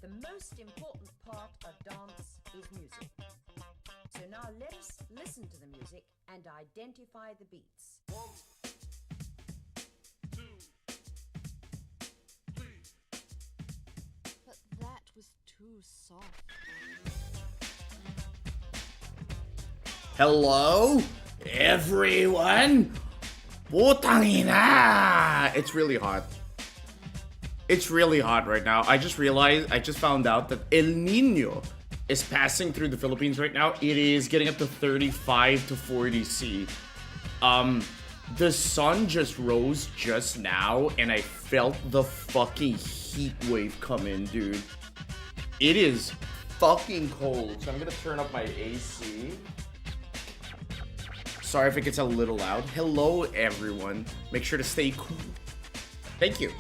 The most important part of dance is music. So now let us listen to the music and identify the beats. 1, 2, 3. But that was too soft. Hello, everyone. Putangina! It's really hot. It's really hot right now. I just found out that El Nino is passing through the Philippines right now. It is getting up to 35 to 40 C. The sun just rose just now, and I felt the fucking heat wave come in, dude. It is fucking cold. So I'm gonna turn up my AC. Sorry if it gets a little loud. Hello, everyone. Make sure to stay cool. Thank you.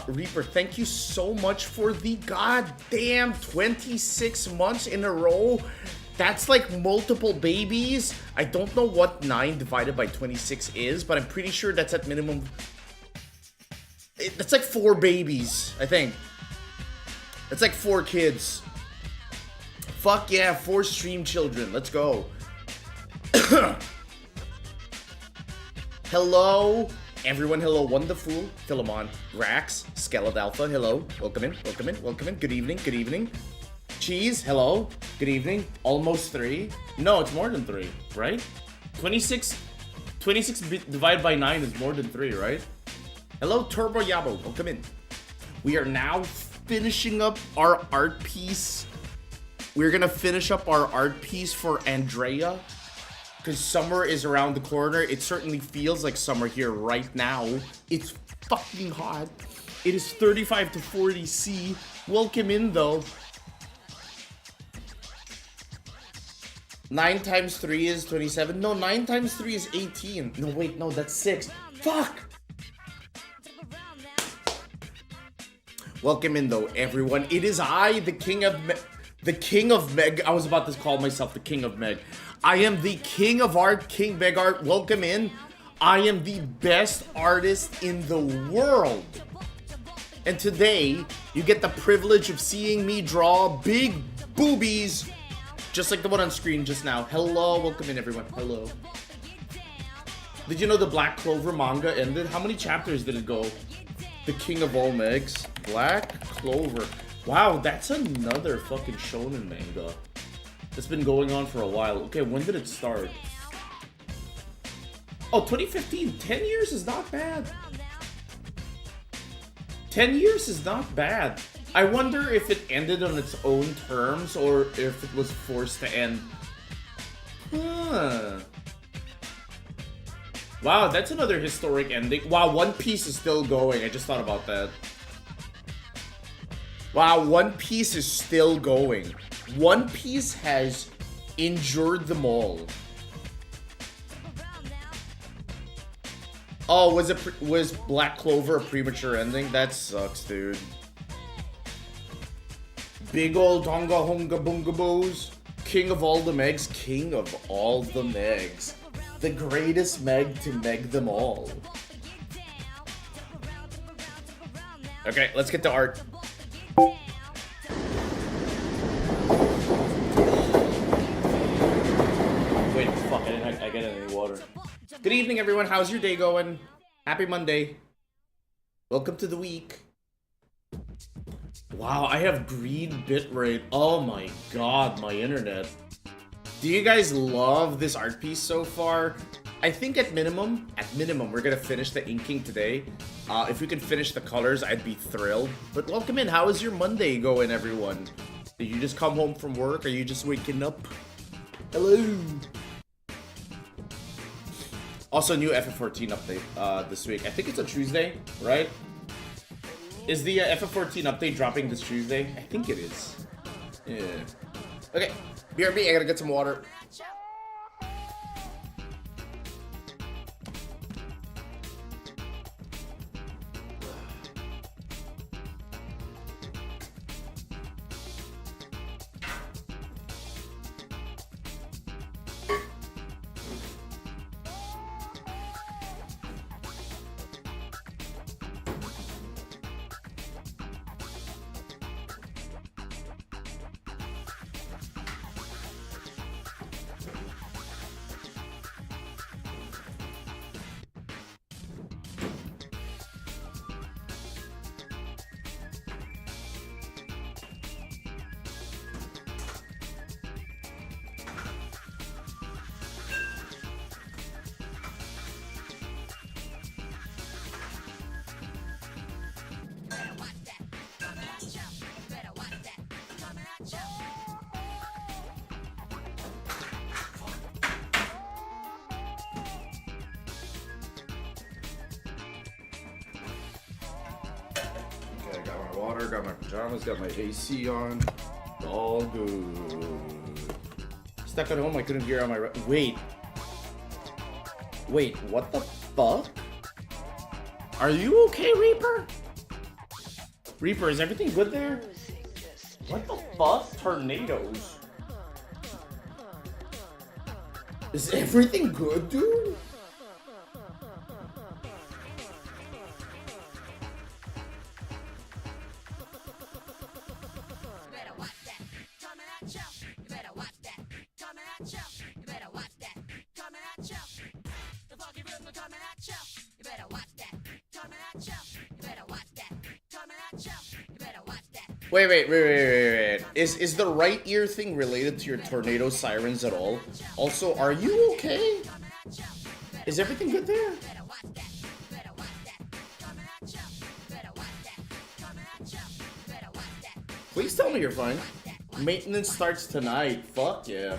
Reaper, thank you so much for the goddamn 26 months in a row. That's like multiple babies. I don't know what 9 divided by 26 is, but I'm pretty sure that's at minimum. That's like 4 babies, I think. That's like 4 kids. Fuck yeah, 4 stream children. Let's go. Hello, everyone. Hello, Wonderful, Philemon, Rax, Skeledalpha. Hello, welcome in, welcome in, welcome in. Good evening, good evening. Cheese, hello, good evening. Almost 3. No, it's more than 3, right? 26 divided by 9 is more than 3, right? Hello, Turbo Yabo, welcome in. We are now finishing up our art piece. We're gonna finish up our art piece for Andrea. Because summer is around the corner. It certainly feels like summer here right now. It's fucking hot. It is 35 to 40 C. Welcome in, though. 9 times 3 is 27. No, 9 times 3 is 18. No, wait, no, that's 6. Fuck! Welcome in, though, everyone. It is I, the King of Meg. I was about to call myself the King of Meg. I am the King of Art, King Meg Art. Welcome in. I am the best artist in the world. And today, you get the privilege of seeing me draw big boobies, just like the one on screen just now. Hello, welcome in, everyone. Hello. Did you know the Black Clover manga ended? How many chapters did it go? The King of all Megs. Black Clover. Wow, that's another fucking shonen manga. It's been going on for a while. Okay, when did it start? Oh, 2015. 10 years is not bad. 10 years is not bad. I wonder if it ended on its own terms or if it was forced to end. Huh. Wow, that's another historic ending. Wow, One Piece is still going. I just thought about that. Wow, One Piece is still going. One Piece has endured them all. Oh, was Black Clover a premature ending? That sucks, dude. Big ol' donga honga bunga boos. King of all the Megs. King of all the Megs. The greatest Meg to Meg them all. Okay, let's get to art. Wait, fuck, I get any water. Good evening, everyone. How's your day going? Happy Monday. Welcome to the week. Wow, I have green bitrate. Oh my god, my internet. Do you guys love this art piece so far? I think at minimum, we're gonna finish the inking today. If we can finish the colors, I'd be thrilled. But welcome in. How is your Monday going, everyone? Did you just come home from work? Are you just waking up? Hello. Also, new FF14 update this week. I think it's a Tuesday, right? Is the FF14 update dropping this Tuesday? I think it is. Yeah. Okay. BRB, I gotta get some water. water, got my pajamas, got my AC on. All good. Stuck at home, I couldn't hear on my... Wait. Wait, what the fuck? Are you okay, Reaper? Reaper, is everything good there? What the fuck? Tornadoes. Is everything good, dude? Wait. Is the right ear thing related to your tornado sirens at all? Also, are you okay? Is everything good there? Please tell me you're fine. Maintenance starts tonight. Fuck yeah.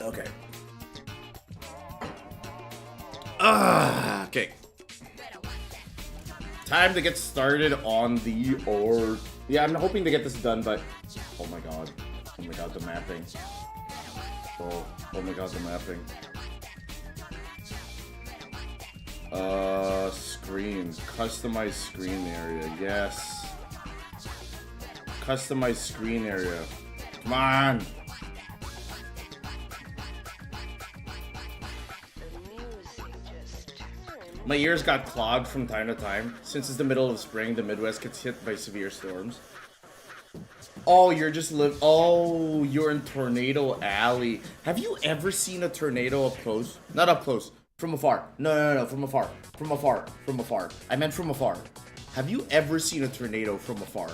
Okay. Okay. Time to get started on the org. Yeah, I'm hoping to get this done, but oh my god. Oh my god, the mapping. Oh my god, the mapping. Screen. Customize screen area. Yes. Customize screen area. Come on. My ears got clogged from time to time. Since it's the middle of spring, the Midwest gets hit by severe storms. Oh, you're just oh, you're in Tornado Alley. Have you ever seen a tornado up close? Not up close. From afar. No. From afar. From afar. From afar. I meant from afar. Have you ever seen a tornado from afar?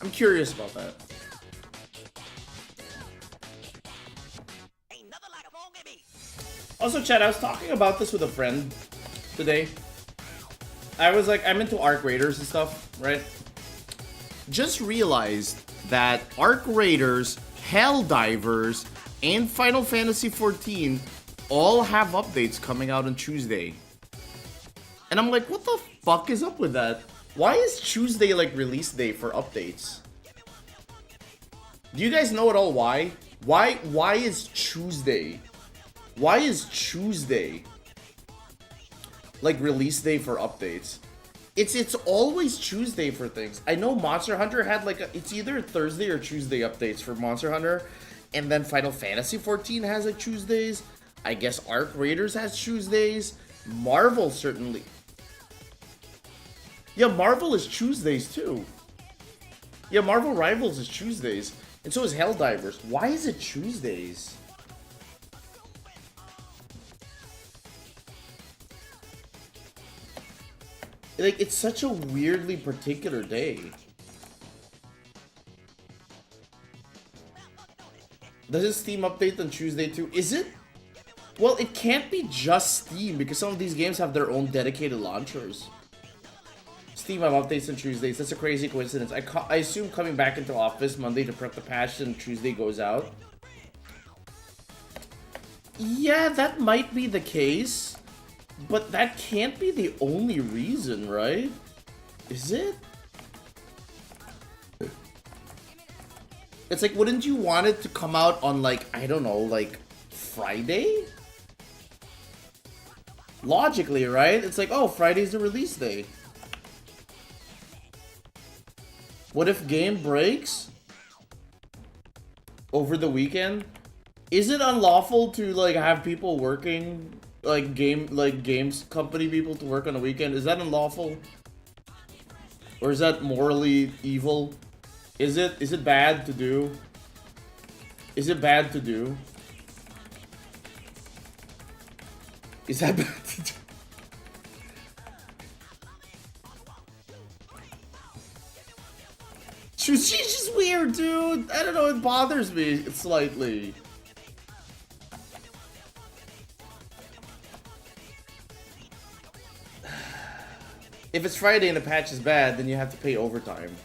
I'm curious about that. Also, Chad, I was talking about this with a friend today. I was like, I'm into Arc Raiders and stuff, right? Just realized that Arc Raiders, Helldivers, and Final Fantasy XIV all have updates coming out on Tuesday. And I'm like, what the fuck is up with that? Why is Tuesday like release day for updates? Do you guys know at all why? Why is Tuesday? Why is Tuesday like release day for updates? It's always Tuesday for things. I know Monster Hunter had like it's either Thursday or Tuesday updates for Monster Hunter, and then Final Fantasy XIV has like Tuesdays. I guess Arc Raiders has Tuesdays. Marvel certainly. Yeah, Marvel is Tuesdays too. Yeah, Marvel Rivals is Tuesdays, and so is Helldivers. Why is it Tuesdays? Like, it's such a weirdly particular day. Does it Steam update on Tuesday too? Is it? Well, it can't be just Steam because some of these games have their own dedicated launchers. Steam have updates on Tuesdays. That's a crazy coincidence. I assume coming back into office Monday to prep the patch and Tuesday goes out. Yeah, that might be the case. But that can't be the only reason, right? Is it? It's like, wouldn't you want it to come out on, like, I don't know, like, Friday? Logically, right? It's like, oh, Friday's the release day. What if game breaks over the weekend? Is it unlawful to, like, have people working... games company people to work on a weekend? Is that unlawful? Or is that morally evil? Is it bad to do? Is it bad to do? Is that bad to do? She's just weird, dude. I don't know, it bothers me slightly. If it's Friday and the patch is bad, then you have to pay overtime.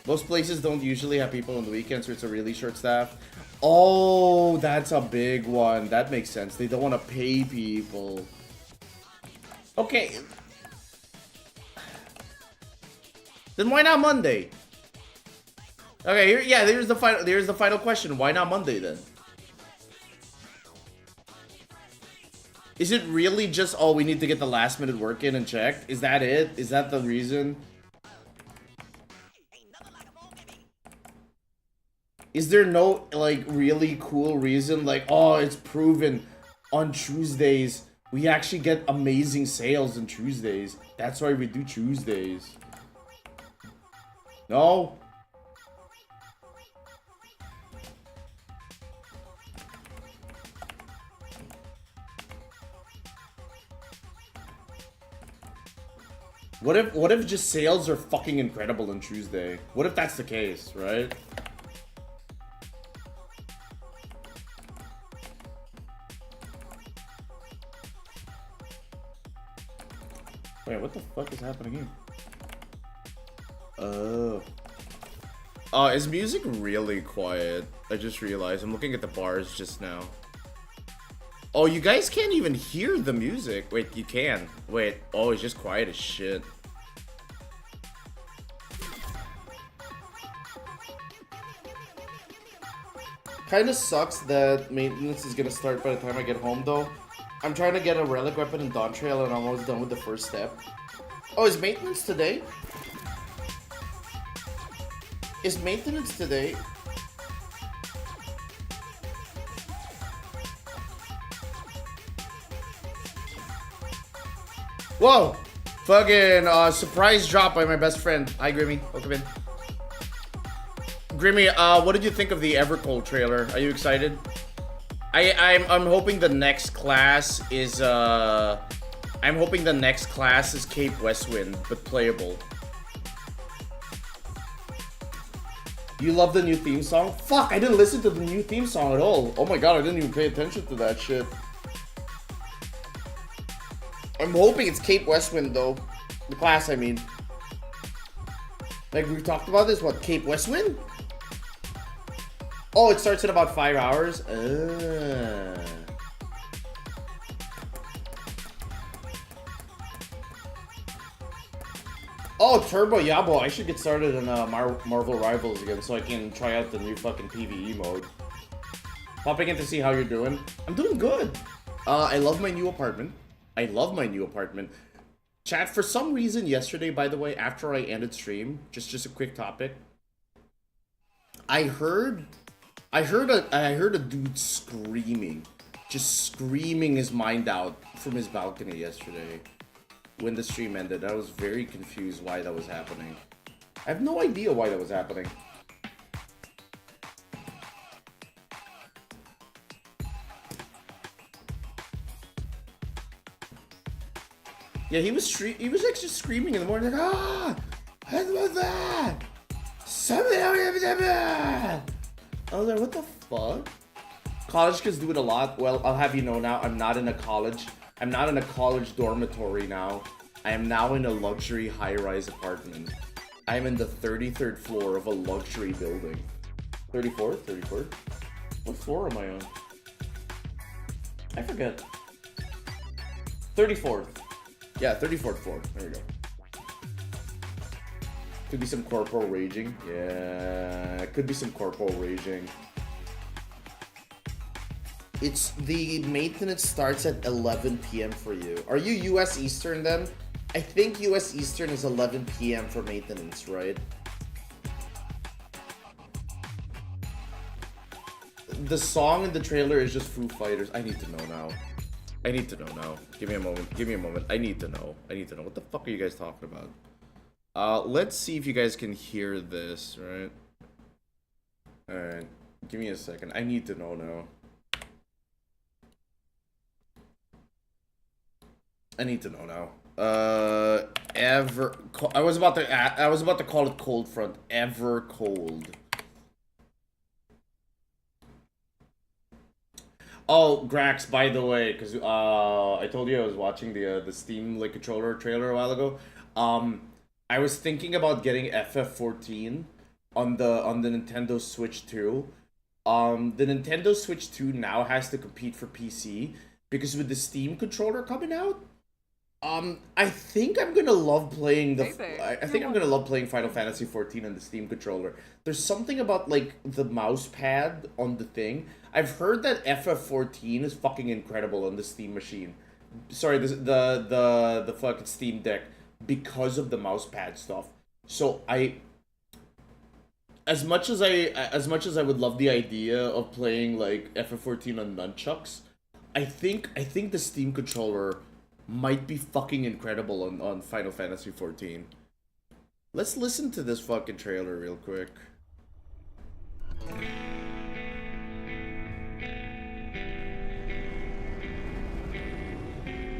Most places don't usually have people on the weekends, so it's a really short staff. Oh, that's a big one. That makes sense. They don't want to pay people. Okay. Then why not Monday? Okay, yeah, there's the final question. Why not Monday then? Is it really just, oh, we need to get the last minute work in and checked? Is that it? Is that the reason? Is there no, like, really cool reason? Like, oh, it's proven on Tuesdays. We actually get amazing sales on Tuesdays. That's why we do Tuesdays. No? What if just sales are fucking incredible on Tuesday? What if that's the case, right? Wait, what the fuck is happening here? Oh. Is music really quiet? I just realized. I'm looking at the bars just now. Oh, you guys can't even hear the music. Wait, you can. Wait, oh, it's just quiet as shit. Kinda sucks that maintenance is gonna start by the time I get home, though. I'm trying to get a relic weapon in Dawn Trail and I'm almost done with the first step. Oh, is maintenance today? Is maintenance today? Whoa! Fucking surprise drop by my best friend. Hi, Grimmy. Welcome in. Grimmy, what did you think of the Evercold trailer? Are you excited? I'm hoping the next class is I'm hoping the next class is Cape Westwind, but playable. You love the new theme song? Fuck, I didn't listen to the new theme song at all. Oh my god, I didn't even pay attention to that shit. I'm hoping it's Cape Westwind though. The class, I mean. Like we talked about this, what, Cape Westwind? Oh, it starts in about 5 hours? Oh, Turbo Yabo. I should get started in Marvel Rivals again so I can try out the new fucking PvE mode. Popping in to see how you're doing. I'm doing good. I love my new apartment. I love my new apartment. Chat, for some reason yesterday, by the way, after I ended stream, just a quick topic. I heard a dude screaming. Just screaming his mind out from his balcony yesterday. When the stream ended, I was very confused why that was happening. I have no idea why that was happening. Yeah, he was like just screaming in the morning, like, ah, what was that? Something I was like, what the fuck? College kids do it a lot. Well, I'll have you know now, I'm not in a college dormitory now. I am now in a luxury high-rise apartment. I am in the 33rd floor of a luxury building. 34th? 34th? What floor am I on? I forget. 34th. Yeah, 34th floor. There we go. Could be some corporal raging. Yeah, could be some corporal raging. It's the maintenance starts at 11 p.m. for you. Are you US Eastern then? I think US Eastern is 11 p.m. for maintenance, right? The song in the trailer is just Foo Fighters. I need to know now. I need to know now. Give me a moment. Give me a moment. I need to know. I need to know. What the fuck are you guys talking about? Let's see if you guys can hear this, right? Alright. Give me a second. I need to know now. I need to know now. I was about to call it Cold Front. Ever Cold. Oh, Grax, by the way, because I told you I was watching the Steam like controller trailer a while ago. I was thinking about getting FF14 on the Nintendo Switch 2. The Nintendo Switch 2 now has to compete for PC because with the Steam controller coming out, I think I'm gonna love playing the. Maybe. I think I'm gonna love playing Final Fantasy 14 on the Steam controller. There's something about like the mouse pad on the thing. I've heard that FF14 is fucking incredible on the Steam machine. Sorry, the fucking Steam Deck because of the mouse pad stuff. So as much as I would love the idea of playing like FF14 on nunchucks, I think the Steam controller might be fucking incredible on Final Fantasy 14. Let's listen to this fucking trailer real quick.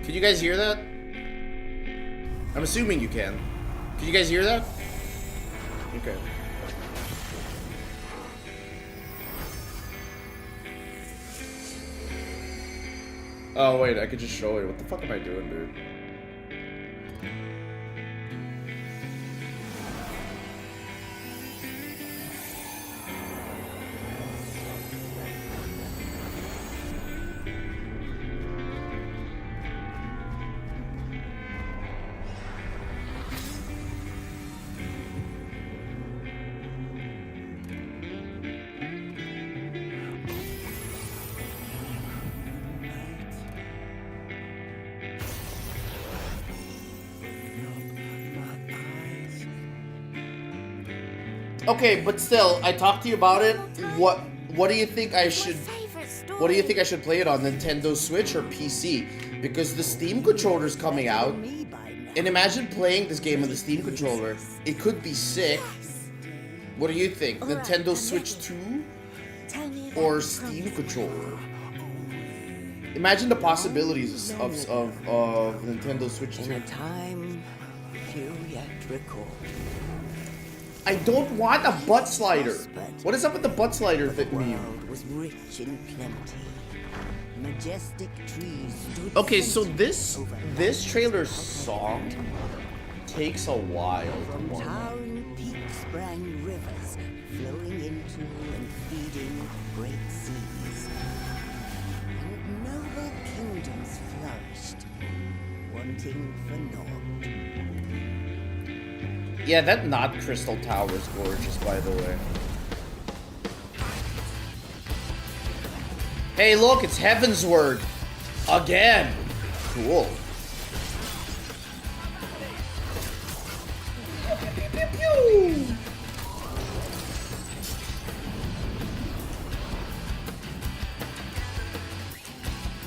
Can you guys hear that? I'm assuming you can. Can you guys hear that? Okay. Oh wait, I could just show you. What the fuck am I doing, dude? Okay, but still, I talked to you about it. What do you think I should What do you think I should play it on, Nintendo Switch or PC? Because the Steam controller's coming out. And imagine playing this game on the Steam controller. It could be sick. What do you think? Nintendo Switch 2 or Steam controller? Imagine the possibilities of Nintendo Switch 2. Time few yet recall. I don't want a butt slider. What is up with the butt slider The meme? world was rich in plenty. Majestic trees stood Okay, so sentinels over this trailer song takes a while to From warm up. towering peaks sprang rivers, flowing into and feeding great seas. And noble kingdoms flourished, wanting for naught. Yeah, that not crystal tower is gorgeous, by the way. Hey, look, it's Heaven's Word again. Cool. Pew, pew, pew.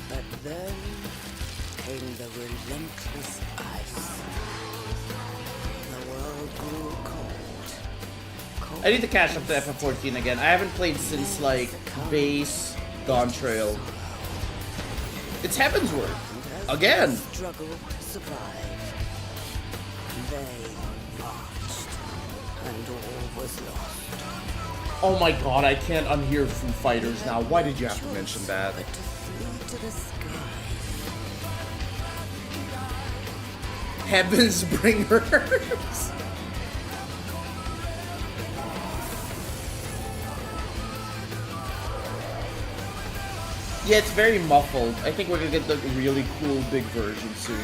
But then came the relentless ice. The world grew cold. I need to catch up to FF14 again. I haven't played since, like, base Dawn Trail. It's Heaven's Word. Again. Struggle to survive. They marched, and all was lost. Oh my god, I can't unhear Foo Fighters now. Why did you have to mention that? But to flee to the sky. Heaven's Bringers. Yeah, it's very muffled. I think we're gonna get the really cool big version soon.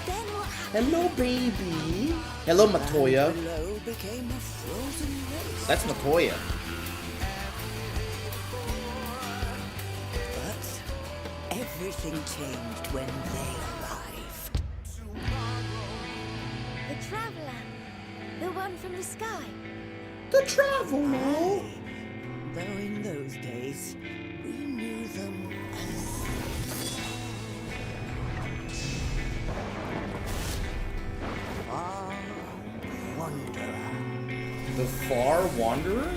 Then what happened? Hello, baby. Hello, Matoya. Below became a frozen race. That's Matoya. But everything changed when they arrived. The traveler. The one from the sky. The Traveler. Though in those days, we knew them as Far Wanderer. The Far Wanderer?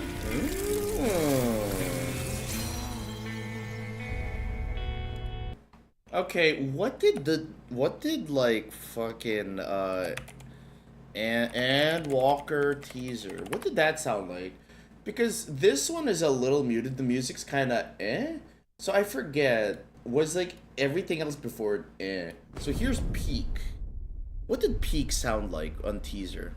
Okay, what did like fucking and Walker teaser? What did that sound like? Because this one is a little muted. The music's kind of eh. So I forget. Was like everything else before eh. So here's Peak. What did Peak sound like on teaser?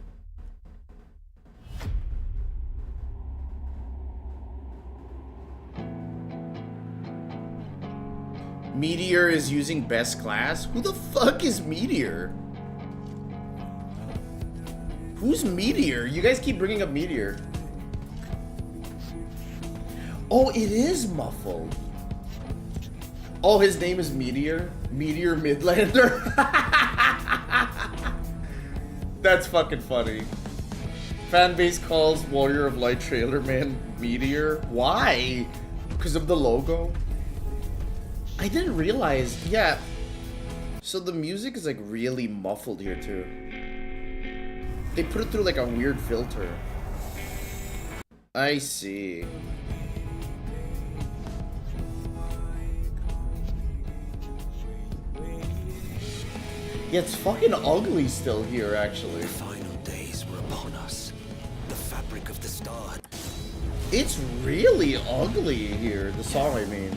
Meteor is using best class? Who the fuck is Meteor? Who's Meteor? You guys keep bringing up Meteor. Oh, it is muffled. Oh, his name is Meteor? Meteor Midlander? That's fucking funny. Fanbase calls Warrior of Light trailer man Meteor. Why? Because of the logo? I didn't realize. Yeah. So the music is like really muffled here too. They put it through like a weird filter. I see. Yeah, it's fucking ugly still here, actually. The final days were upon us. The fabric of the star. It's really ugly here, the song I mean.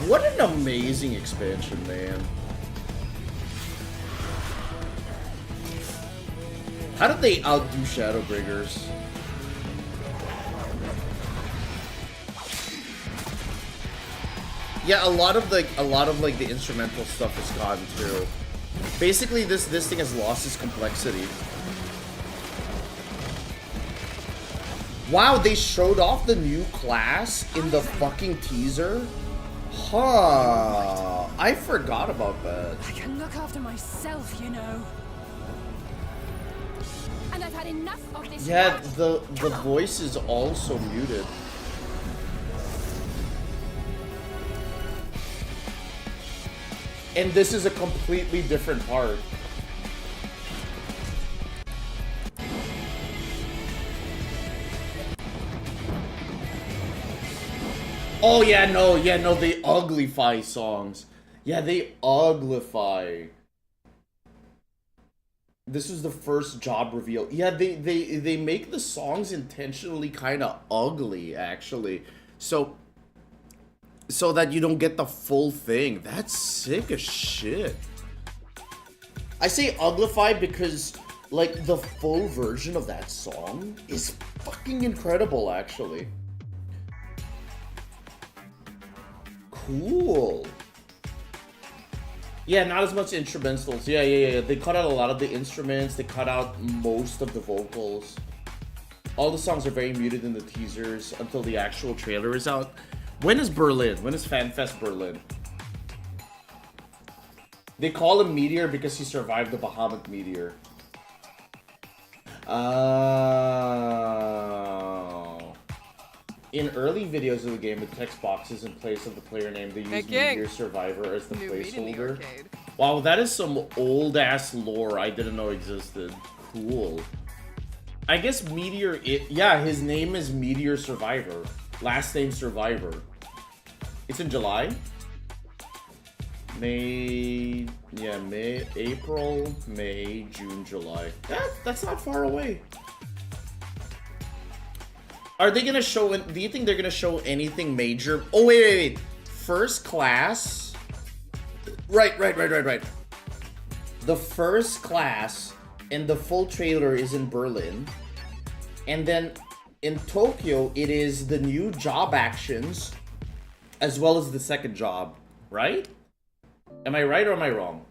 What an amazing expansion, man. How did they outdo Shadowbringers? Yeah, a lot of the instrumental stuff is gone too. Basically, this thing has lost its complexity. Wow, they showed off the new class in the fucking teaser? Huh. I forgot about that. I can look after myself, you know. And I've had enough of this. Yeah, the voice is also muted. And this is a completely different part. Oh yeah, no, they uglify songs. Yeah, they uglify. This is the first job reveal. Yeah, they make the songs intentionally kind of ugly, actually. So that you don't get the full thing. That's sick as shit. I say uglify because, like, the full version of that song is fucking incredible, actually. Cool. Yeah, not as much instrumentals. Yeah. They cut out a lot of the instruments. They cut out most of the vocals. All the songs are very muted in the teasers until the actual trailer is out. When is Berlin? When is FanFest Berlin? They call him Meteor because he survived the Bahamut meteor. In early videos of the game, the text box is in place of the player name. They use Meteor Survivor as the placeholder. Wow, that is some old-ass lore I didn't know existed. Cool. I guess Meteor... yeah, his name is Meteor Survivor. Last name Survivor. It's in July? April, May, June, July. That's not far away. Are they gonna show, do you think they're gonna show anything major? Oh, wait. First class. Right. The first class and the full trailer is in Berlin. And then in Tokyo, it is the new job actions as well as the second job, right? Am I right or am I wrong?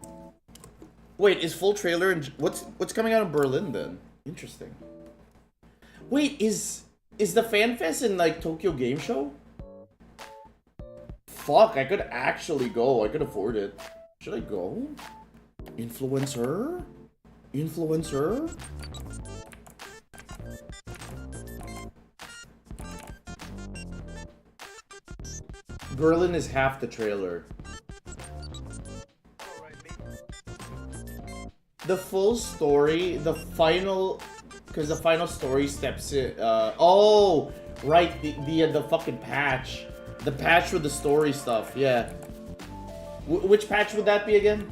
Wait, is full trailer and what's coming out in Berlin then? Interesting. Wait, is the FanFest in like Tokyo Game Show? Fuck, I could actually go. I could afford it. Should I go? Influencer? Berlin is half the trailer. The full story, the final, because the final story steps in. Oh, right, the fucking patch, the patch with the story stuff. Yeah. Which patch would that be again?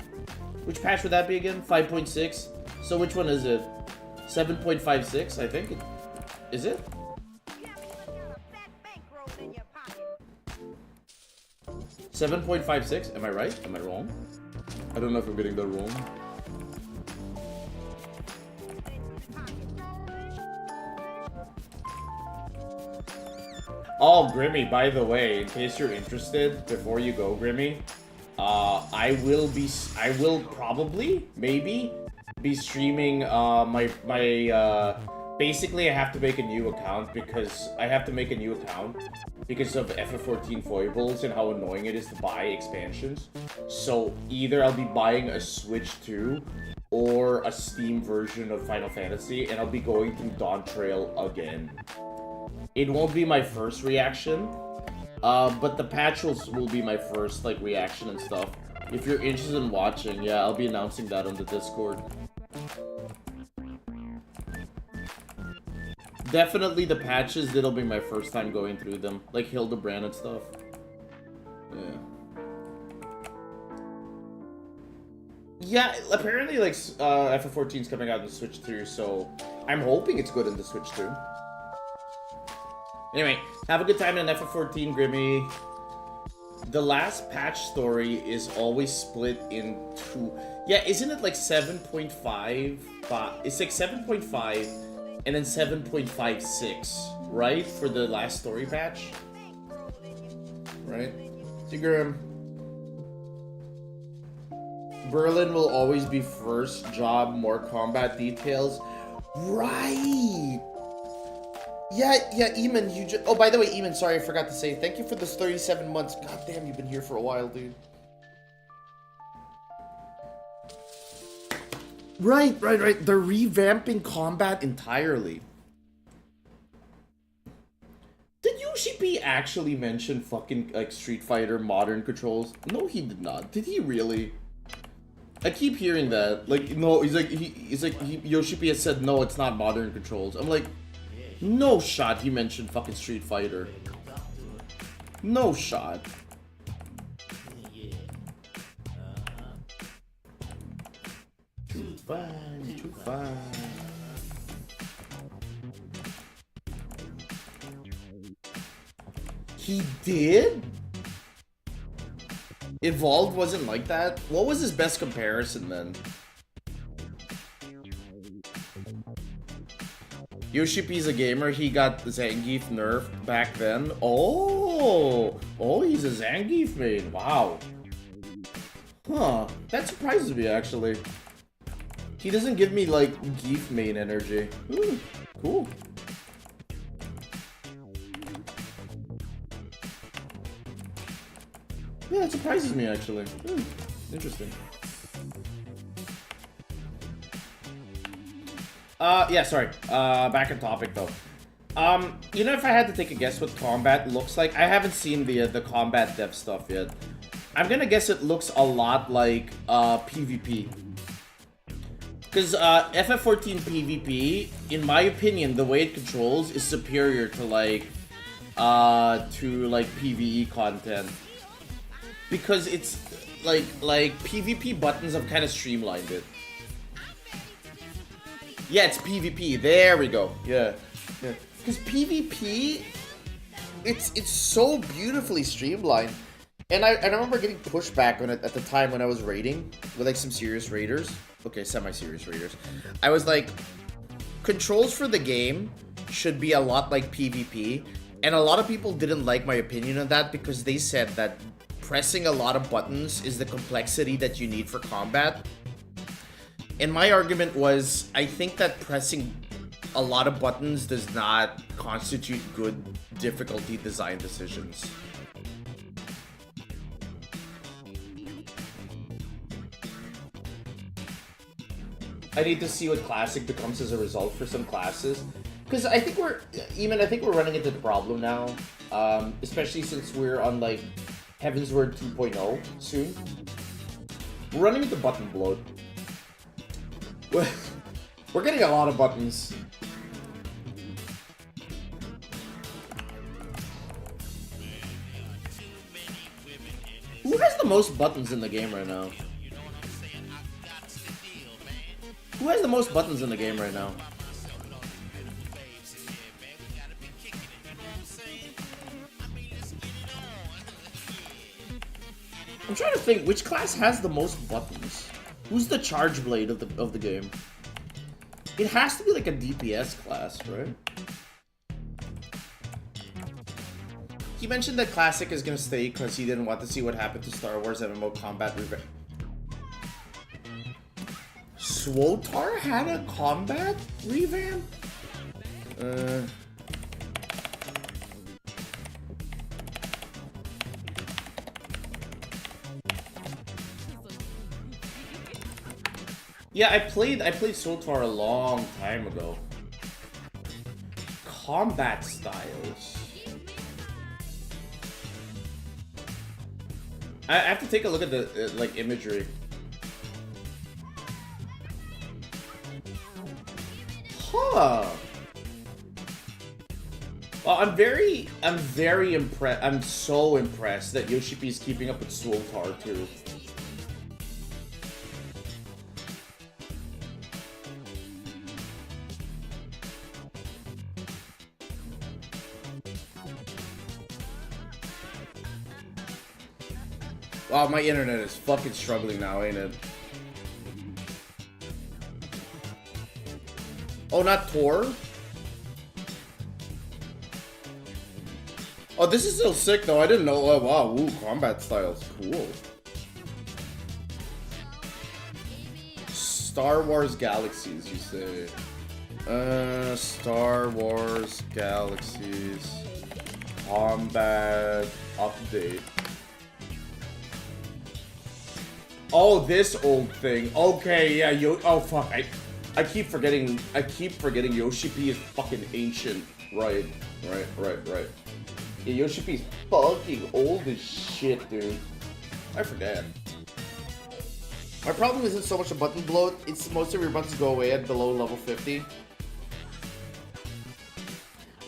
5.6. So which one is it? 7.56, I think. Is it? 7.56? Am I right? Am I wrong? I don't know if I'm getting that wrong. Oh, Grimmy, by the way, in case you're interested, before you go, Grimmy, I will probably, maybe, be streaming, basically I have to make a new account because of FF14 foibles and how annoying it is to buy expansions. So either I'll be buying a Switch 2 or a Steam version of Final Fantasy, and I'll be going through Dawn Trail again. It won't be my first reaction, but the patch will be my first like reaction and stuff. If you're interested in watching, yeah, I'll be announcing that on the Discord. Definitely the patches, it'll be my first time going through them. Like Hildebrand and stuff. Yeah. Yeah, apparently like FF14 is coming out in the Switch 2, so I'm hoping it's good in the Switch 2. Anyway, have a good time in FF14, Grimmy. The last patch story is always split into... Yeah, isn't it like 7.5? It's like 7.5 and then 7.56, right? For the last story patch? Right? Grim. Berlin will always be first job, more combat details. Right! Yeah, Eamon, you just... Oh, by the way, Eamon, sorry, I forgot to say, thank you for this 37 months. God damn, you've been here for a while, dude. Right. They're revamping combat entirely. Did Yoshi P actually mention fucking, like, Street Fighter modern controls? No, he did not. Did he really? I keep hearing that. Like, no, Yoshi P has said, no, it's not modern controls. I'm like... No shot he mentioned fucking Street Fighter. No shot. Too fine. He did? Evolved wasn't like that? What was his best comparison then? Yoshi P's a gamer, he got the Zangief nerfed back then. Oh, he's a Zangief main. Wow. Huh, that surprises me actually. He doesn't give me like Geef main energy. Ooh, cool. Yeah, it surprises me actually. Interesting. Yeah, sorry. Back on topic though. You know, if I had to take a guess what combat looks like, I haven't seen the combat dev stuff yet. I'm gonna guess it looks a lot like PvP. Because FF14 PvP, in my opinion, the way it controls is superior to like PvE content. Because it's like PvP buttons have kind of streamlined it. Yeah, it's PvP. There we go. Yeah. Because PvP, it's so beautifully streamlined. And I remember getting pushback on it at the time when I was raiding with like some serious raiders. Okay, semi-serious raiders. I was like, controls for the game should be a lot like PvP. And a lot of people didn't like my opinion on that because they said that pressing a lot of buttons is the complexity that you need for combat. And my argument was, I think that pressing a lot of buttons does not constitute good difficulty design decisions. I need to see what classic becomes as a result for some classes. Because I think we're running into the problem now. Especially since we're on like Heavensward 2.0 soon. We're running into button bloat. We're getting a lot of buttons. Who has the most buttons in the game right now? Who has the most buttons in the game right now? I'm trying to think, which class has the most buttons? Who's the charge blade of the game? It has to be like a DPS class, right? He mentioned that Classic is gonna stay because he didn't want to see what happened to Star Wars MMO Combat Revamp. SWTOR had a combat revamp? Yeah, I played SWTOR a long time ago. Combat styles. I have to take a look at the like imagery. Huh. Well, I'm very impressed. I'm so impressed that Yoshi P is keeping up with SWTOR too. Wow, my internet is fucking struggling now, ain't it? Oh, not Tor? Oh, this is still sick though. I didn't know. Oh, wow, ooh, combat styles, cool. Star Wars Galaxies, you say? Star Wars Galaxies combat update. Oh, this old thing. Okay, yeah, oh fuck. I keep forgetting Yoshi P is fucking ancient. Right. Yeah, Yoshi P is fucking old as shit, dude. I forget. My problem isn't so much a button bloat, it's most of your buttons go away at below level 50.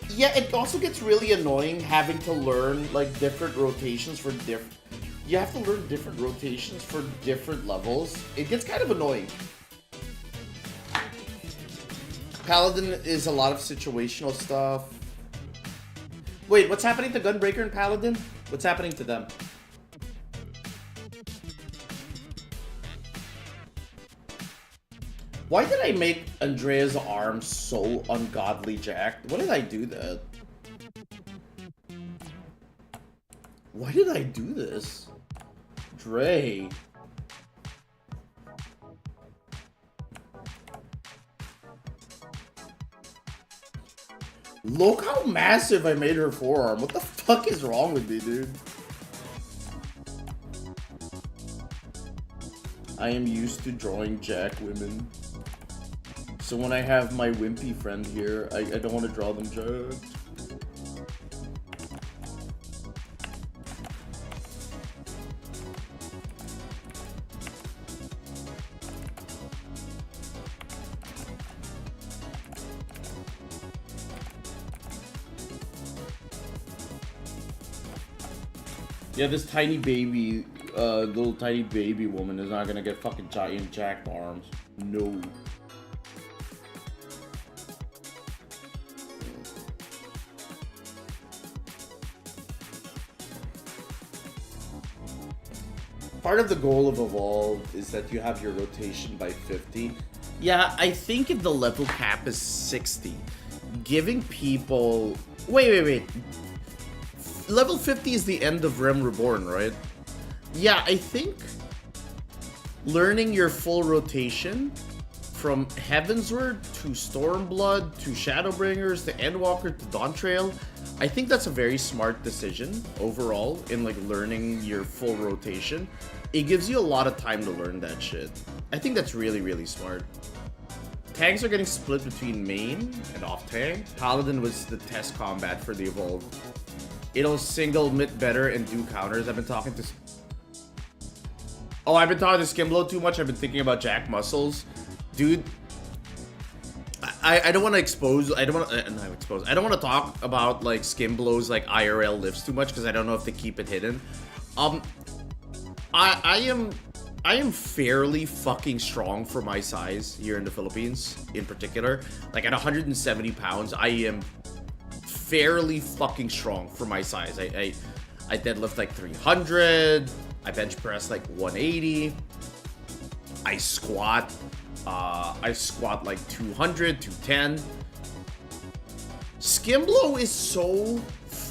Yeah, it also gets really annoying having to learn like different rotations for different. You have to learn different rotations for different levels. It gets kind of annoying. Paladin is a lot of situational stuff. Wait, what's happening to Gunbreaker and Paladin? What's happening to them? Why did I make Andrea's arm so ungodly jacked? What did I do that? Why did I do this? Dre. Look how massive I made her forearm. What the fuck is wrong with me, dude? I am used to drawing jack women. So when I have my wimpy friend here, I don't want to draw them jacked. Yeah, this tiny baby, little tiny baby woman is not gonna get fucking giant jacked arms. No. Part of the goal of Evolve is that you have your rotation by 50. Yeah, I think if the level cap is 60, giving people... Wait. Level 50 is the end of Realm Reborn, right? Yeah, I think learning your full rotation from Heavensward to Stormblood to Shadowbringers to Endwalker to Dawntrail, I think that's a very smart decision overall in like learning your full rotation. It gives you a lot of time to learn that shit. I think that's really, really smart. Tanks are getting split between main and off tank. Paladin was the test combat for the Evolve. It'll single mid better and do counters. I've been talking to Skimblow too much. I've been thinking about Jack Muscles. Dude, I don't want to expose. I don't want to talk about like Skimblow's like IRL lifts too much because I don't know if they keep it hidden. I am fairly fucking strong for my size here in the Philippines, in particular. Like at 170 pounds, I am fairly fucking strong for my size. I deadlift like 300. I bench press like 180. I squat like 200, 210. Skimblow is so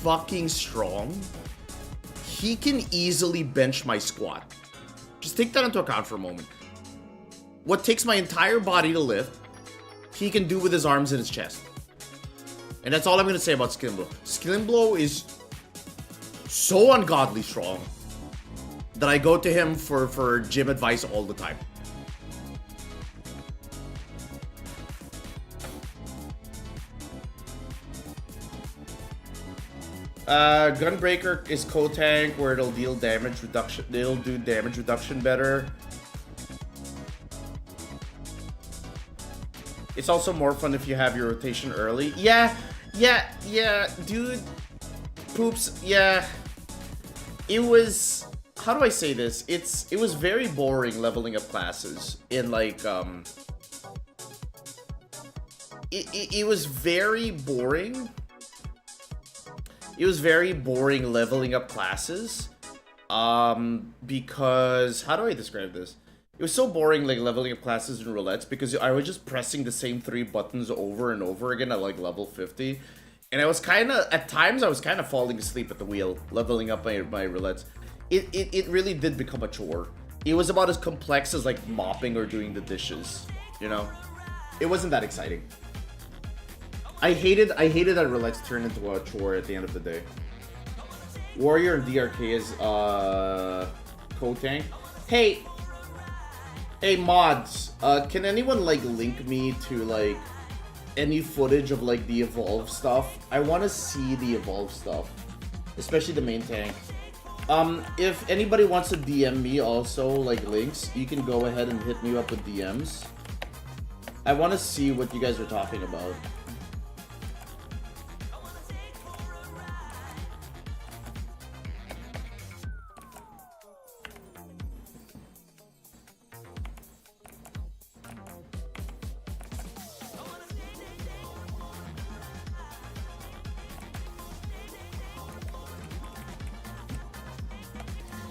fucking strong. He can easily bench my squat. Just take that into account for a moment. What takes my entire body to lift, he can do with his arms and his chest. And that's all I'm gonna say about Sklimblow. Sklimblow is so ungodly strong that I go to him for gym advice all the time. Gunbreaker is co-tank where it'll deal damage reduction. It'll do damage reduction better. It's also more fun if you have your rotation early. Yeah, dude. Poops, yeah. It was, how do I say this? It was very boring leveling up classes in like, it was very boring. It was very boring leveling up classes, because, how do I describe this? It was so boring, like, leveling up classes in roulettes, because I was just pressing the same 3 buttons over and over again at, like, level 50. And I was kind of, at times, I was kind of falling asleep at the wheel, leveling up my roulettes. It really did become a chore. It was about as complex as, like, mopping or doing the dishes, you know? It wasn't that exciting. I hated that roulettes turned into a chore at the end of the day. Warrior and DRK is, co-tank. Hey mods, can anyone like link me to like any footage of like the evolve stuff? I want to see the evolve stuff, especially the main tank. If anybody wants to DM me also like links, you can go ahead and hit me up with DMs. I want to see what you guys are talking about.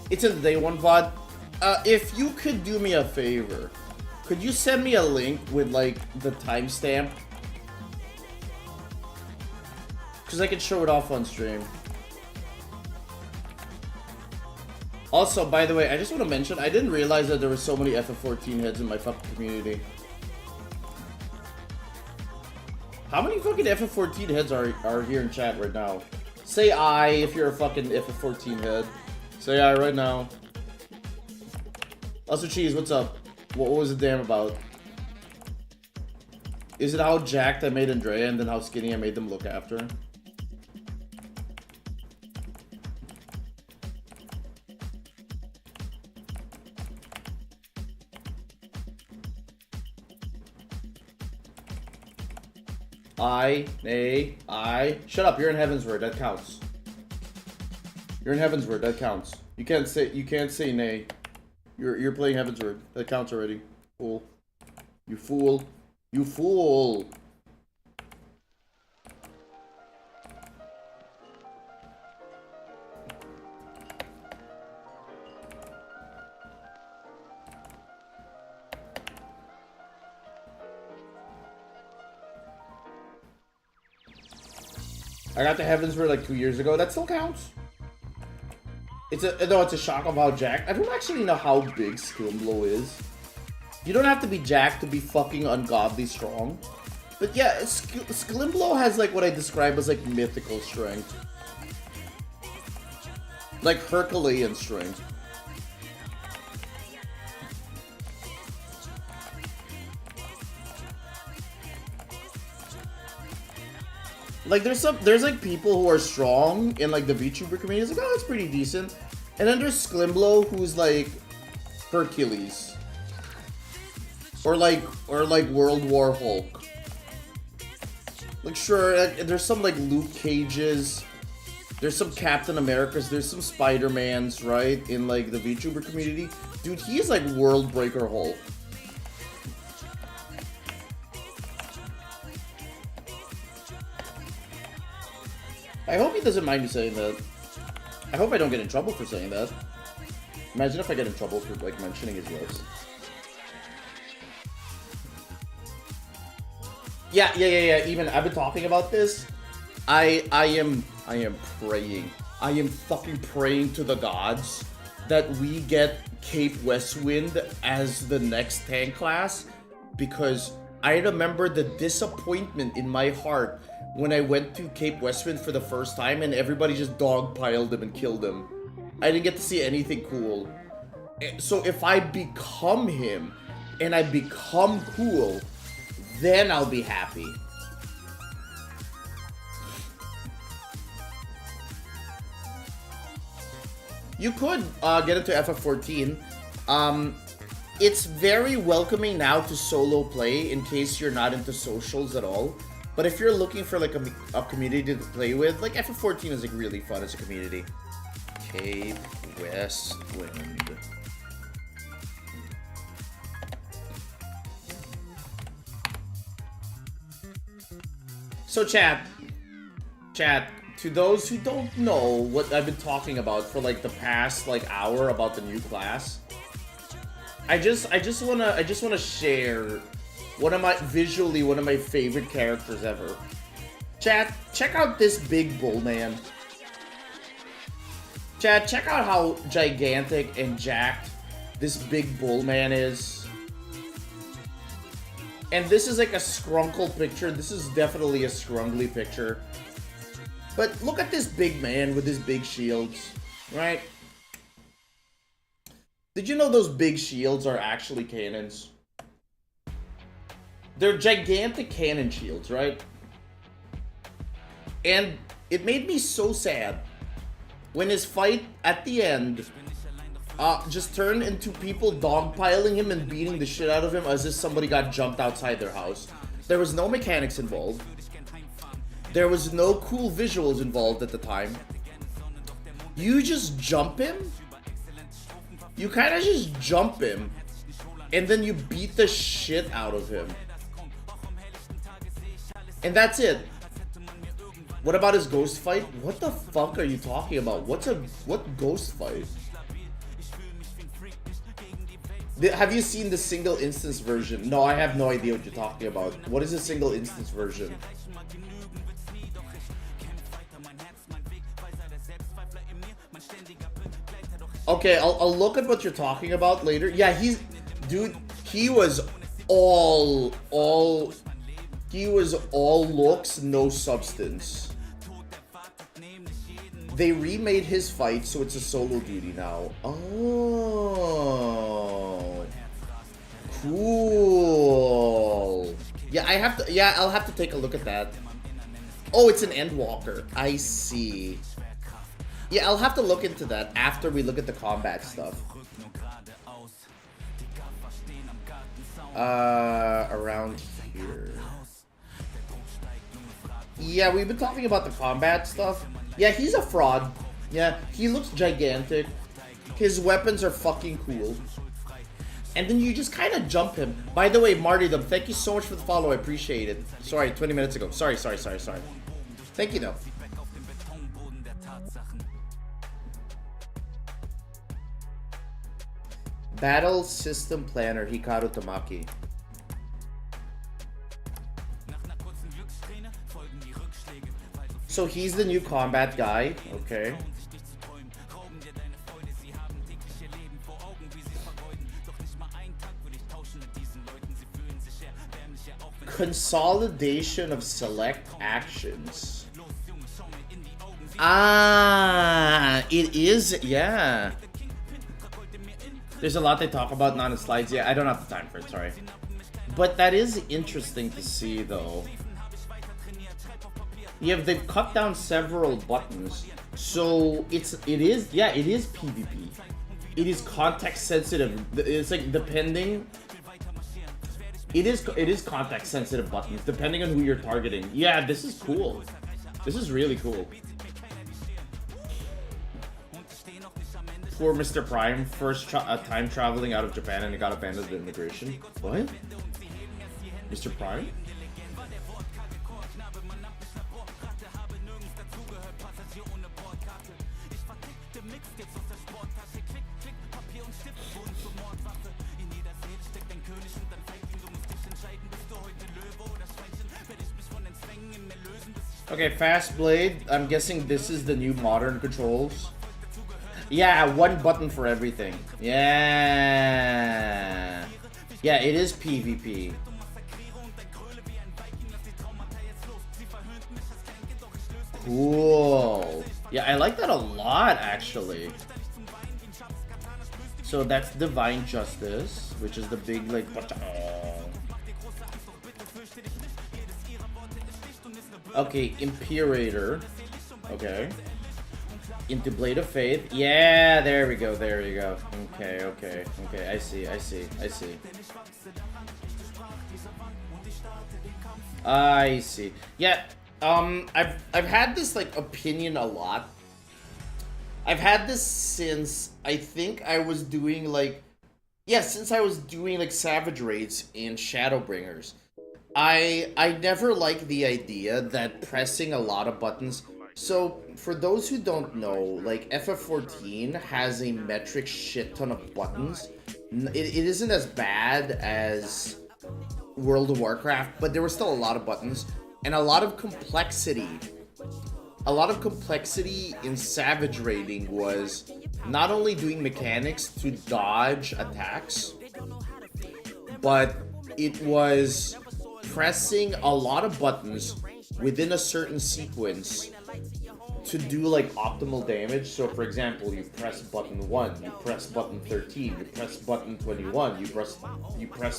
It's in the day one VOD. If you could do me a favor, could you send me a link with like the timestamp? Because I can show it off on stream. Also, by the way, I just want to mention, I didn't realize that there were so many FF14 heads in my fucking community. How many fucking FF14 heads are here in chat right now? Say I if you're a fucking FF14 head. Say I right now. Also, Cheese, what's up? What was the damn about? Is it how jacked I made Andrea and then how skinny I made them look after? I. Shut up, you're in Heavensward, that counts. You're in Heavensward, that counts. You can't say nay. You're playing Heavensward. That counts already. Fool. You fool. You fool. I got to Heavensward like 2 years ago. That still counts. It's a shock of how jacked. I don't actually know how big Sklimblow is. You don't have to be jacked to be fucking ungodly strong. But yeah, Sklimblow has like what I describe as like mythical strength. Like Herculean strength. Like there's like people who are strong in like the VTuber community. It's like, oh, that's pretty decent. And then there's Sklimblow who's like Hercules. Or like World War Hulk. Like sure, there's some like Luke Cages. There's some Captain Americas. There's some Spider-Mans, right? In like the VTuber community. Dude, he is like World Breaker Hulk. I hope he doesn't mind me saying that. I hope I don't get in trouble for saying that. Imagine if I get in trouble for like mentioning his looks. Yeah. Even I've been talking about this. I I am praying. I am fucking praying to the gods that we get Cape Westwind as the next tank class, because I remember the disappointment in my heart when I went to Cape Westwind for the first time and everybody just dogpiled him and killed him. I didn't get to see anything cool. So if I become him and I become cool, then I'll be happy. You could get into FF14. It's very welcoming now to solo play in case you're not into socials at all. But if you're looking for like a community to play with, like FF14 is like really fun as a community. Cape Westwind. So chat, to those who don't know what I've been talking about for like the past like hour about the new class, I just wanna share one of my favorite characters ever. Chat, check out this big bull man. Chat, check out how gigantic and jacked this big bull man is. And this is like a scrunkle picture. This is definitely a scrungly picture. But look at this big man with his big shields, right? Did you know those big shields are actually cannons? They're gigantic cannon shields, right? And it made me so sad when his fight at the end just turned into people dogpiling him and beating the shit out of him as if somebody got jumped outside their house. There was no mechanics involved. There was no cool visuals involved at the time. You just jump him. You kind of just jump him. And then you beat the shit out of him. And that's it. What about his ghost fight? What the fuck are you talking about? What ghost fight? Have you seen the single instance version? No, I have no idea what you're talking about. What is a single instance version? Okay, I'll look at what you're talking about later. Yeah, he was all looks, no substance. They remade his fight, so it's a solo duty now. Oh, cool. Yeah, I'll have to take a look at that. Oh, it's an Endwalker. I see. Yeah, I'll have to look into that after we look at the combat stuff. Around here. Yeah, we've been talking about the combat stuff. Yeah, he's a fraud. Yeah, he looks gigantic. His weapons are fucking cool. And then you just kind of jump him. By the way, Martydom, thank you so much for the follow. I appreciate it. Sorry, 20 minutes ago. Sorry. Thank you, though. Battle System Planner, Hikaru Tamaki. So he's the new combat guy, okay. Consolidation of select actions. Ah, it is, yeah. There's a lot they talk about, not in slides. Yeah, I don't have the time for it, sorry. But that is interesting to see, though. Yeah, they've cut down several buttons. So it is PvP. It is context sensitive. It's like depending. It is context sensitive buttons depending on who you're targeting. Yeah, this is cool. This is really cool. Poor Mr. Prime, first time traveling out of Japan and he got abandoned at immigration. What? Mr. Prime? Okay, fast blade. I'm guessing this is the new modern controls. Yeah, one button for everything. Yeah. Yeah, it is PvP. Cool. Yeah, I like that a lot, actually. So that's Divine Justice, which is the big, like... Okay, Imperator. Okay. Into Blade of Faith. Yeah, there we go, there we go. Okay, okay, okay, I see, I see, I see. I see. Yeah, I've had this, like, opinion a lot. I've had this since, I think I was doing, like... Yeah, since I was doing, like, Savage Raids in Shadowbringers. I never liked the idea that pressing a lot of buttons... So, for those who don't know, like, FF14 has a metric shit ton of buttons. It isn't as bad as World of Warcraft, but there were still a lot of buttons. And a lot of complexity. A lot of complexity in Savage Raiding was not only doing mechanics to dodge attacks, but it was pressing a lot of buttons within a certain sequence to do like optimal damage. So for example, you press button 1, you press button 13, you press button 21, you press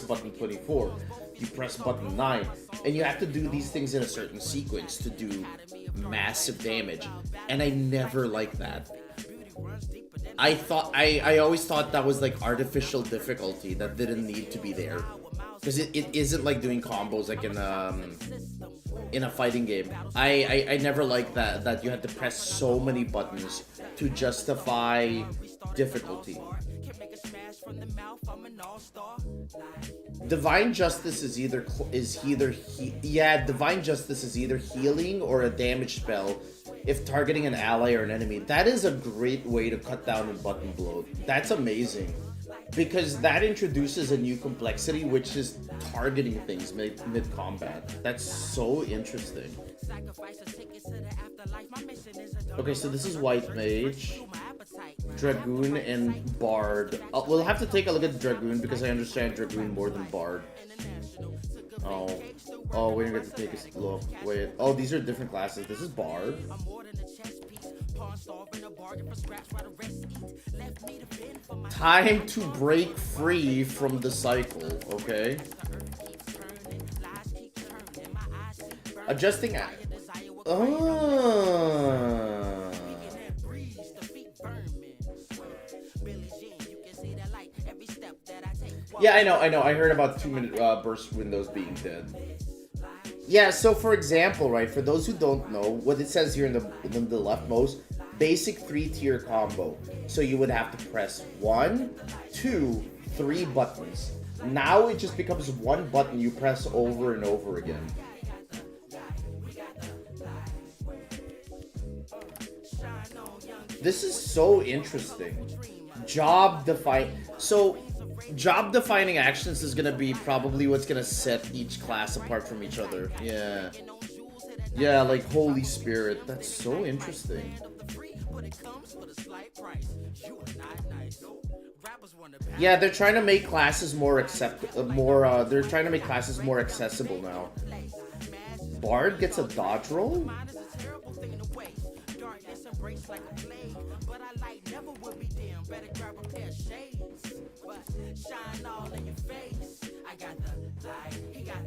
button 24, you press button 9, and you have to do these things in a certain sequence to do massive damage. And I never liked that. I always thought that was like artificial difficulty that didn't need to be there. Because it isn't like doing combos like in a fighting game. I never liked that you had to press so many buttons to justify difficulty. Divine Justice is either Divine Justice is either healing or a damage spell if targeting an ally or an enemy. That is a great way to cut down on button bloat. That's amazing. Because that introduces a new complexity, which is targeting things mid-combat. That's so interesting. Okay, so this is White Mage, Dragoon, and Bard. We'll have to take a look at Dragoon because I understand Dragoon more than Bard. Oh, we didn't get to take a look. Wait. Oh, these are different classes. This is Bard. Time to break free from the cycle, okay? Adjusting act. Yeah, I know. I heard about 2-minute burst windows being dead. Yeah, so for example, right, for those who don't know, what it says here in the leftmost, basic 3-tier combo. So you would have to press 1, 2, 3 buttons. Now it just becomes one button you press over and over again. This is so interesting. Job defining actions is gonna be probably what's gonna set each class apart from each other. Yeah. Yeah, like Holy Spirit. That's so interesting. Yeah, they're trying to make classes more they're trying to make classes more accessible now. Bard gets a dodge roll?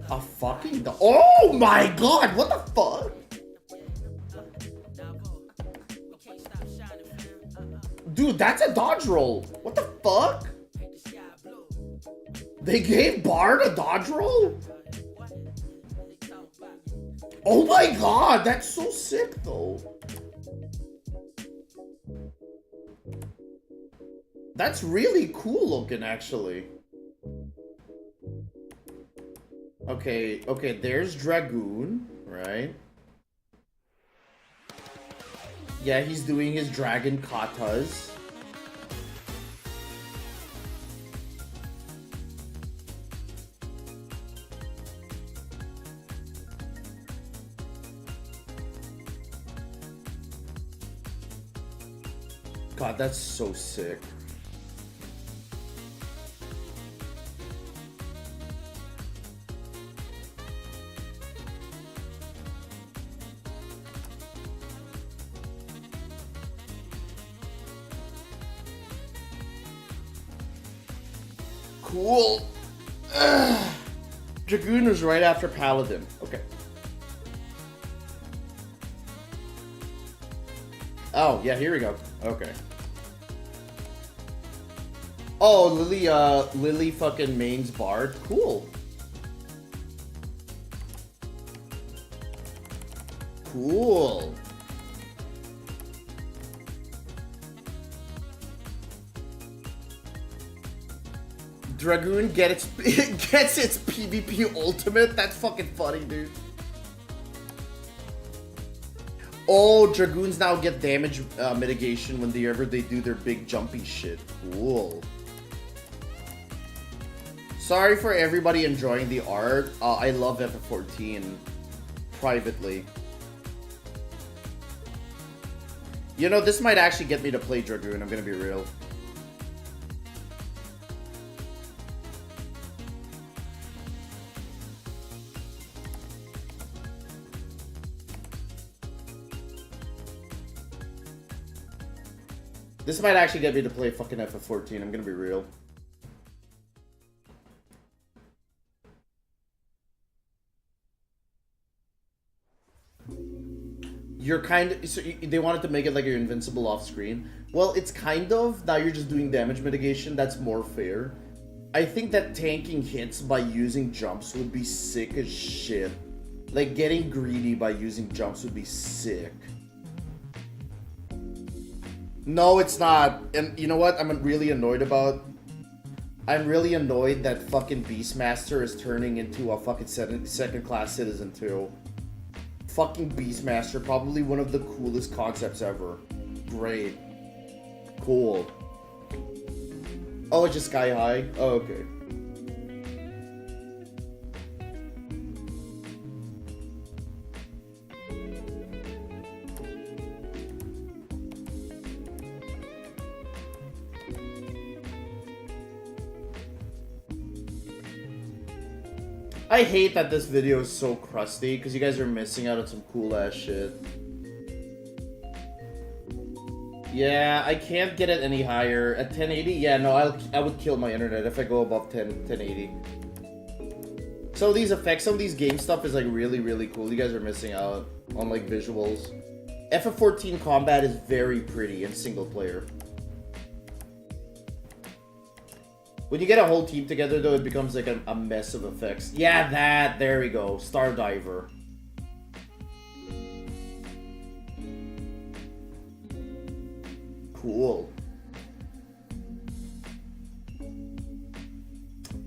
A fucking oh my god, what the fuck? Dude, that's a dodge roll. What the fuck? They gave Bard a dodge roll? Oh my god, that's so sick though. That's really cool looking, actually. Okay, there's Dragoon, right? Yeah, he's doing his dragon katas. God, that's so sick. Cool. Dragoon was right after Paladin. Okay. Oh, yeah, here we go. Okay. Oh, Lily fucking mains Bard. Cool. Cool. Dragoon gets its PvP ultimate. That's fucking funny, dude. Oh, Dragoons now get damage mitigation whenever they do their big jumpy shit. Cool. Sorry for everybody enjoying the art. I love FF14 privately. You know, this might actually get me to play Dragoon, I'm gonna be real. This might actually get me to play fucking FF14, I'm gonna be real. You're kind of... So they wanted to make it like you're invincible off screen. Well, it's kind of. Now you're just doing damage mitigation. That's more fair. I think that tanking hits by using jumps would be sick as shit. Like, getting greedy by using jumps would be sick. No, it's not. And you know what I'm really annoyed about? I'm really annoyed that fucking Beastmaster is turning into a fucking second-class citizen too. Fucking Beastmaster, probably one of the coolest concepts ever. Great. Cool. Oh, it's just Sky High? Oh, okay. I hate that this video is so crusty, because you guys are missing out on some cool ass shit. Yeah, I can't get it any higher. At 1080, yeah, no, I would kill my internet if I go above 1080. Some of these effects, some of these game stuff is like really, really cool. You guys are missing out on like visuals. FF14 combat is very pretty in single player. When you get a whole team together, though, it becomes like a mess of effects. Yeah, there we go. Stardiver. Cool.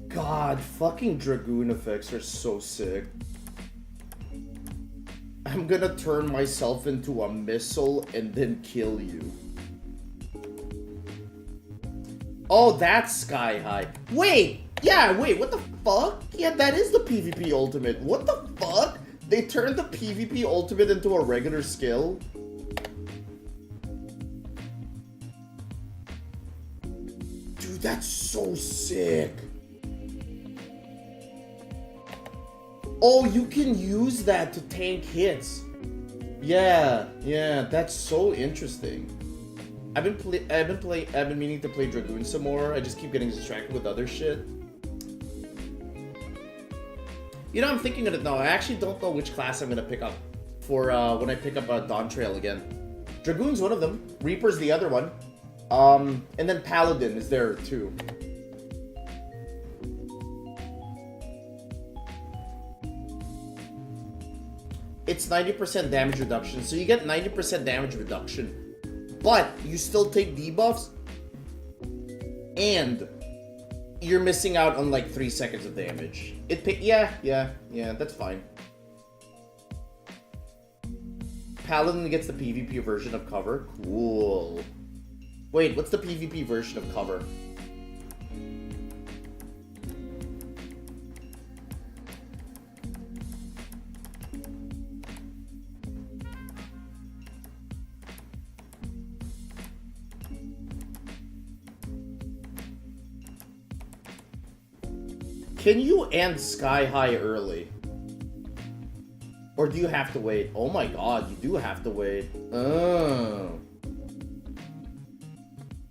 God, fucking Dragoon effects are so sick. I'm gonna turn myself into a missile and then kill you. Oh, that's Sky High. Wait! Yeah, wait, what the fuck? Yeah, that is the PvP ultimate. What the fuck? They turned the PvP ultimate into a regular skill? Dude, that's so sick. Oh, you can use that to tank hits. Yeah, that's so interesting. I've been meaning to play Dragoon some more. I just keep getting distracted with other shit. You know, I'm thinking of it now. I actually don't know which class I'm gonna pick up for when I pick up Dawn Trail again. Dragoon's one of them. Reaper's the other one. And then Paladin is there too. It's 90% damage reduction, so you get 90% damage reduction. But you still take debuffs, and you're missing out on like 3 seconds of damage. Yeah, that's fine. Paladin gets the PvP version of cover. Cool. Wait, what's the PvP version of cover? Can you end Sky High early? Or do you have to wait? Oh my god, you do have to wait. Oh.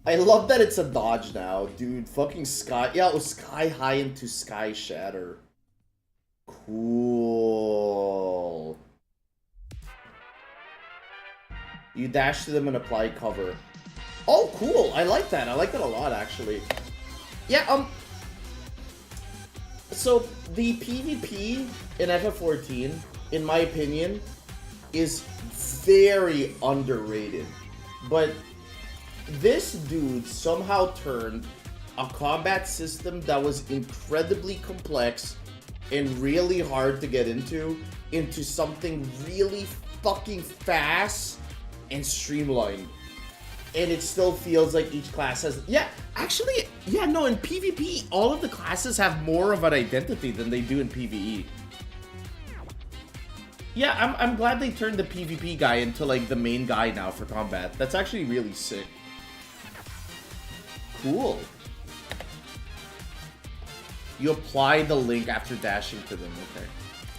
I love that it's a dodge now, dude. Fucking Sky... Yeah, it was Sky High into Sky Shatter. Cool. You dash to them and apply cover. Oh, cool. I like that. I like that a lot, actually. Yeah, so, the PvP in FF14, in my opinion, is very underrated. But this dude somehow turned a combat system that was incredibly complex and really hard to get into something really fucking fast and streamlined. And it still feels like each class has... Yeah, actually, yeah, no, in PvP, all of the classes have more of an identity than they do in PvE. Yeah, I'm glad they turned the PvP guy into, like, the main guy now for combat. That's actually really sick. Cool. You apply the link after dashing to them. Okay.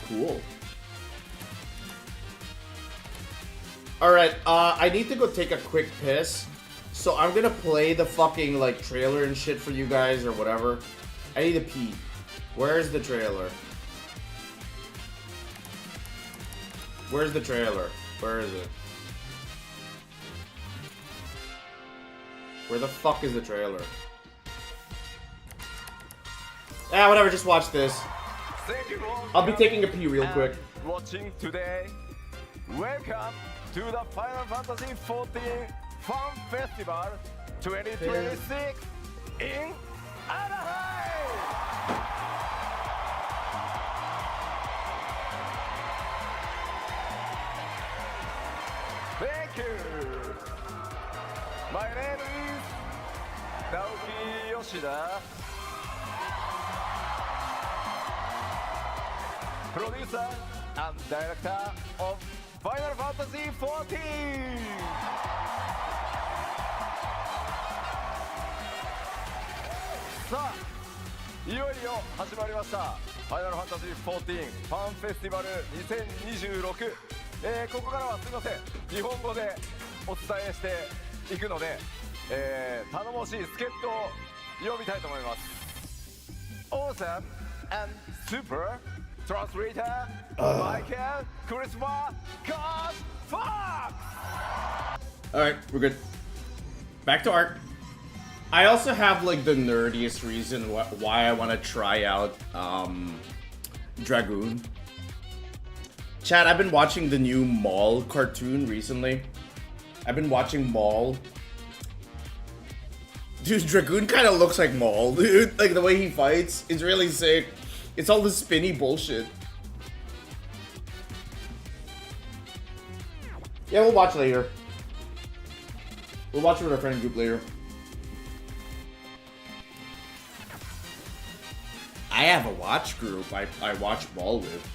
Cool. Alright, I need to go take a quick piss. So I'm gonna play the fucking, like, trailer and shit for you guys or whatever. I need to pee. Where's the trailer? Where's the trailer? Where is it? Where the fuck is the trailer? Ah, whatever, just watch this. I'll be taking a pee real quick. Watching today. Welcome to the Final Fantasy XIV Fan Festival 2026 in Anaheim! Thank you! My name is Naoki Yoshida, producer and director of Final Fantasy XIV! さあ、いよいよ始まりました。ファイナルファンタジー14ファンフェスティバル2026。ここからはすみません、日本語でお伝えしていくので、頼もしい助っ人を呼びたいと思います。Awesome and super translator Michael Christopher God Fox! Alright, we're good. Back to art. I also have, like, the nerdiest reason why I want to try out Dragoon. Chat, I've been watching the new Maul cartoon recently. I've been watching Maul. Dude, Dragoon kind of looks like Maul, dude. Like, the way he fights is really sick. It's all this spinny bullshit. Yeah, we'll watch later. We'll watch it with our friend group later. I have a watch group I watch Maul with.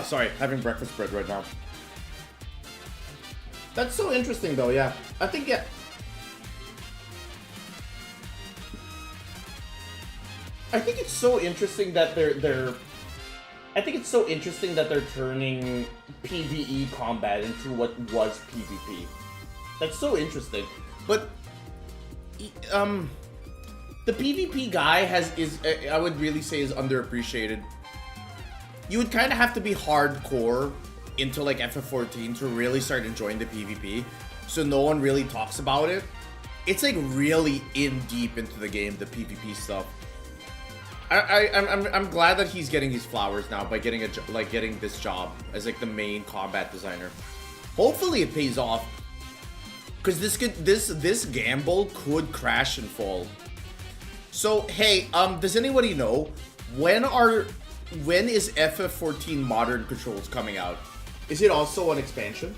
Sorry, having breakfast bread right now. That's so interesting though, yeah. I think, yeah. I think it's so interesting that I think it's so interesting that they're turning PvE combat into what was PvP. That's so interesting. But the PvP guy I would really say is underappreciated. You would kind of have to be hardcore into like FF14 to really start enjoying the PvP. So no one really talks about it. It's like really in deep into the game, the PvP stuff. I'm glad that he's getting these flowers now by getting getting this job as like the main combat designer. Hopefully it pays off, because this gamble could crash and fall. So hey, does anybody know when is FF14 Modern Controls coming out? Is it also an expansion?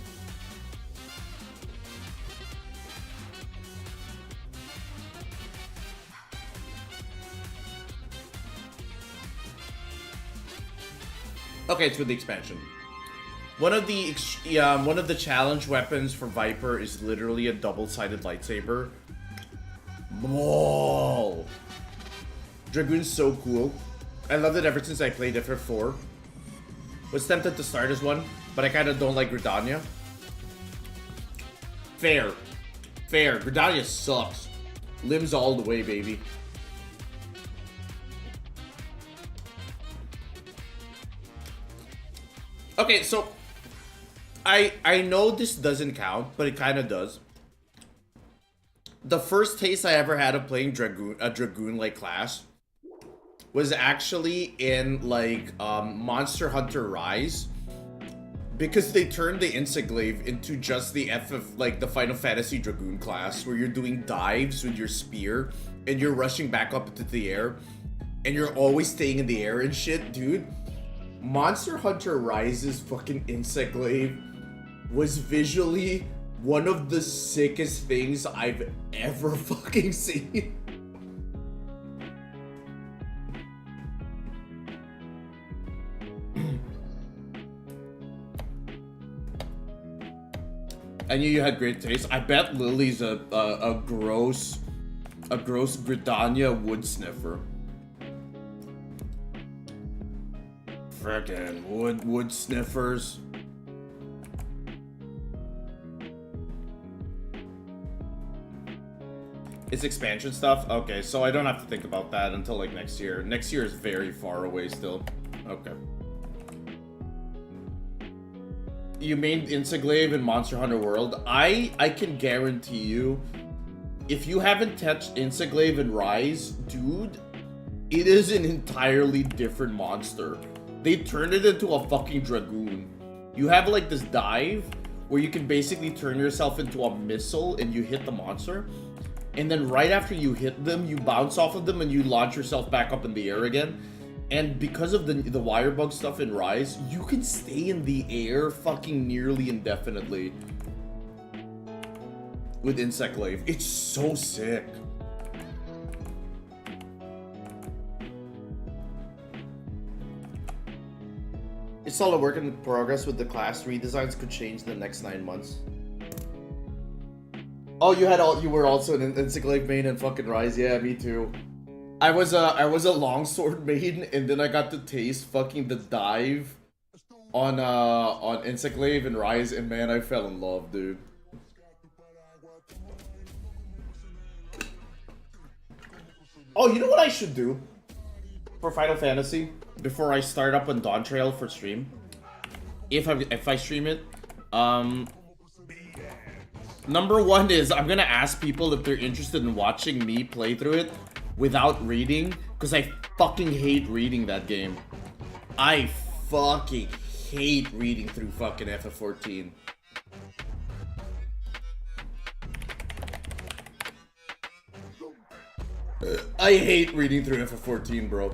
Okay, it's with the expansion. One of the challenge weapons for Viper is literally a double-sided lightsaber. Whoa. Dragoon's so cool. I loved it ever since I played FF4. Was tempted to start as one, but I kind of don't like Gridania. Fair. Fair. Gridania sucks. Limbs all the way, baby. Okay, so I know this doesn't count, but it kind of does. The first taste I ever had of playing a Dragoon-like class was actually in, like, Monster Hunter Rise. Because they turned the Insiglaive into just the the Final Fantasy Dragoon class, where you're doing dives with your spear, and you're rushing back up into the air, and you're always staying in the air and shit, dude. Monster Hunter Rise's fucking Insiglaive was visually one of the sickest things I've ever fucking seen. I knew you had great taste. I bet Lily's a gross Gridania wood sniffer. Frickin' wood sniffers. It's expansion stuff? Okay, so I don't have to think about that until like next year. Next year is very far away still. Okay. You made Insiglaive in Monster Hunter World. I can guarantee you, if you haven't touched Insiglaive in Rise, dude, it is an entirely different monster. They turned it into a fucking Dragoon. You have like this dive where you can basically turn yourself into a missile and you hit the monster. And then right after you hit them, you bounce off of them and you launch yourself back up in the air again. And because of the wire bug stuff in Rise, you can stay in the air fucking nearly indefinitely with Insiglaive. It's so sick. It's all a work in progress with the class. Redesigns could change in the next 9 months. Oh, you were also an Insiglaive main in fucking Rise. Yeah, me too. I was a longsword main, and then I got to taste fucking the dive on Insiglaive and Rise, and man, I fell in love, dude. Oh, you know what I should do for Final Fantasy before I start up on Dawn Trail for stream? If I stream it, number one is I'm gonna ask people if they're interested in watching me play through it without reading, because I fucking hate reading that game. I fucking hate reading through fucking FF14. I hate reading through FF14, bro.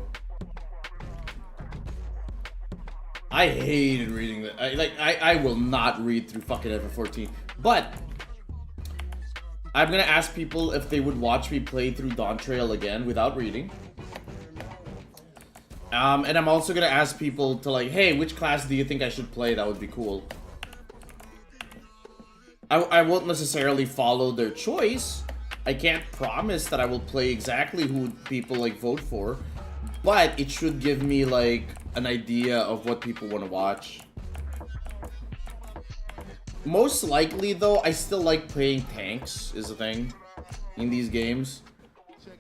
I hated reading that. I will not read through fucking FF14. But I'm gonna ask people if they would watch me play through Dawn Trail again without reading. And I'm also gonna ask people to like, hey, which class do you think I should play? That would be cool. I won't necessarily follow their choice. I can't promise that I will play exactly who people like vote for, but it should give me like an idea of what people want to watch. Most likely though, I still like playing tanks is the thing in these games.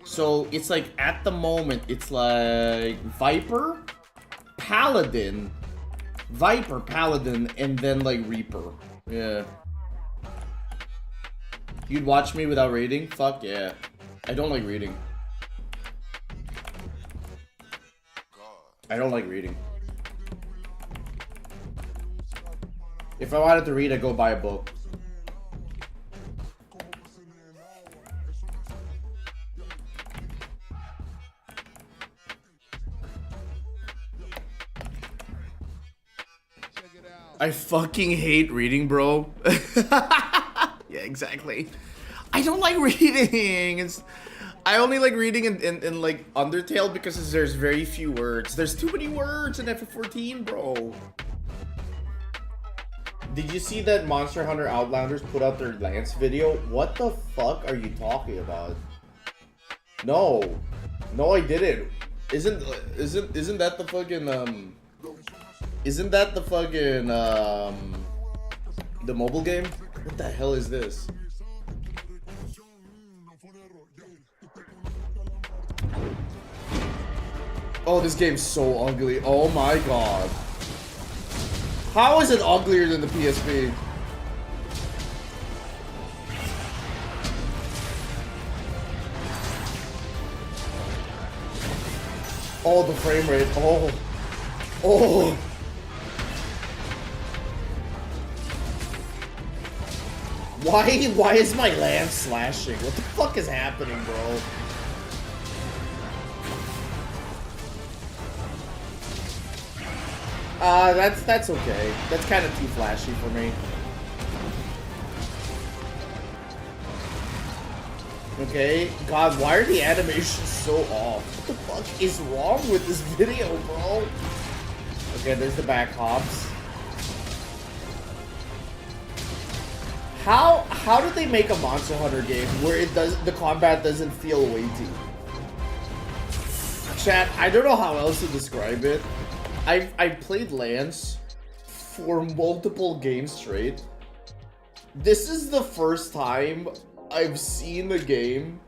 So it's like at the moment it's like Viper, Paladin, and then like Reaper. Yeah. You'd watch me without reading? Fuck yeah. I don't like reading. I don't like reading. If I wanted to read, I'd go buy a book. I fucking hate reading, bro. Yeah, exactly. I don't like reading. I only like reading in like Undertale because there's very few words. There's too many words in FF14, bro. Did you see that Monster Hunter Outlanders put out their Lance video? What the fuck are you talking about? No. No, I didn't. Isn't that the fucking, isn't that the fucking, the mobile game? What the hell is this? Oh, this game's so ugly. Oh my god. How is it uglier than the PSP? Oh, the frame rate. Oh. Oh. Why is my lance slashing? What the fuck is happening, bro? That's okay. That's kind of too flashy for me. Okay, God, why are the animations so off? What the fuck is wrong with this video, bro? Okay, there's the back hops. How did they make a Monster Hunter game where the combat doesn't feel weighty? Chat, I don't know how else to describe it. I've played Lance for multiple games straight. This is the first time I've seen a game.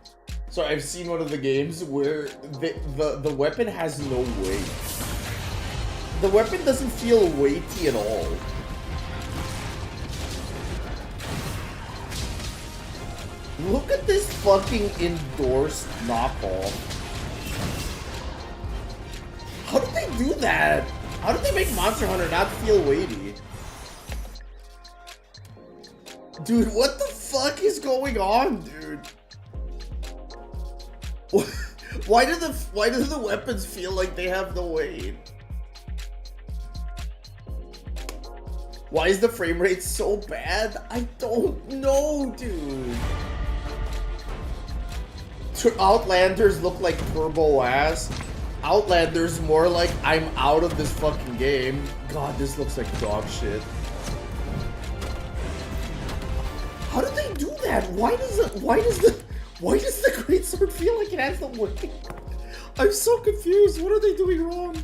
So I've seen one of the games where the weapon has no weight. The weapon doesn't feel weighty at all. Look at this fucking endorsed knockoff. How did they do that? How did they make Monster Hunter not feel weighty? Dude, what the fuck is going on, dude? Why do the weapons feel like they have no weight? Why is the frame rate so bad? I don't know, dude. Outlanders look like turbo ass. Outlanders more like I'm out of this fucking game. God, this looks like dog shit. How did they do that? Why does the greatsword feel like it has the weight? I'm so confused. What are they doing wrong?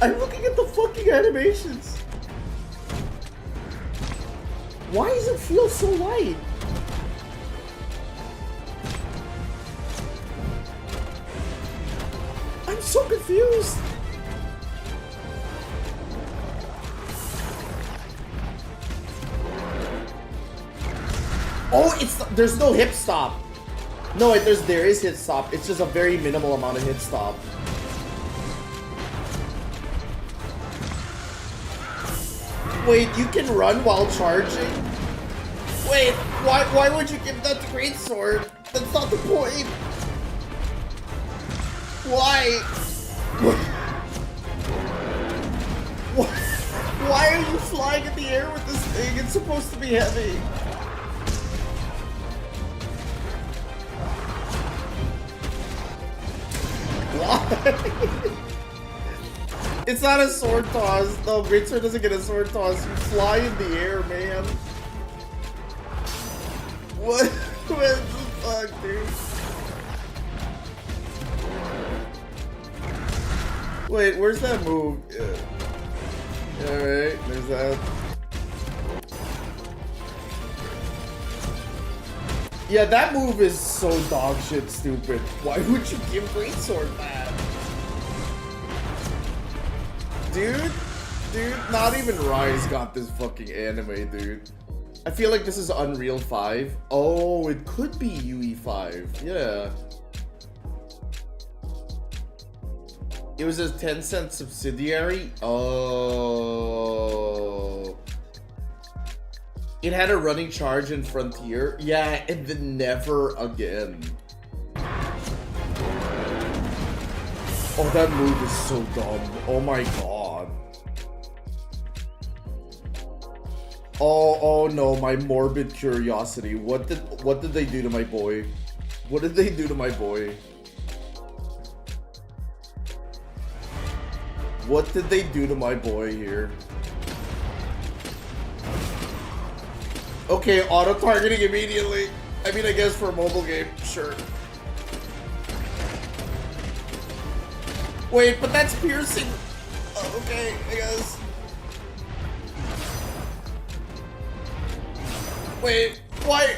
I'm looking at the fucking animations. Why does it feel so light? I'm so confused. Oh, there's no hip stop. No, there is hit stop. It's just a very minimal amount of hit stop. Wait, you can run while charging? Wait, why would you give that greatsword? That's not the point. Why? Why are you flying in the air with this thing? It's supposed to be heavy. Why? It's not a sword toss. No, greatsword doesn't get a sword toss. You fly in the air, man. What the fuck, dude? Wait, where's that move? Yeah. Alright, there's that. Yeah, that move is so dog shit stupid. Why would you give greatsword that? Dude, not even Rise got this fucking anime, dude. I feel like this is Unreal 5. Oh, it could be UE5. Yeah. It was a Tencent subsidiary. Oh. It had a running charge in Frontier. Yeah, and then never again. Oh, that move is so dumb. Oh my god. Oh no, my morbid curiosity. What did they do to my boy? What did they do to my boy? What did they do to my boy here? Okay, auto-targeting immediately. I mean, I guess for a mobile game, sure. Wait, but that's piercing. Oh, okay, I guess. Wait, why?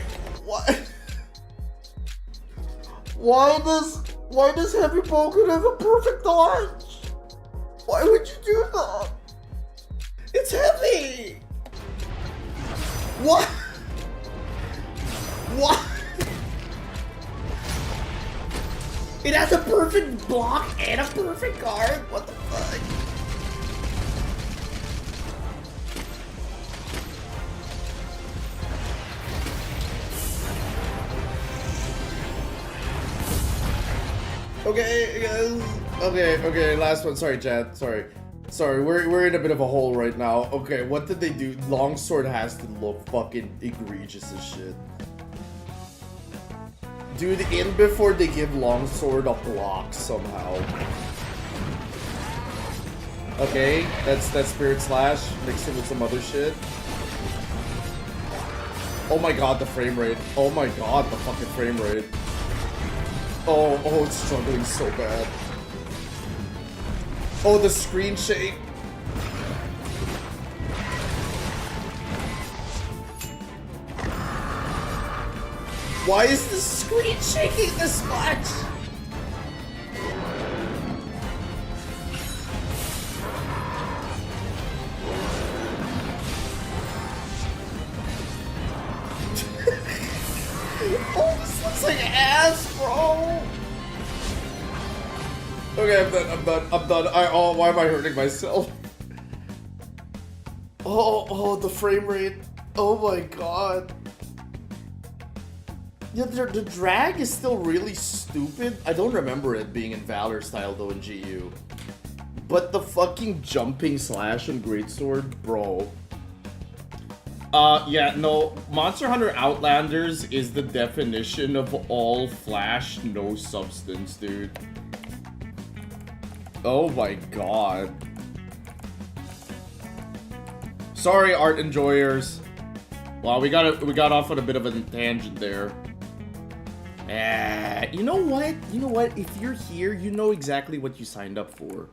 Why does Heavy Boken have a perfect dodge? Why would you do that? It's heavy! What? What? It has a perfect block and a perfect guard? What the fuck? Okay, guys. Okay, last one. Sorry, chat. Sorry, we're in a bit of a hole right now. Okay, what did they do? Longsword has to look fucking egregious as shit. Dude, in before they give Longsword a block somehow. Okay, that's Spirit Slash mixed in with some other shit. Oh my god, the frame rate. Oh my god, the fucking frame rate. Oh, it's struggling so bad. Oh, the screen shake. Why is the screen shaking this much? Oh, this looks like ass, bro. Okay, I'm done. Why am I hurting myself? Oh, the frame rate. Oh my god. Yeah, the drag is still really stupid. I don't remember it being in Valor style though in GU. But the fucking jumping slash and Greatsword, bro. Yeah, no, Monster Hunter Outlanders is the definition of all flash, no substance, dude. Oh my god. Sorry, art enjoyers. Wow, we got off on a bit of a tangent there. You know what? You know what? If you're here, you know exactly what you signed up for.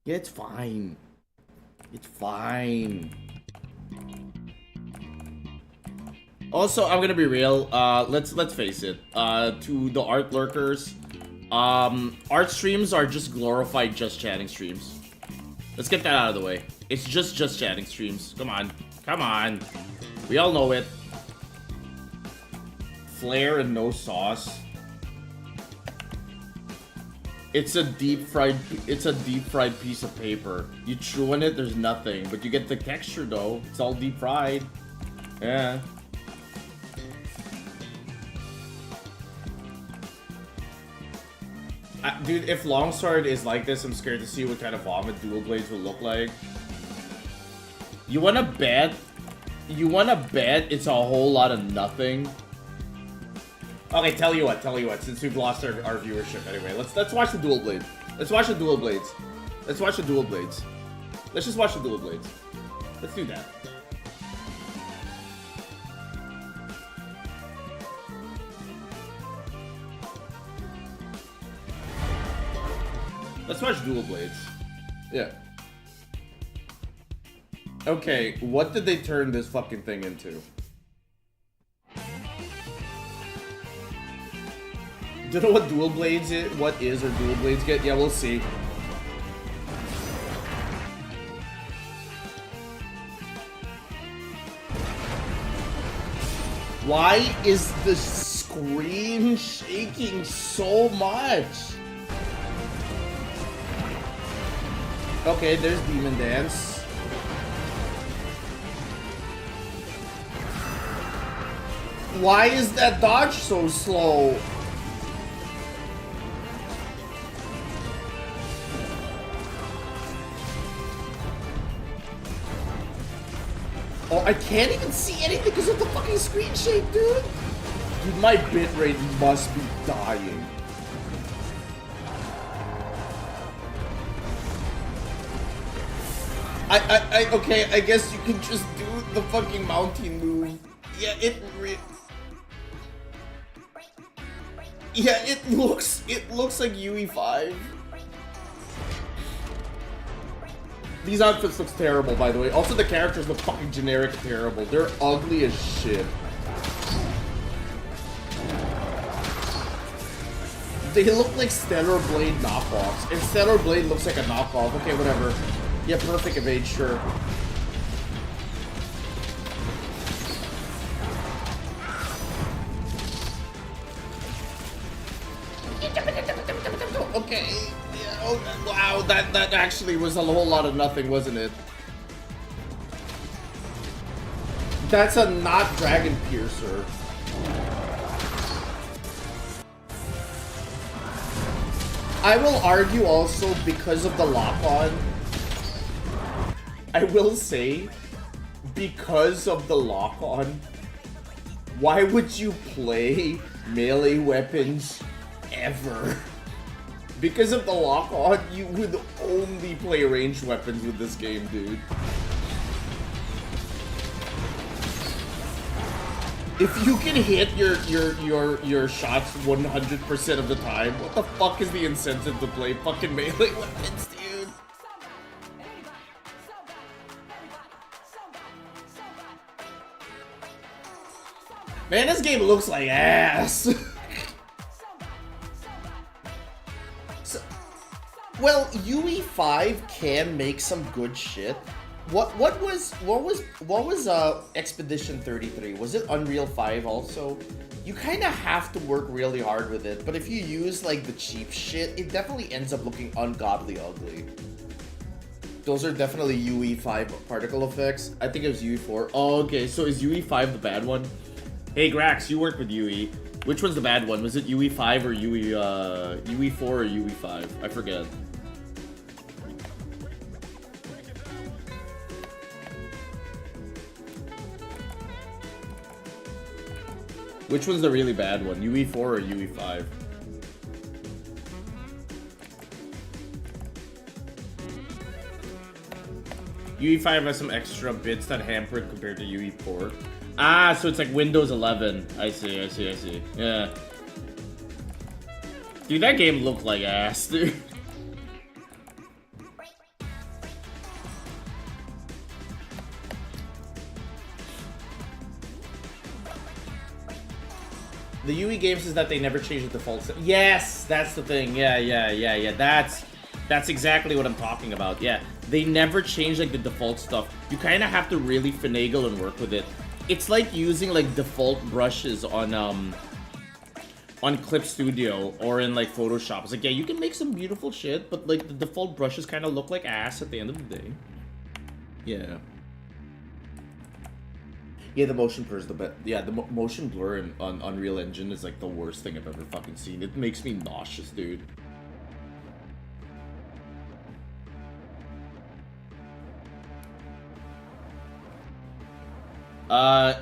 Yeah, it's fine. It's fine. Also, I'm gonna be real. Let's face it. To the art lurkers, art streams are just glorified just chatting streams. Let's get that out of the way. It's just chatting streams. Come on. We all know it. Flair and no sauce. It's a deep fried piece of paper. You chew on it, there's nothing, but you get the texture though. It's all deep fried. Yeah. Dude, if Longsword is like this, I'm scared to see what kind of vomit dual blades will look like. You wanna bet? It's a whole lot of nothing. Okay, tell you what, since we've lost our viewership anyway, let's watch the dual blade. Let's watch the dual blades. Let's just watch the dual blades. Let's do that. Let's watch dual blades. Yeah. Okay, what did they turn this fucking thing into? Do you know what dual blades is? What is or dual blades get? Yeah, we'll see. Why is the screen shaking so much? Okay, there's Demon Dance. Why is that dodge so slow? Oh, I can't even see anything because of the fucking screen shake, dude. Dude, my bitrate must be dying. Okay, I guess you can just do the fucking mounting move. Yeah, yeah, it looks like UE5. These outfits look terrible, by the way. Also, the characters look fucking generic terrible. They're ugly as shit. They look like Stellar Blade knockoffs. And Stellar Blade looks like a knockoff. Okay, whatever. Yeah, perfect evade, sure. Okay. Yeah, oh, wow, that actually was a whole lot of nothing, wasn't it? That's a not Dragon Piercer. I will argue also because of the lock-on. I will say, because of the lock-on, why would you play melee weapons ever? Because of the lock-on, you would only play ranged weapons with this game, dude. If you can hit your shots 100% of the time, what the fuck is the incentive to play fucking melee weapons, dude? Man, this game looks like ass. Well, UE5 can make some good shit. What was Expedition 33? Was it Unreal 5 also? You kind of have to work really hard with it, but if you use like the cheap shit, it definitely ends up looking ungodly ugly. Those are definitely UE5 particle effects. I think it was UE4. Oh, okay, so is UE5 the bad one? Hey Grax, you worked with UE. Which one's the bad one? Was it UE5 or UE4 or UE5? I forget. Which one's the really bad one? UE4 or UE5? UE5 has some extra bits that hamper it compared to UE4. Ah, so it's like Windows 11. I see. Yeah. Dude, that game looked like ass, dude. The UE games is that they never change the default. Yes, that's the thing. Yeah. That's exactly what I'm talking about. Yeah, they never change like the default stuff. You kind of have to really finagle and work with it. It's like using like default brushes on Clip Studio or in like Photoshop. It's like, yeah, you can make some beautiful shit, but like the default brushes kind of look like ass at the end of the day. Yeah. Yeah, the motion blur is the best. Yeah, the motion blur on Unreal Engine is like the worst thing I've ever fucking seen. It makes me nauseous, dude.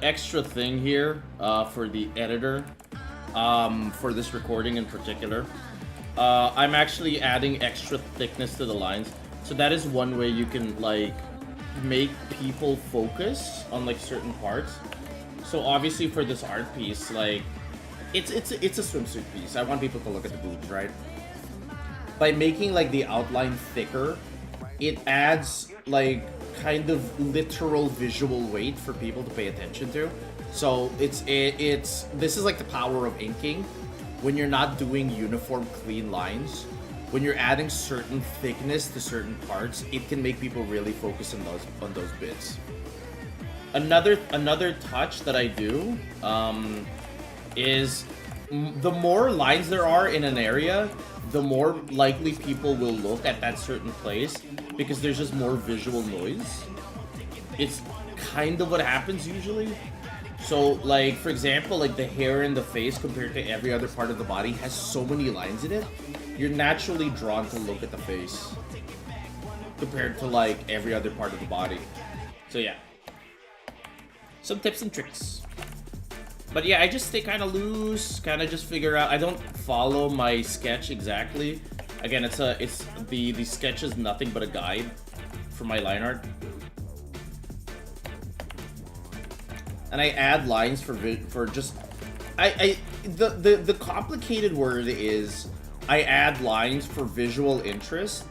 Extra thing here for the editor, for this recording in particular. I'm actually adding extra thickness to the lines. So that is one way you can like make people focus on like certain parts. So obviously for this art piece, like it's a swimsuit piece. I want people to look at the boobs, right? By making like the outline thicker, it adds like kind of literal visual weight for people to pay attention to. So this is like the power of inking. When you're not doing uniform clean lines, when you're adding certain thickness to certain parts, it can make people really focus on those bits. Another touch that I do is the more lines there are in an area, the more likely people will look at that certain place because there's just more visual noise. It's kind of what happens usually. So like, for example, like the hair in the face compared to every other part of the body has so many lines in it, you're naturally drawn to look at the face compared to like every other part of the body. So yeah, some tips and tricks. But yeah, I just stay kind of loose, kind of just figure out. I don't follow my sketch exactly. Again, the sketch is nothing but a guide for my line art. And I add lines for just the complicated word is I add lines for visual interest,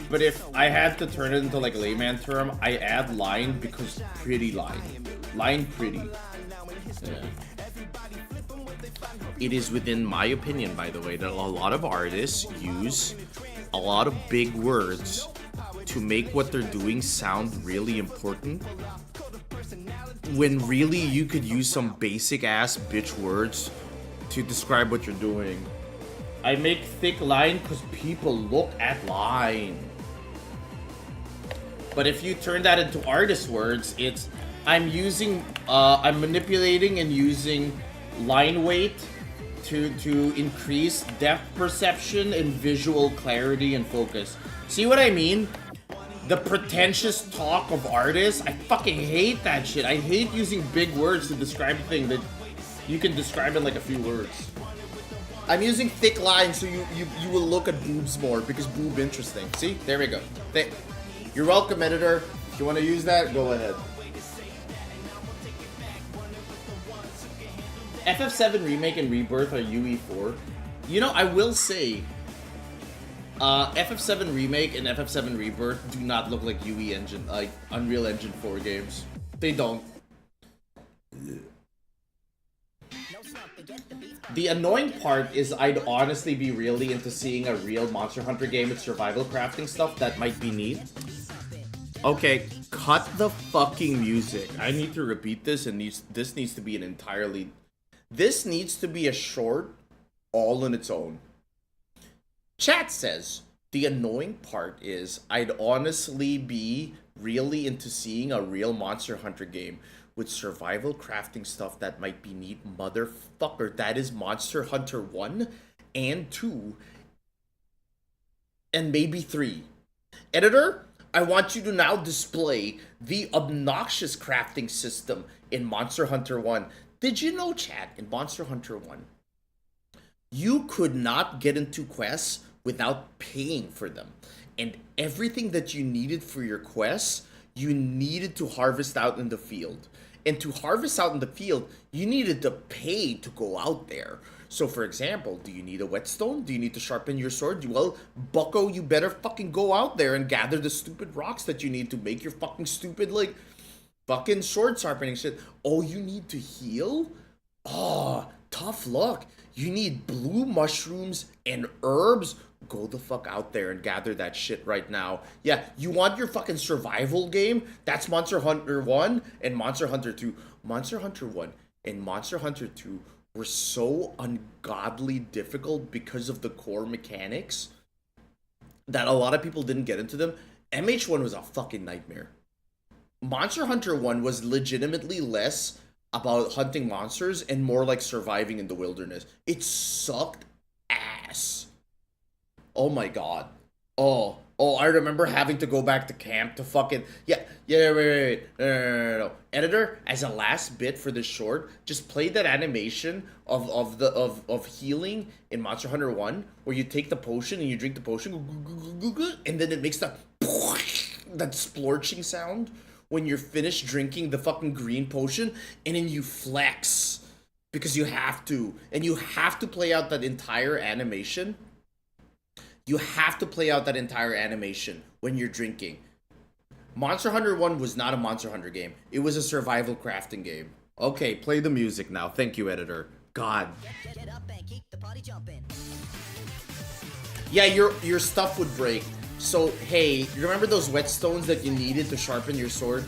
but if I had to turn it into like a layman term, I add line because pretty line pretty. Yeah. It is within my opinion, by the way, that a lot of artists use a lot of big words to make what they're doing sound really important, when really you could use some basic ass bitch words to describe what you're doing. I make thick line because people look at line. But if you turn that into artist words, it's I'm manipulating and using line weight to increase depth perception and visual clarity and focus. See what I mean? The pretentious talk of artists, I fucking hate that shit. I hate using big words to describe a thing that you can describe in like a few words. I'm using thick lines so you will look at boobs more because boob interesting. See? There we go. You're welcome, editor. If you want to use that, go ahead. FF7 Remake and Rebirth are UE4. You know, I will say, FF7 Remake and FF7 Rebirth do not look like UE Engine, like Unreal Engine 4 games. They don't. The annoying part is I'd honestly be really into seeing a real Monster Hunter game with survival crafting stuff. That might be neat. Okay, cut the fucking music. I need to repeat this, and this needs to be an entirely... This needs to be a short all on its own. Chat says, the annoying part is I'd honestly be really into seeing a real Monster Hunter game with survival crafting stuff that might be neat. Motherfucker, that is Monster Hunter 1 and 2 and maybe 3. Editor, I want you to now display the obnoxious crafting system in Monster Hunter 1. Did you know, chat, in Monster Hunter 1, you could not get into quests without paying for them. And everything that you needed for your quests, you needed to harvest out in the field. And to harvest out in the field, you needed to pay to go out there. So, for example, do you need a whetstone? Do you need to sharpen your sword? Well, bucko, you better fucking go out there and gather the stupid rocks that you need to make your fucking stupid, like, fucking sword sharpening shit. Oh, you need to heal? Oh, tough luck. You need blue mushrooms and herbs? Go the fuck out there and gather that shit right now. Yeah, you want your fucking survival game? That's Monster Hunter 1 and Monster Hunter 2. Monster Hunter 1 and Monster Hunter 2 were so ungodly difficult because of the core mechanics that a lot of people didn't get into them. MH1 was a fucking nightmare. Monster Hunter 1 was legitimately less about hunting monsters and more like surviving in the wilderness. It sucked ass. Oh my god. Oh, I remember having to go back to camp to fucking... wait. No. Editor, as a last bit for this short, just play that animation of healing in Monster Hunter 1, where you take the potion and you drink the potion, and then it makes that splorching sound when you're finished drinking the fucking green potion, and then you flex. Because you have to. And you have to play out that entire animation. You have to play out that entire animation when you're drinking. Monster Hunter 1 was not a Monster Hunter game. It was a survival crafting game. Okay, play the music now. Thank you, editor. God. Yeah, your stuff would break. So, hey, you remember those whetstones that you needed to sharpen your sword?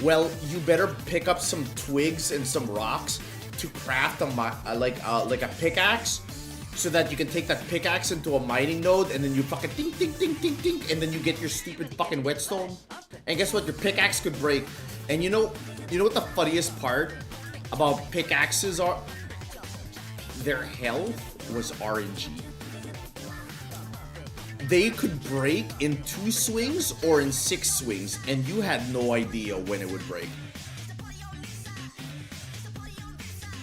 Well, you better pick up some twigs and some rocks to craft like a pickaxe, so that you can take that pickaxe into a mining node, and then you fucking ding, and then you get your stupid fucking whetstone. And guess what? Your pickaxe could break. And you know what the funniest part about pickaxes are? Their health was RNG. They could break in 2 swings or in 6 swings, and you had no idea when it would break.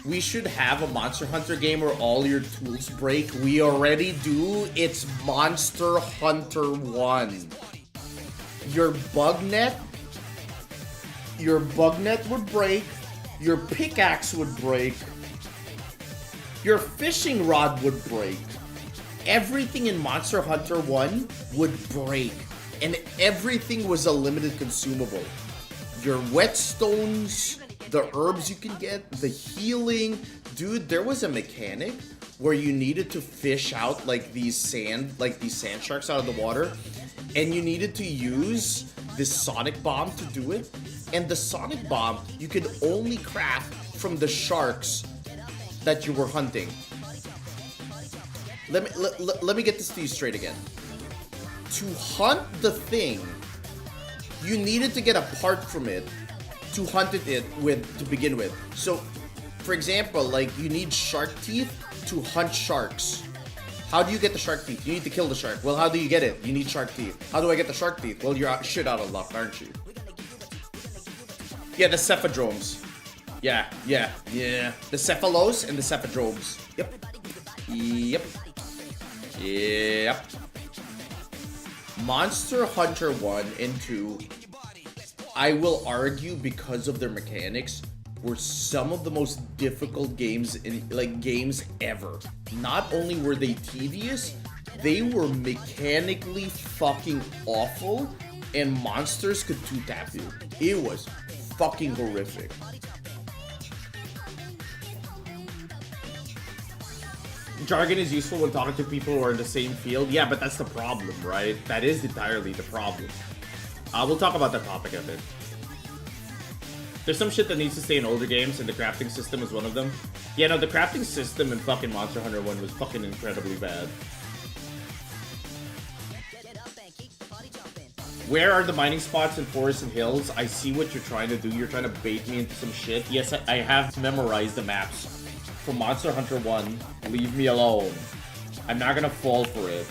We should have a Monster Hunter game where all your tools break. We already do. It's Monster Hunter 1. your bug net would break, your pickaxe would break, your fishing rod would break. Everything in Monster Hunter 1 would break, and everything was a limited consumable. Your whetstones, the herbs you can get, the healing. Dude, there was a mechanic where you needed to fish out like these sand sharks out of the water, and you needed to use this sonic bomb to do it. And the sonic bomb you could only craft from the sharks that you were hunting. Let me get this to you straight again. To hunt the thing, you needed to get a part from it to hunt it with to begin with. So, for example, like you need shark teeth to hunt sharks. How do you get the shark teeth? You need to kill the shark. Well, how do you get it? You need shark teeth. How do I get the shark teeth? Well, you're shit out of luck, aren't you? Yeah, the cephadromes. Yeah. The cephalos and the cephadromes. Yep. Monster Hunter 1 and 2, I will argue, because of their mechanics, were some of the most difficult games ever. Not only were they tedious, they were mechanically fucking awful, and monsters could two-tap you. It was fucking horrific. Jargon is useful when talking to people who are in the same field. Yeah, but that's the problem, right? That is entirely the problem. We'll talk about that topic a bit. There's some shit that needs to stay in older games, and the crafting system is one of them. Yeah, no, the crafting system in fucking Monster Hunter 1 was fucking incredibly bad. Where are the mining spots in forests and hills? I see what you're trying to do. You're trying to bait me into some shit. Yes, I have memorized the maps from Monster Hunter 1. Leave me alone. I'm not gonna fall for it.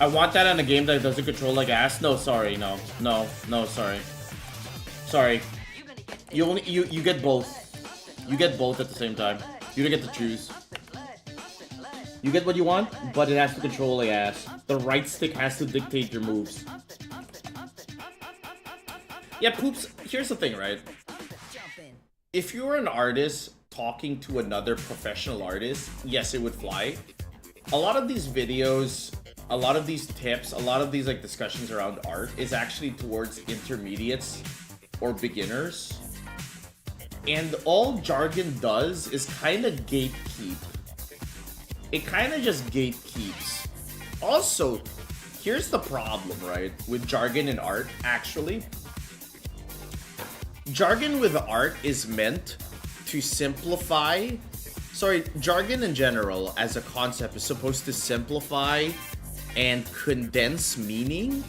I want that on a game that doesn't control like ass. No, sorry, no, sorry. Sorry. You get both. You get both at the same time. You don't get to choose. You get what you want, but it has to control like ass. The right stick has to dictate your moves. Yeah, Poops, here's the thing, right? If you were an artist talking to another professional artist, yes, it would fly. A lot of these videos, a lot of these tips, a lot of these like discussions around art is actually towards intermediates or beginners. And all jargon does is kind of gatekeep. It kind of just gatekeeps. Also, here's the problem, right? With jargon and art, actually. Jargon with art is meant to simplify. Sorry, jargon in general as a concept is supposed to simplify and condense meaning,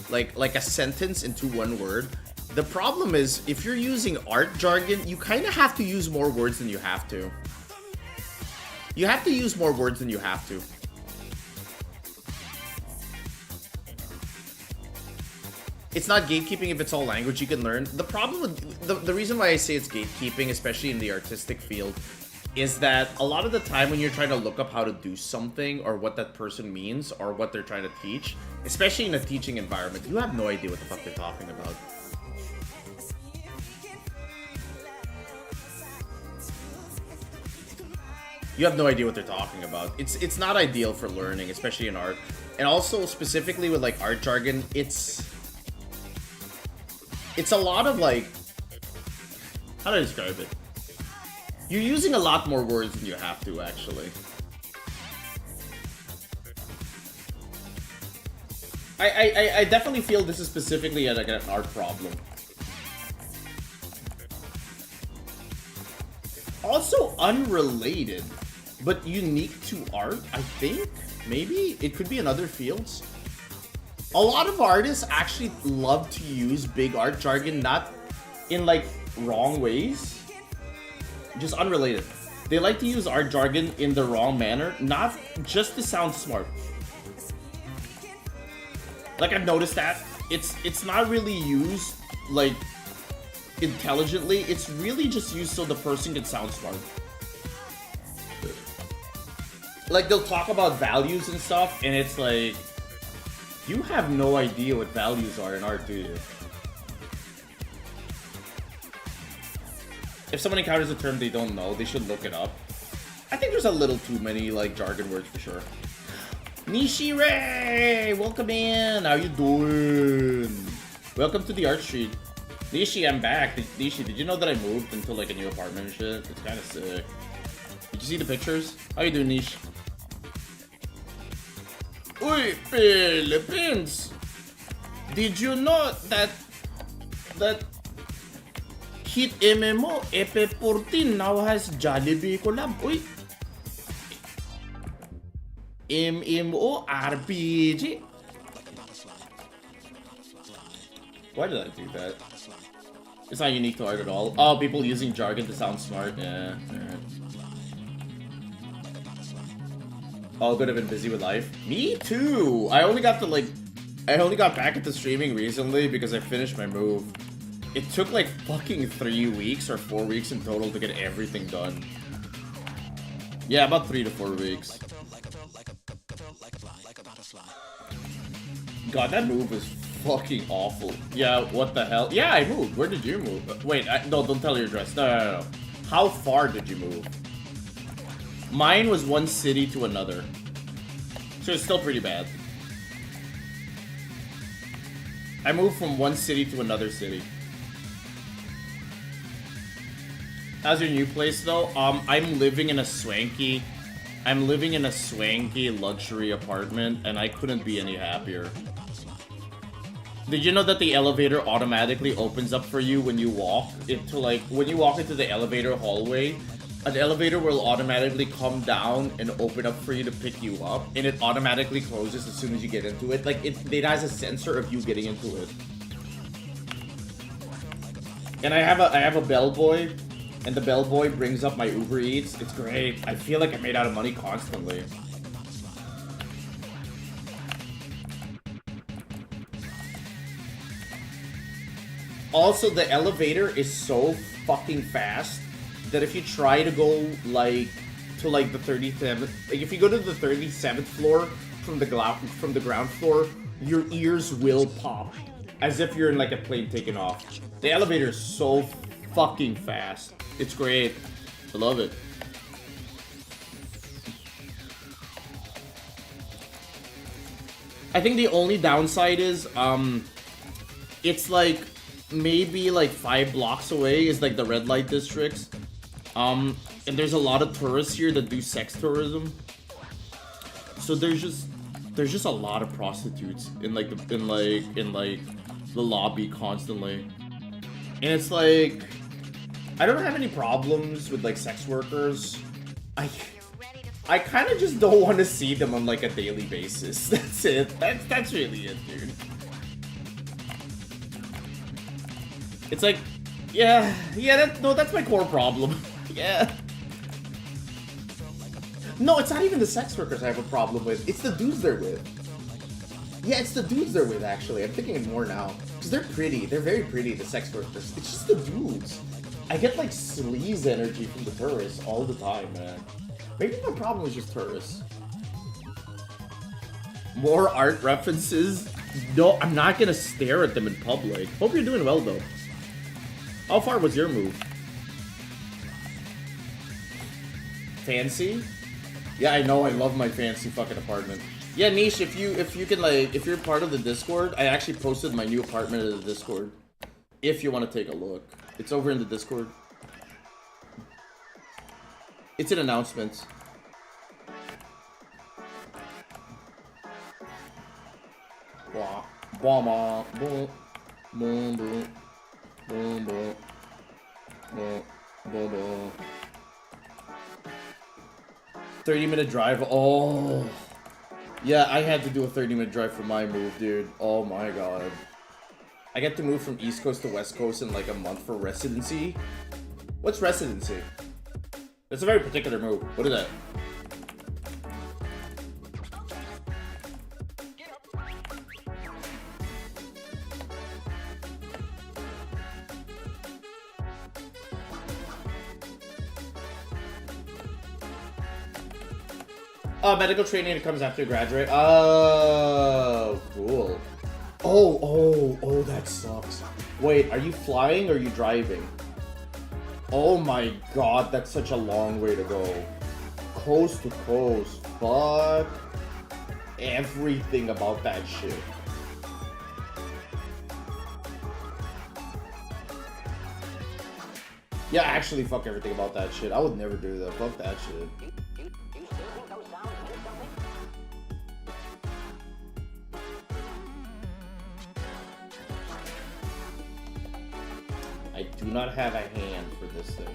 like a sentence into one word. The problem is, if you're using art jargon, you kind of have to use more words than you have to. You have to use more words than you have to. It's not gatekeeping if it's all language you can learn. The problem with the reason why I say it's gatekeeping, especially in the artistic field, is that a lot of the time when you're trying to look up how to do something or what that person means or what they're trying to teach, especially in a teaching environment, you have no idea what the fuck they're talking about. You have no idea what they're talking about. It's not ideal for learning, especially in art. And also, specifically with like art jargon, it's a lot of like, how do I describe it? You're using a lot more words than you have to, actually. I definitely feel this is specifically like an art problem. Also unrelated, but unique to art, I think. Maybe it could be in other fields. A lot of artists actually love to use big art jargon, not in like wrong ways, just unrelated. They like to use art jargon in the wrong manner, not just to sound smart. Like, I've noticed that it's not really used like intelligently. It's really just used so the person can sound smart. like they'll talk about values and stuff, and it's like, you have no idea what values are in art, do you? If someone encounters a term they don't know, they should look it up. I think there's a little too many like jargon words for sure. Nishire! Welcome in! How you doing? Welcome to the art street. Nishi, I'm back. Nishi, did you know that I moved into like a new apartment and shit? It's kind of sick. Did you see the pictures? How you doing, Nish? Uy, Philippines! Did you know that Hit MMO EP14 now has Jollibee collab? Uy! MMO RPG. Why did I do that? It's not unique to art at all. Oh, people using jargon to sound smart. Yeah. Alright. All good. I've been busy with life. Me too. I only got back into streaming recently because I finished my move. It took like fucking 3 weeks or 4 weeks in total to get everything done. Yeah, about 3 to 4 weeks. God, that move was fucking awful. Yeah, what the hell? Yeah, I moved. Where did you move? Wait, no, don't tell your address. No. How far did you move? Mine was one city to another. So it's still pretty bad. I moved from one city to another city. How's your new place though? I'm living in a swanky luxury apartment and I couldn't be any happier. Did you know that the elevator automatically opens up for you when you walk into when you walk into the elevator hallway? An elevator will automatically come down and open up for you to pick you up, and it automatically closes as soon as you get into it. Like it has a sensor of you getting into it. And I have a bellboy, and the bellboy brings up my Uber Eats. It's great. I feel like I made out of money constantly. Also, the elevator is so fucking fast that if you try to go to the 37th, like if you go to the 37th floor from the ground floor, your ears will pop as if you're in like a plane taking off. The elevator is so fucking fast. It's great. I love it. I think the only downside is it's like maybe like 5 blocks away is like the red light districts. And there's a lot of tourists here that do sex tourism. So there's just a lot of prostitutes in the lobby constantly. And it's like I don't have any problems with like sex workers. I kind of just don't want to see them on like a daily basis. That's it. That's really it, dude. It's like, yeah, that's my core problem. Yeah. No, it's not even the sex workers I have a problem with. It's the dudes they're with. Yeah, it's the dudes they're with, actually. I'm thinking more now. Because they're pretty. They're very pretty, the sex workers. It's just the dudes. I get, like, sleaze energy from the tourists all the time, man. Maybe my problem is just tourists. More art references? No, I'm not gonna stare at them in public. Hope you're doing well, though. How far was your move? Fancy? Yeah, I know. I love my fancy fucking apartment. Yeah, Nish, if you're part of the Discord, I actually posted my new apartment in the Discord. If you want to take a look, it's over in the Discord. It's in announcements. Boom, boom, boom, boom, boom, boom, boom, boom, boom. 30-minute drive. Oh, yeah, I had to do a 30-minute drive for my move, dude. Oh my god. I get to move from East Coast to West Coast in like a month for residency. What's residency? That's a very particular move. What is that? Medical training comes after you graduate. Oh, cool. Oh, that sucks. Wait, are you flying or are you driving? Oh my god, that's such a long way to go. Coast to coast. Fuck everything about that shit. Yeah, actually, fuck everything about that shit. I would never do that. Fuck that shit. I do not have a hand for this thing.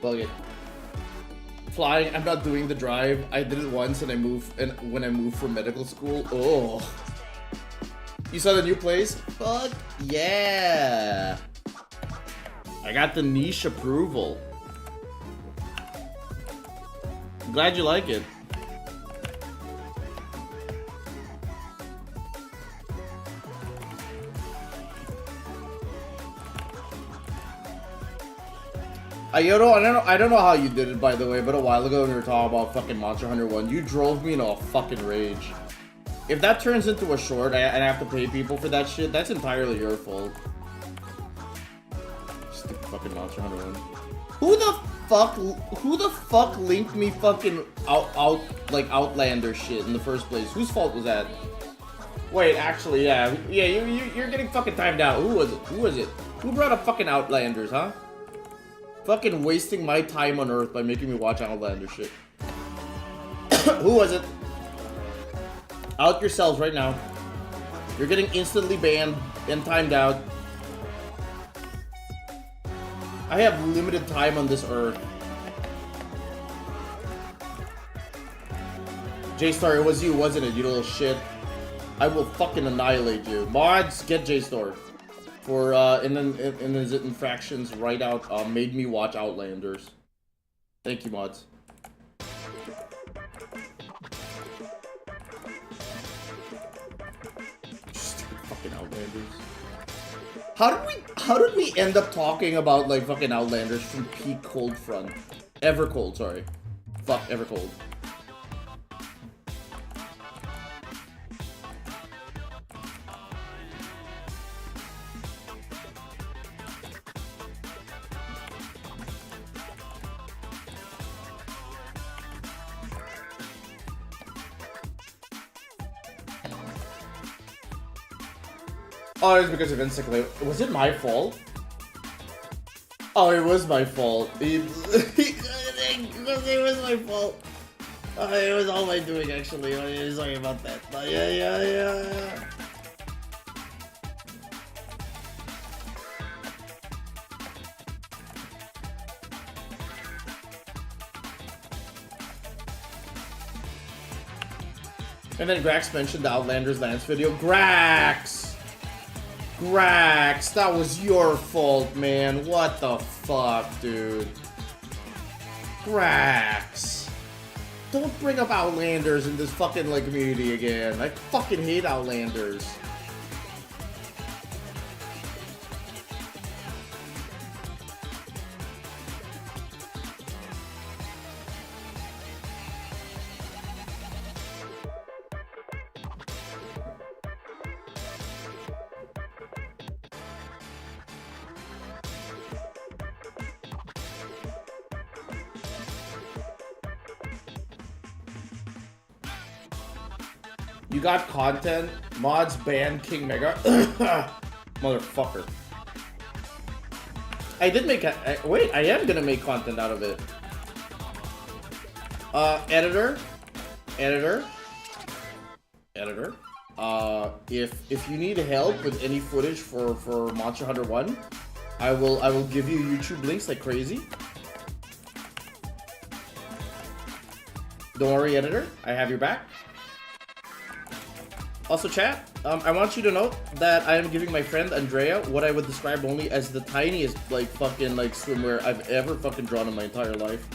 Bug it. Flying, I'm not doing the drive. I did it once and when I moved from medical school. Oh. You saw the new place? Fuck yeah. I got the niche approval. I'm glad you like it. I don't know how you did it, by the way, but a while ago when we were talking about fucking Monster Hunter 1, you drove me into a fucking rage. If that turns into a short and I have to pay people for that shit, that's entirely your fault. Stupid fucking Monster Hunter 1. Who the fuck linked me fucking like Outlander shit in the first place? Whose fault was that? Wait, actually, yeah, you're getting fucking timed out. Who was it? Who brought up fucking Outlanders, huh? Fucking wasting my time on Earth by making me watch Outlander shit. Who was it? Out yourselves right now. You're getting instantly banned and timed out. I have limited time on this Earth. J-Star, it was you, wasn't it, you little shit? I will fucking annihilate you. Mods, get J-Star. For, and then his infractions right out, made me watch Outlanders. Thank you, mods. Stupid fucking Outlanders. How did we end up talking about, like, fucking Outlanders from peak cold front? Evercold, sorry. Fuck, Evercold. Oh, it was because of Instaclave. Was it my fault? Oh, it was my fault. It was my fault. It was all my doing, actually. Sorry about that. But yeah. And then Grax mentioned the Outlanders Lance video. Grax, that was your fault, man. What the fuck, dude? Grax. Don't bring up Outlanders in this fucking, like, community again. I fucking hate Outlanders. You got content? Mods ban King Mega? Motherfucker. I did make a... Wait, I am gonna make content out of it. Editor. If you need help with any footage for Monster Hunter 1, I will give you YouTube links like crazy. Don't worry, editor. I have your back. Also, chat, I want you to know that I am giving my friend Andrea what I would describe only as the tiniest, like, fucking, like, swimwear I've ever fucking drawn in my entire life.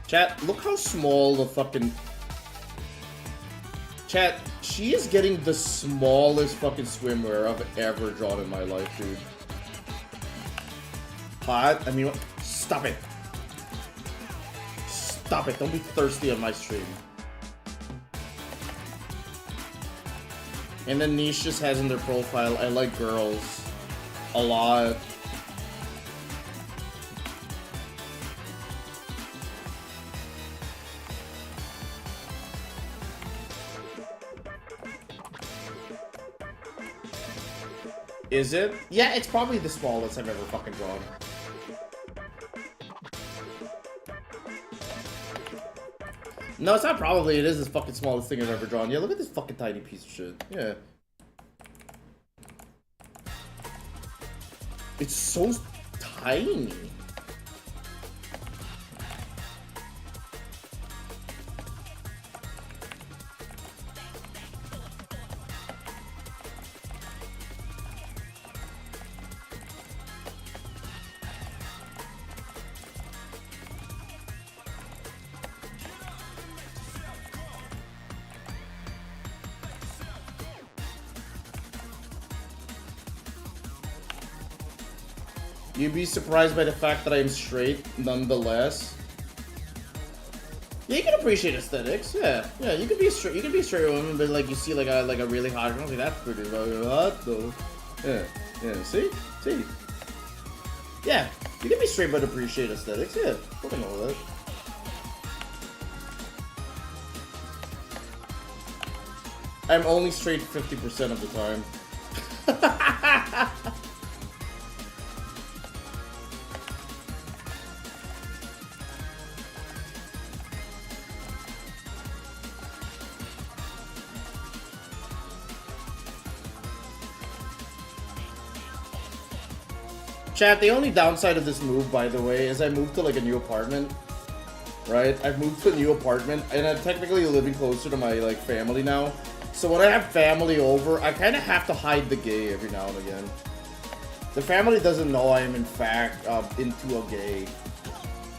Chat, look how small the fucking... Chat, she is getting the smallest fucking swimwear I've ever drawn in my life, dude. Hot? I mean, stop it. stop it. Don't be thirsty on my stream. And then Niche just has in their profile, I like girls a lot. Is it? Yeah, it's probably the smallest I've ever fucking drawn. No, it's not probably. It is the fucking smallest thing I've ever drawn. Yeah, look at this fucking tiny piece of shit. Yeah. It's so tiny. You'd be surprised by the fact that I'm straight, nonetheless. Yeah, you can appreciate aesthetics. Yeah, yeah, you could be straight. You can be a straight woman, but like you see like a really hot girl, like that's pretty hot though. Yeah, yeah. See. Yeah, you can be straight but appreciate aesthetics. Yeah, fucking know that. I'm only straight 50% of the time. Chat, the only downside of this move, by the way, is I moved to like a new apartment. Right? I've moved to a new apartment, and I'm technically living closer to my like family now. So when I have family over, I kind of have to hide the gay every now and again. The family doesn't know I am in fact into a gay.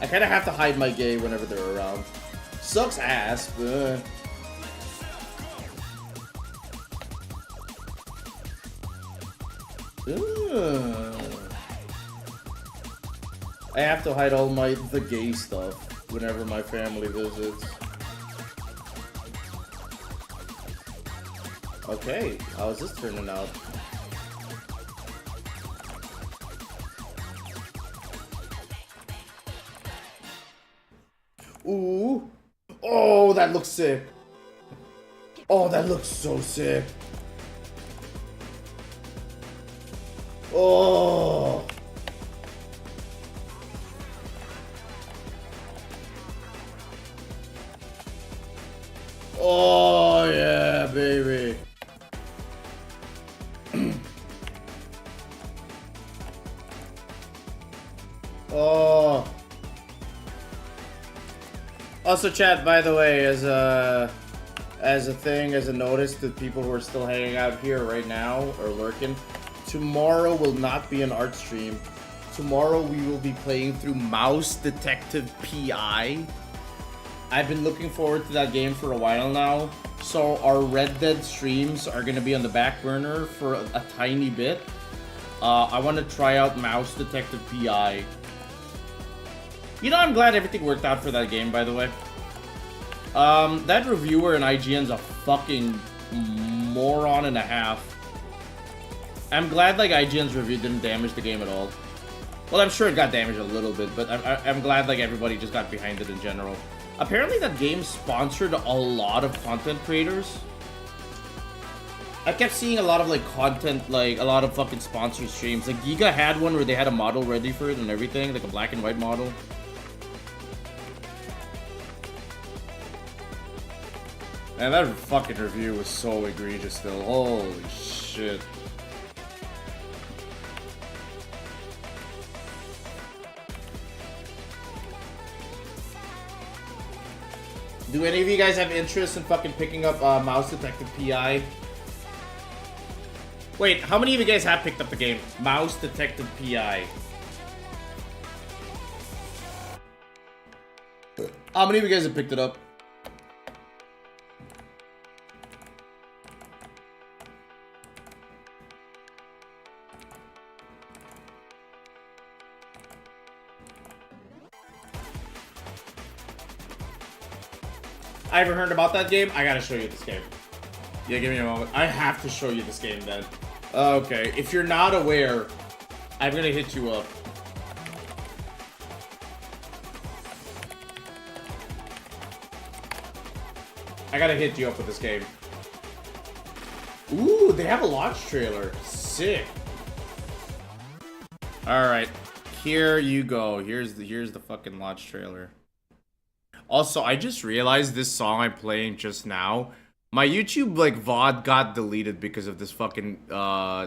I kind of have to hide my gay whenever they're around. Sucks ass, but... I have to hide all the gay stuff whenever my family visits. Okay, how is this turning out? Ooh. Oh, that looks sick. Oh, that looks so sick. Oh. Oh, yeah, baby. Oh. Also, chat, by the way, as a notice to people who are still hanging out here right now or lurking, tomorrow will not be an art stream. Tomorrow we will be playing through Mouse Detective PI. I've been looking forward to that game for a while now. So our Red Dead streams are going to be on the back burner for a tiny bit. I want to try out Mouse Detective PI. You know, I'm glad everything worked out for that game, by the way. That reviewer in IGN's a fucking moron and a half. I'm glad, like, IGN's review didn't damage the game at all. Well, I'm sure it got damaged a little bit, but I'm glad, like, everybody just got behind it in general. Apparently that game sponsored a lot of content creators. I kept seeing a lot of, like, content, like, a lot of fucking sponsored streams. Like, Giga had one where they had a model ready for it and everything, like a black and white model. Man, that fucking review was so egregious still. Holy shit. Do any of you guys have interest in fucking picking up Mouse Detective PI? Wait, how many of you guys have picked up the game? Mouse Detective PI. How many of you guys have picked it up? I haven't heard about that game. I gotta show you this game. Yeah, give me a moment. I have to show you this game then. Okay, if you're not aware, I'm gonna hit you up. I gotta hit you up with this game. Ooh, they have a launch trailer. Sick. Alright, here you go. Here's the fucking launch trailer. Also, I just realized this song I'm playing just now, my YouTube like VOD got deleted because of this fucking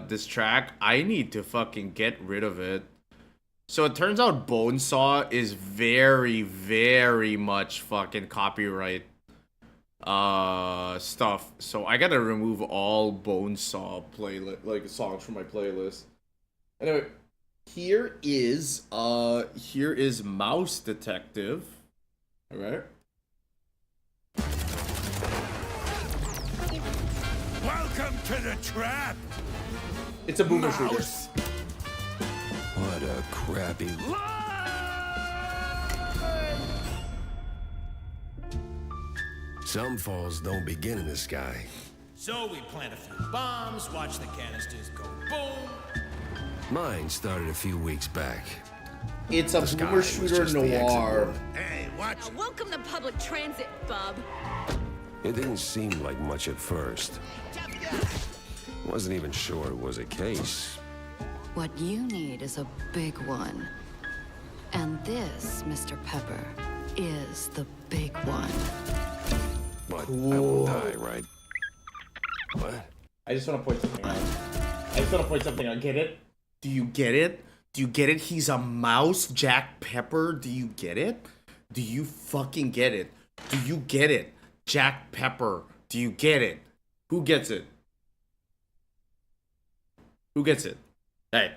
this track. I need to fucking get rid of it. So it turns out Bonesaw is very, very much fucking copyright stuff. So I gotta remove all Bonesaw playlist like songs from my playlist. Anyway, here is Mouse Detective. All right. Welcome to the trap. It's a boomer shooter. What a crappy. Some falls don't begin in the sky. So we plant a few bombs, watch the canisters go boom. Mine started a few weeks back. It's a boomer shooter noir. Hey, watch. Welcome to public transit, bub. It didn't seem like much at first. Wasn't even sure it was a case. What you need is a big one. And this, Mr. Pepper, is the big one. But I won't die, right? What? I just want to point something out. Get it? Do you get it? Do you get it? He's a mouse, Jack Pepper. Do you get it? Do you fucking get it? Do you get it? Jack Pepper. Do you get it? Who gets it? Who gets it? Hey.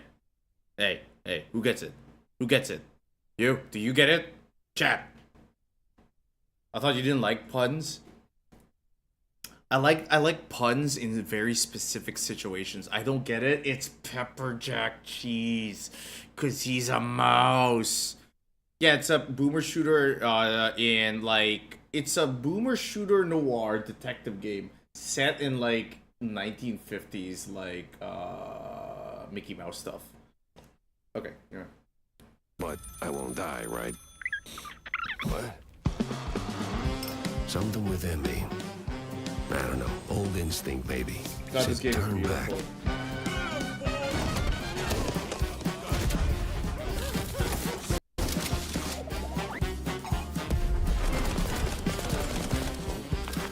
Who gets it? Who gets it? You? Do you get it? Chat. I thought you didn't like puns. I like puns in very specific situations. I don't get it. It's pepper jack cheese, 'cause he's a mouse. Yeah, it's a boomer shooter. It's a boomer shooter noir detective game set in like 1950s, like Mickey Mouse stuff. Okay, yeah. But I won't die, right? What? Something within me. I don't know, old instinct, maybe. God, this game is turn beautiful. back.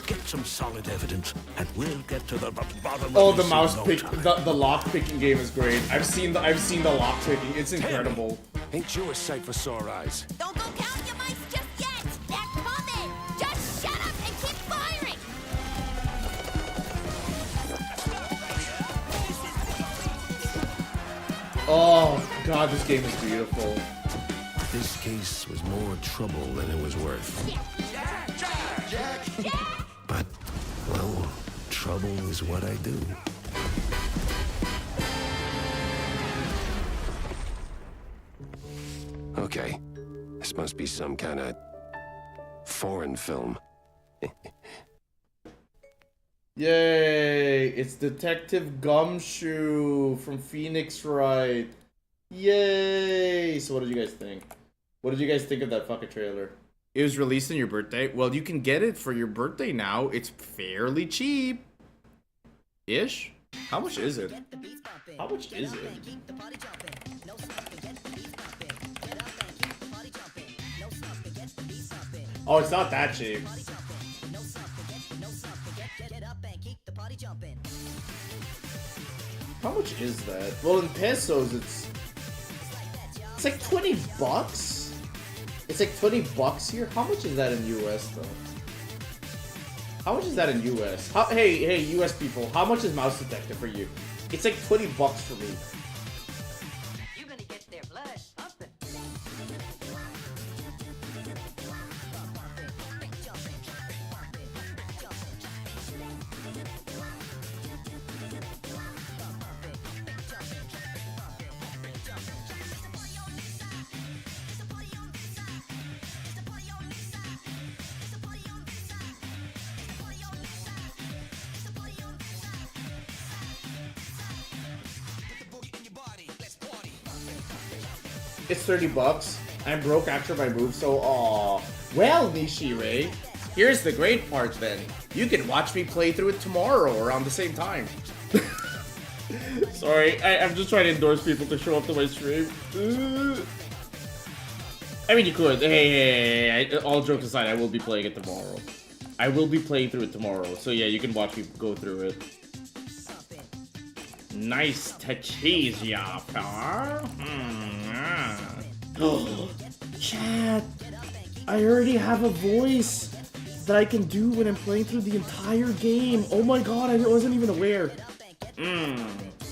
Get some solid evidence, and we'll get to the bottom Oh, of the this mouse in no pick, time. the lock picking game is great. I've seen the lock picking. It's incredible. Ain't you a sight for sore eyes? Don't go count your mice just yet. They're coming. Just shut up and keep firing. Oh God, this game is beautiful. This case was more trouble than it was worth. But, well, trouble is what I do. Okay, this must be some kind of foreign film. Yay! It's Detective Gumshoe from Phoenix Wright. Yay! So what did you guys think? What did you guys think of that fucking trailer? It was released on your birthday? Well, you can get it for your birthday now. It's fairly cheap. Ish? How much is it? How much is it? Oh, it's not that cheap. How much is that? Well, in pesos, it's like 20 bucks. It's like 20 bucks here. How much is that in US though? How much is that in US? Hey, US people, how much is Mouse Detective for you? It's like 20 bucks for me. You're gonna get their blood pumping. It's $30. I'm broke after my move, so aw. Well, Nishire, here's the great part then. You can watch me play through it tomorrow around the same time. Sorry, I'm just trying to endorse people to show up to my stream. I mean, you could. Hey, all jokes aside, I will be playing it tomorrow. I will be playing through it tomorrow. So yeah, you can watch me go through it. Nice to cheese, ya, fella. Chat, I already have a voice that I can do when I'm playing through the entire game. Oh my god, I wasn't even aware.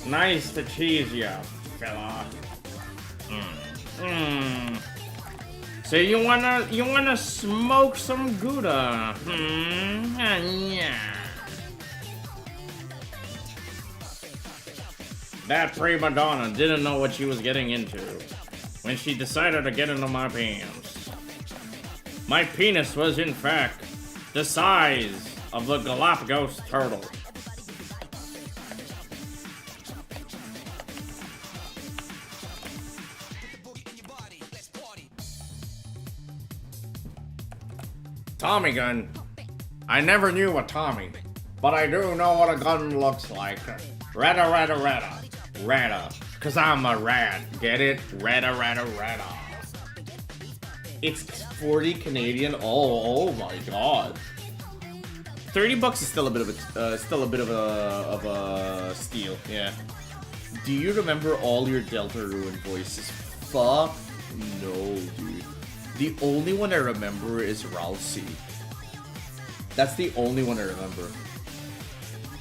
Nice to cheese, ya, fella. So you wanna smoke some Gouda? Yeah. That prima donna didn't know what she was getting into when she decided to get into my pants. My penis was in fact the size of the Galapagos turtle. Tommy gun. I never knew a Tommy, but I do know what a gun looks like. Rada rada rada. Rada. Cause I'm a rat. Get it? Rada rada rada. It's 40 Canadian. Oh my god. $30 is still a bit of a steal. Yeah. Do you remember all your Deltarune voices? Fuck no, dude. The only one I remember is Ralsei. That's the only one I remember.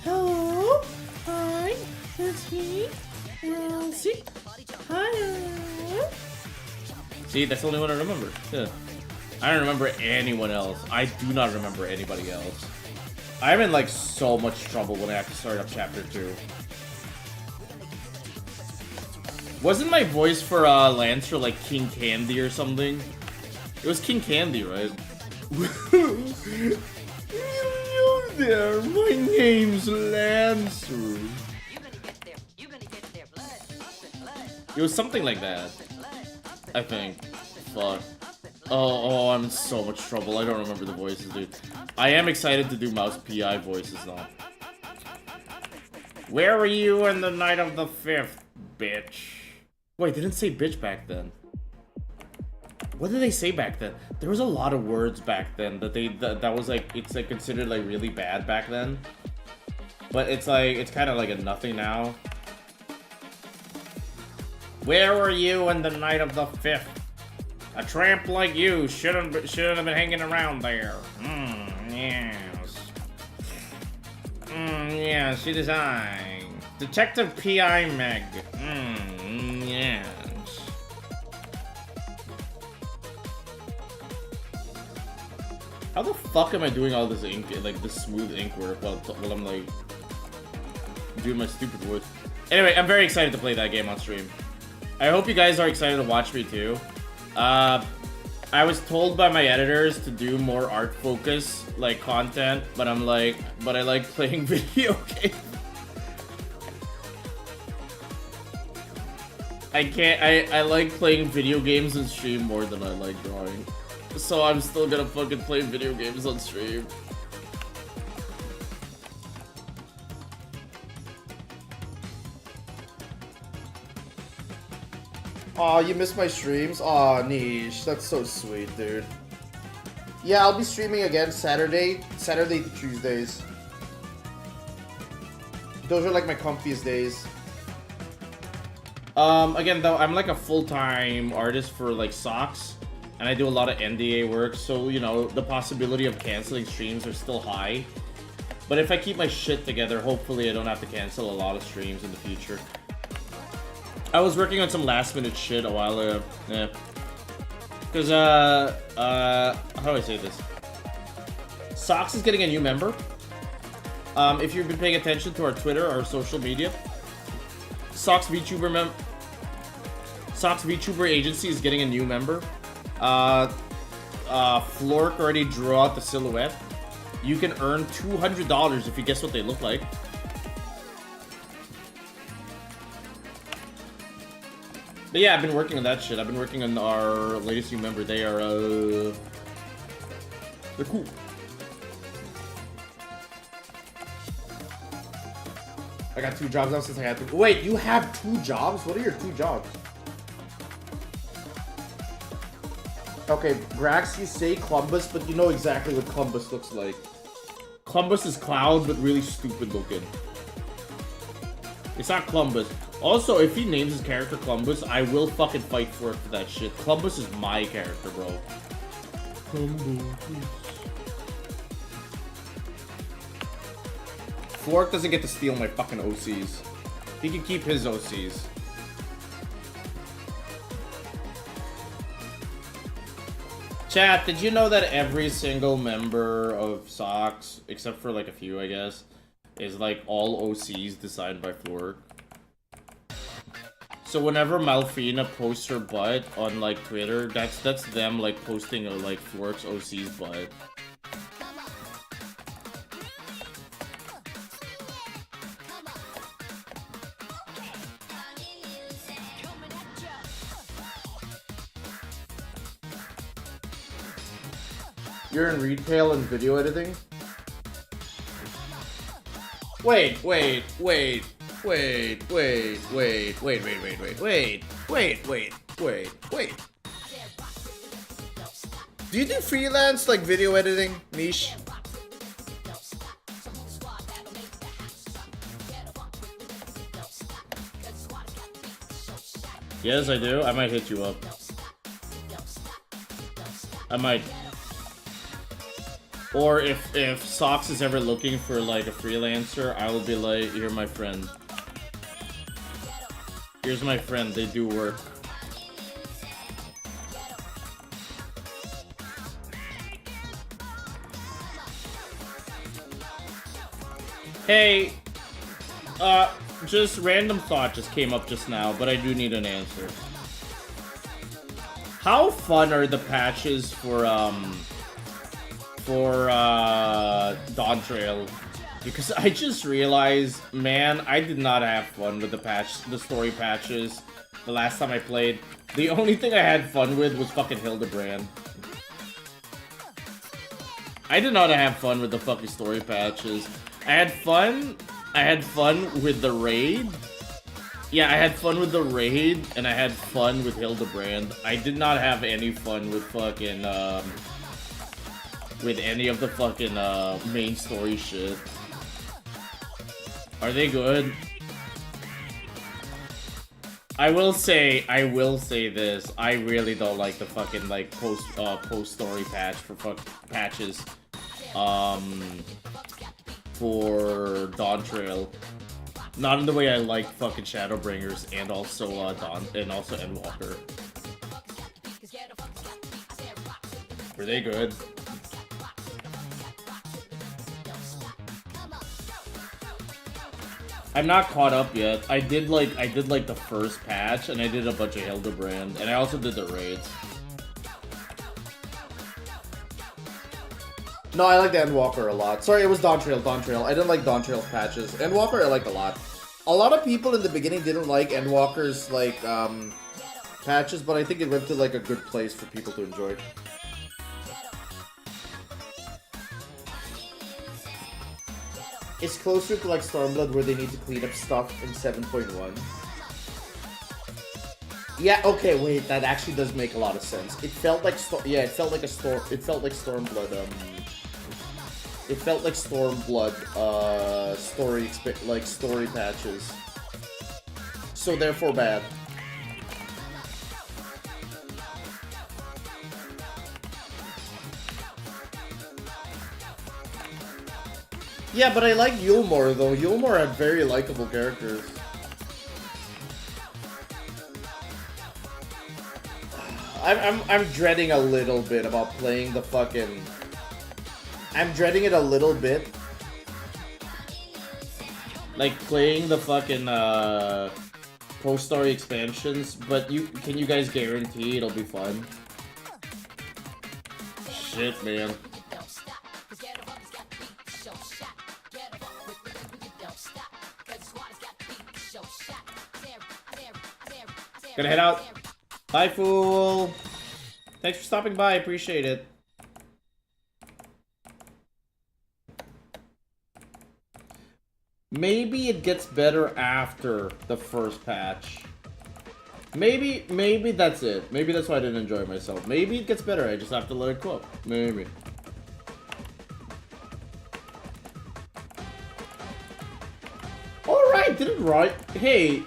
Hello, hi, it's me, Ralsei. Hi. See, that's the only one I remember. Yeah. I don't remember anyone else. I do not remember anybody else. I'm in like so much trouble when I have to start up chapter 2. Wasn't my voice for Lancer like King Candy or something? It was King Candy, right? Hello there, my name's Lancer. It was something like that, I think. Fuck. Oh, I'm in so much trouble. I don't remember the voices, dude. I am excited to do Mouse PI voices, though. Where were you in the night of the 5th, bitch? Wait, they didn't say bitch back then. What did they say back then? There was a lot of words back then that was like, it's like considered like really bad back then. But it's like, it's kind of like a nothing now. Where were you in the night of the 5th? A tramp like you shouldn't have been hanging around there. Yes. Yes, it is I. Detective P.I. Meg. Yes. How the fuck am I doing all this ink, like this smooth ink work while I'm like doing my stupid voice? Anyway, I'm very excited to play that game on stream. I hope you guys are excited to watch me too. I was told by my editors to do more art focus like content, but I like playing video games. I like playing video games on stream more than I like drawing. So I'm still gonna fucking play video games on stream. Aw, you missed my streams? Aw, Niche. That's so sweet, dude. Yeah, I'll be streaming again Saturday to Tuesdays. Those are like my comfiest days. Again though, I'm like a full-time artist for like socks. And I do a lot of NDA work, so, you know, the possibility of canceling streams are still high. But if I keep my shit together, hopefully I don't have to cancel a lot of streams in the future. I was working on some last-minute shit a while ago. Yeah. Because, how do I say this? Socks is getting a new member. If you've been paying attention to our Twitter, our social media, Socks VTuber Agency is getting a new member. Flork already drew out the silhouette. You can earn $200 if you guess what they look like. But yeah, I've been working on that shit. I've been working on our latest new member. They are, they're cool. I got 2 jobs now since I had to. Wait, you have 2 jobs? What are your 2 jobs? Okay, Grax, you say Columbus, but you know exactly what Columbus looks like. Columbus is Cloud, but really stupid looking. It's not Columbus. Also, if he names his character Columbus, I will fucking fight for it for that shit. Columbus is my character, bro. Flork doesn't get to steal my fucking OCs. He can keep his OCs. Chat, did you know that every single member of Socks, except for like a few, I guess, is like all OCs designed by Flork? So whenever Malfina posts her butt on like Twitter, that's them like posting a like Flork's OC's butt. You're in retail and video editing? Wait. Do you do freelance, like, video editing, Niche? Yes, I do. I might hit you up. I might. Or if Socks is ever looking for like a freelancer, I will be like, you're my friend. Here's my friend, they do work. Hey, just random thought just came up just now, but I do need an answer. How fun are the patches for Dawn Trail? Because I just realized, man, I did not have fun with the story patches the last time I played. The only thing I had fun with was fucking Hildebrand. I did not have fun with the fucking story patches. I had fun with the raid. Yeah, I had fun with the raid, and I had fun with Hildebrand. I did not have any fun with fucking, with any of the fucking, main story shit. Are they good? I will say this. I really don't like the fucking, like, post-story patch for patches, for Dawn Trail. Not in the way I like fucking Shadowbringers and also Endwalker. Were they good? I'm not caught up yet. I did like the first patch, and I did a bunch of Hildebrand, and I also did the raids. No, I like the Endwalker a lot. Sorry, it was Dawn Trail. I didn't like Dawn Trail's patches. Endwalker I liked a lot. A lot of people in the beginning didn't like Endwalker's, like, patches, but I think it went to, like, a good place for people to enjoy. It's closer to, like, Stormblood, where they need to clean up stuff in 7.1. Yeah, okay, wait, that actually does make a lot of sense. It felt like Stormblood, it felt like Stormblood, story patches. So therefore bad. Yeah, but I like Yulmore though. Yulmore had very likable characters. I'm dreading a little bit about playing the fucking... I'm dreading it a little bit. Like playing the fucking post-story expansions, but can you guys guarantee it'll be fun? Shit, man. Gonna head out. Bye, fool. Thanks for stopping by. Appreciate it. Maybe it gets better after the first patch. Maybe that's it. Maybe that's why I didn't enjoy myself. Maybe it gets better. I just have to let it go. Maybe. Alright, didn't Roy... Hey,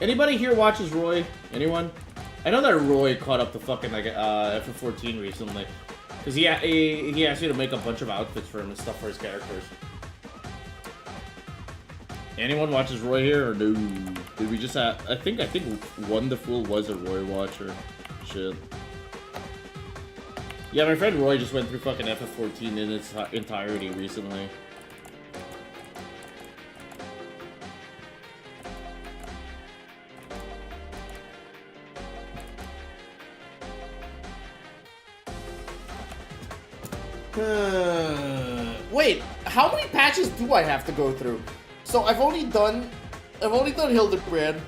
anybody here watches Roy? Anyone? I know that Roy caught up to fucking like FF14 recently. Because he asked me to make a bunch of outfits for him and stuff for his characters. Anyone watches Roy here or no? Did we just have... I think One the Fool was a Roy watcher. Shit. Yeah, my friend Roy just went through fucking FF14 in its entirety recently. Wait, how many patches do I have to go through? So I've only done Hildebrand,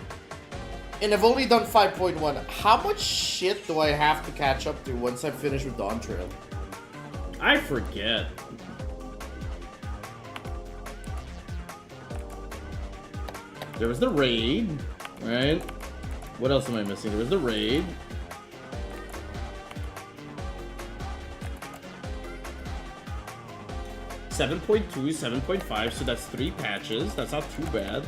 and I've only done 5.1. How much shit do I have to catch up to once I'm finished with Dawn Trail? I forget. There was the raid, right? What else am I missing? There was the raid. .2, 7.5, so that's 3 patches. That's not too bad.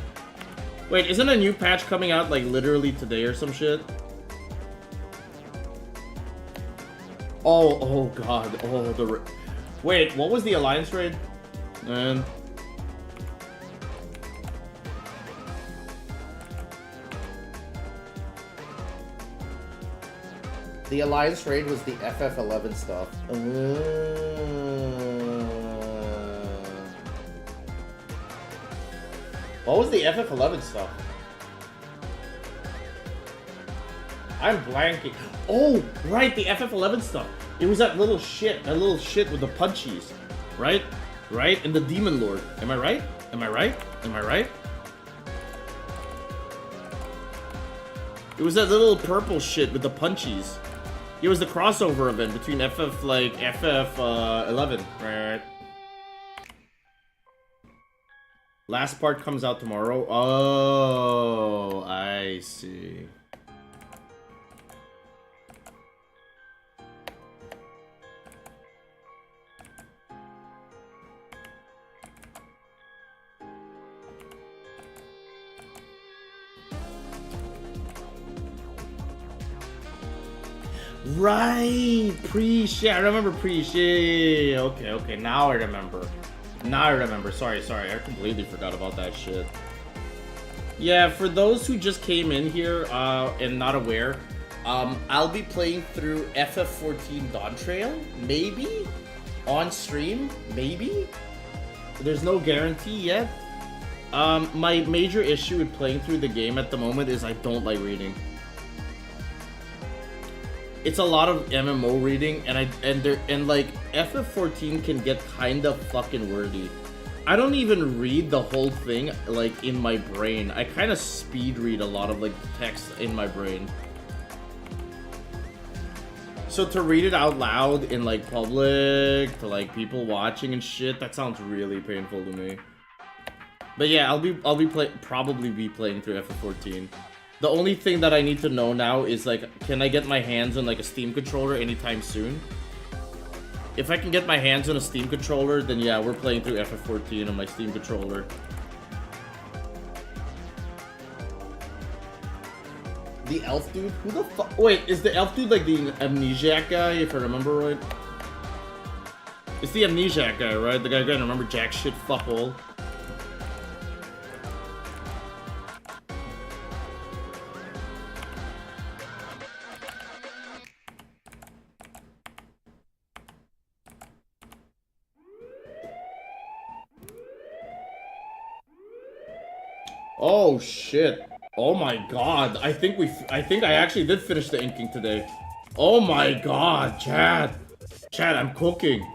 Wait, isn't a new patch coming out like literally today or some shit? Oh god. Oh, wait, what was the Alliance raid? And the Alliance raid was the FF11 stuff. What was the FF11 stuff? I'm blanking. Oh, right, the FF11 stuff. It was that little shit with the punchies. Right? Right? And the Demon Lord. Am I right? Am I right? Am I right? It was that little purple shit with the punchies. It was the crossover event between FF11. Right. Last part comes out tomorrow. Oh, I see. Right, Preach. I remember Preach. Yeah. Okay. Now I remember. Sorry. I completely forgot about that shit. Yeah, for those who just came in here and not aware, I'll be playing through FF14 Dawn Trail, maybe on stream, maybe. There's no guarantee yet. My major issue with playing through the game at the moment is I don't like reading. It's a lot of MMO reading, and like FF14 can get kind of fucking wordy. I don't even read the whole thing like in my brain. I kind of speed read a lot of like text in my brain. So to read it out loud in like public to like people watching and shit, that sounds really painful to me. But yeah, probably be playing through FF14. The only thing that I need to know now is like, can I get my hands on like a Steam controller anytime soon? If I can get my hands on a Steam controller, then yeah, we're playing through FF14 on my Steam controller. The elf dude? Who the fuck? Wait, is the elf dude like the amnesiac guy, if I remember right? It's the amnesiac guy, right? The guy who can't remember jack shit, fuckhole. Oh shit. Oh my god. I think I actually did finish the inking today. Oh my god, Chad. Chad, I'm cooking.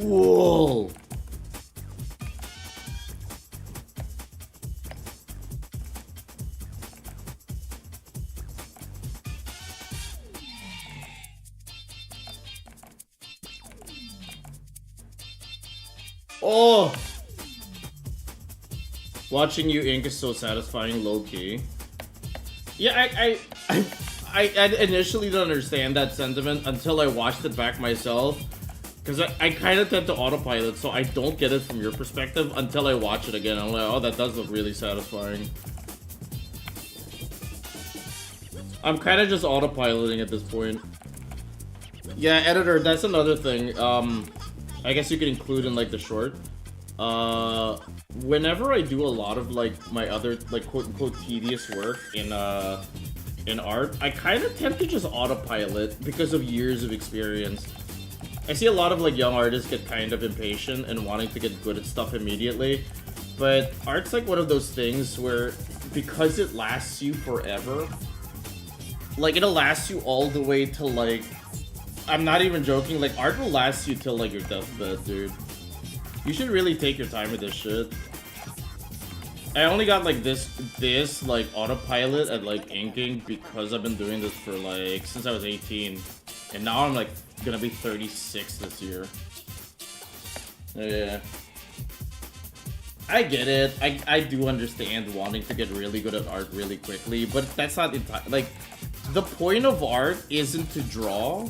cool. Oh! Watching you ink is so satisfying, low-key. Yeah, I initially didn't understand that sentiment until I watched it back myself. Because I kind of tend to autopilot, so I don't get it from your perspective until I watch it again. I'm like, oh, that does look really satisfying. I'm kind of just autopiloting at this point. Yeah, editor, that's another thing. I guess you could include in, like, the short. Whenever I do a lot of, like, my other, like, quote-unquote tedious work in art, I kind of tend to just autopilot because of years of experience. I see a lot of, like, young artists get kind of impatient and wanting to get good at stuff immediately, but art's, like, one of those things where, because it lasts you forever, like, it'll last you all the way to, like, I'm not even joking, like, art will last you till, like, your deathbed, dude. You should really take your time with this shit. I only got, like, this, like, autopilot at, like, inking because I've been doing this for, like, since I was 18. And now I'm, like, gonna be 36 this year. Yeah. I get it. I do understand wanting to get really good at art really quickly, but that's not like, the point of art isn't to draw.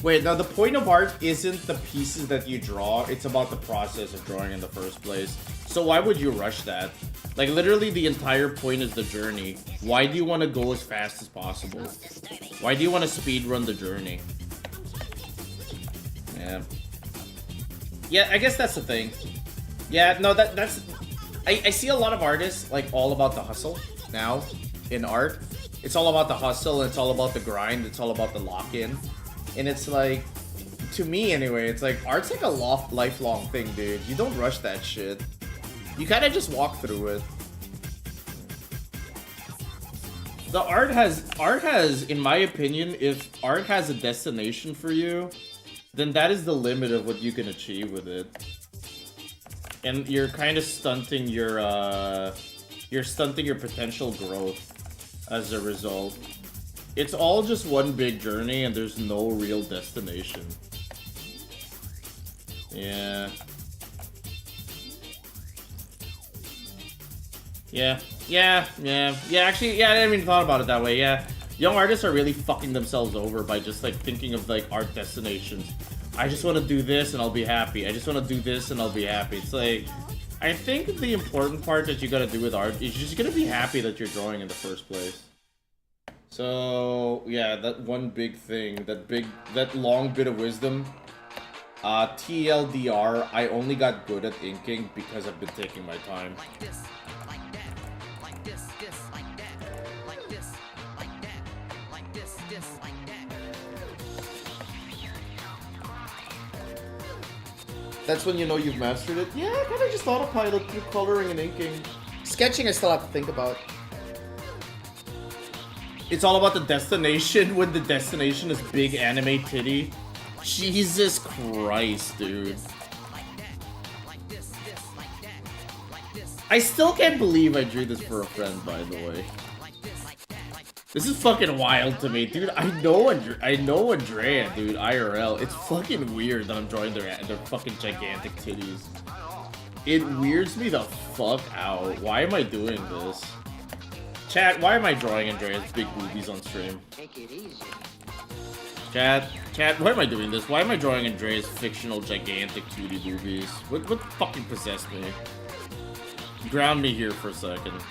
Wait, no, the point of art isn't the pieces that you draw, it's about the process of drawing in the first place. So why would you rush that? Like, literally the entire point is the journey. Why do you want to go as fast as possible? Why do you want to speedrun the journey? Yeah. Yeah, I guess that's the thing. Yeah, no, that's... I see a lot of artists, like, all about the hustle now in art. It's all about the hustle, and it's all about the grind, it's all about the lock-in. And it's like, to me anyway, it's like, art's like a lifelong thing, dude. You don't rush that shit. You kind of just walk through it. The art has, in my opinion, if art has a destination for you, then that is the limit of what you can achieve with it. And you're kind of stunting your potential growth as a result. It's all just one big journey and there's no real destination. Yeah. Actually, I didn't even thought about it that way, yeah. Young artists are really fucking themselves over by just, like, thinking of, like, art destinations. I just want to do this and I'll be happy. I just want to do this and I'll be happy. It's like, I think the important part that you gotta do with art is you're just gonna be happy that you're drawing in the first place. So, yeah, that one big thing, that long bit of wisdom. TLDR, I only got good at inking because I've been taking my time. That's when you know you've mastered it. Yeah, I kind of just autopilot through coloring and inking. Sketching I still have to think about. It's all about the destination when the destination is big anime titty. Jesus Christ, dude. I still can't believe I drew this for a friend, by the way. This is fucking wild to me, dude. I know Andrea, dude, IRL. It's fucking weird that I'm drawing their fucking gigantic titties. It weirds me the fuck out. Why am I doing this? Chat, why am I drawing Andrea's big boobies on stream? Chat, why am I doing this? Why am I drawing Andrea's fictional gigantic 2D boobies? What fucking possessed me? Ground me here for a second.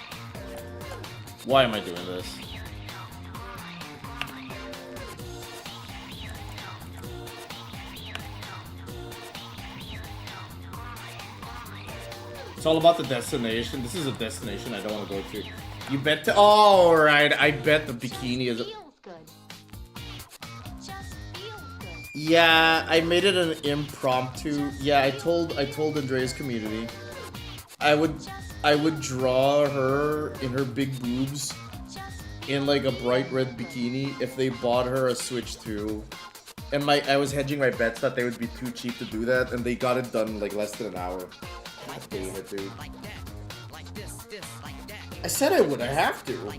Why am I doing this? It's all about the destination. This is a destination I don't want to go to. You bet to... Oh, right. I bet the bikini is... Yeah, I made it an impromptu... Yeah, I told Andrea's community. I would draw her in her big boobs in like a bright red bikini if they bought her a Switch 2. And I was hedging my bets that they would be too cheap to do that, and they got it done in like less than an hour. God damn it, dude. I said I would. I have to.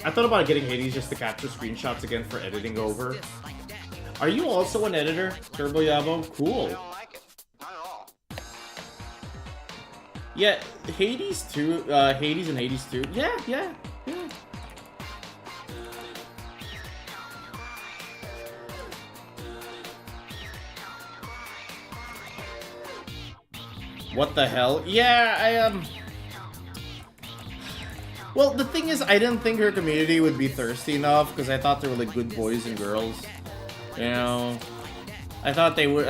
I thought about getting Hades just to capture screenshots again for editing over. Are you also an editor, Turbo Yabo? Cool. Yeah, Hades too. Hades and Hades 2. Yeah. What the hell? Yeah, well, the thing is, I didn't think her community would be thirsty enough because I thought they were like good boys and girls. You know, I thought they were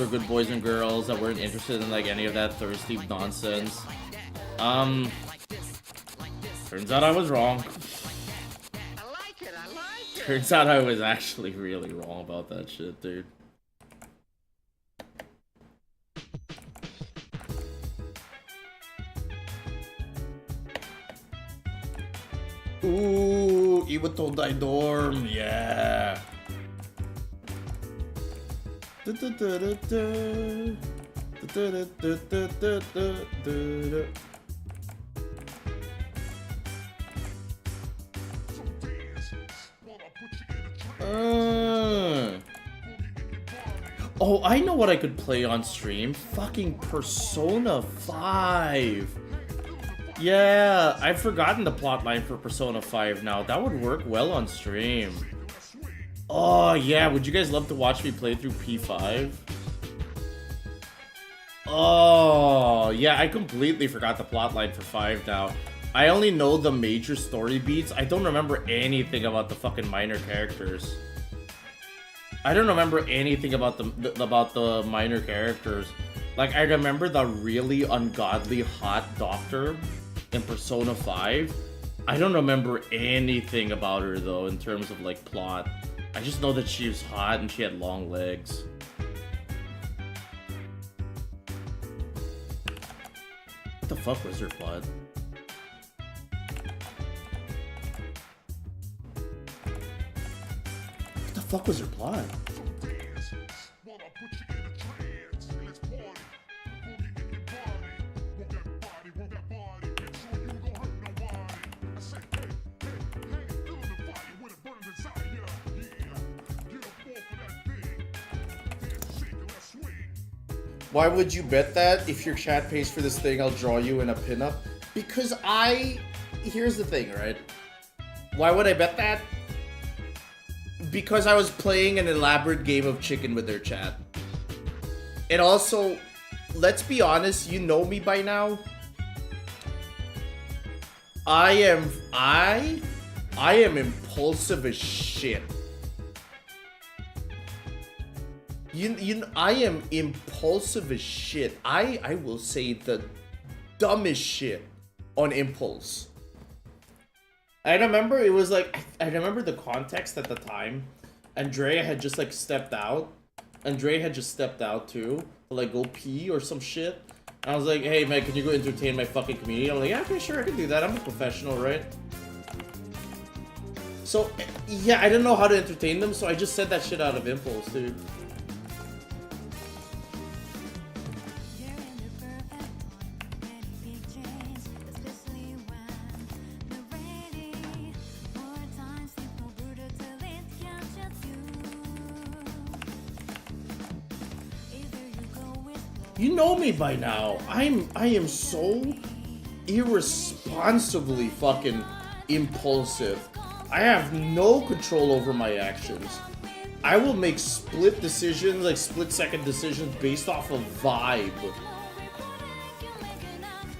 good boys and girls that weren't interested in like any of that thirsty nonsense. Turns out I was wrong. Turns out I was actually really wrong about that shit, dude. Ooh, Iwato Dai Dorm, yeah. Oh, I know what I could play on stream. Fucking Persona 5. Yeah, I've forgotten the plotline for Persona 5 now. That would work well on stream. Oh, yeah. Would you guys love to watch me play through P5? Oh, yeah. I completely forgot the plotline for 5 now. I only know the major story beats. I don't remember anything about the fucking minor characters. I don't remember anything about the minor characters. Like, I remember the really ungodly hot doctor in Persona 5. I don't remember anything about her though in terms of like plot. I just know that she was hot and she had long legs. What the fuck was her plot? What the fuck was her plot? Why would you bet that? If your chat pays for this thing, I'll draw you in a pinup. Because here's the thing, right? Why would I bet that? Because I was playing an elaborate game of chicken with their chat. And also, let's be honest, you know me by now. I am impulsive as shit. I am impulsive as shit. I will say the dumbest shit on impulse. I remember it was like, I remember the context at the time. Andrea had just like stepped out. Andrea had just stepped out too, to like go pee or some shit. And I was like, hey man, can you go entertain my fucking community? I'm like, yeah, okay, sure, I can do that. I'm a professional, right? So, yeah, I didn't know how to entertain them, so I just said that shit out of impulse, dude. You know me by now. I am so irresponsibly fucking impulsive. I have no control over my actions. I will make split decisions, like split-second decisions based off of vibe.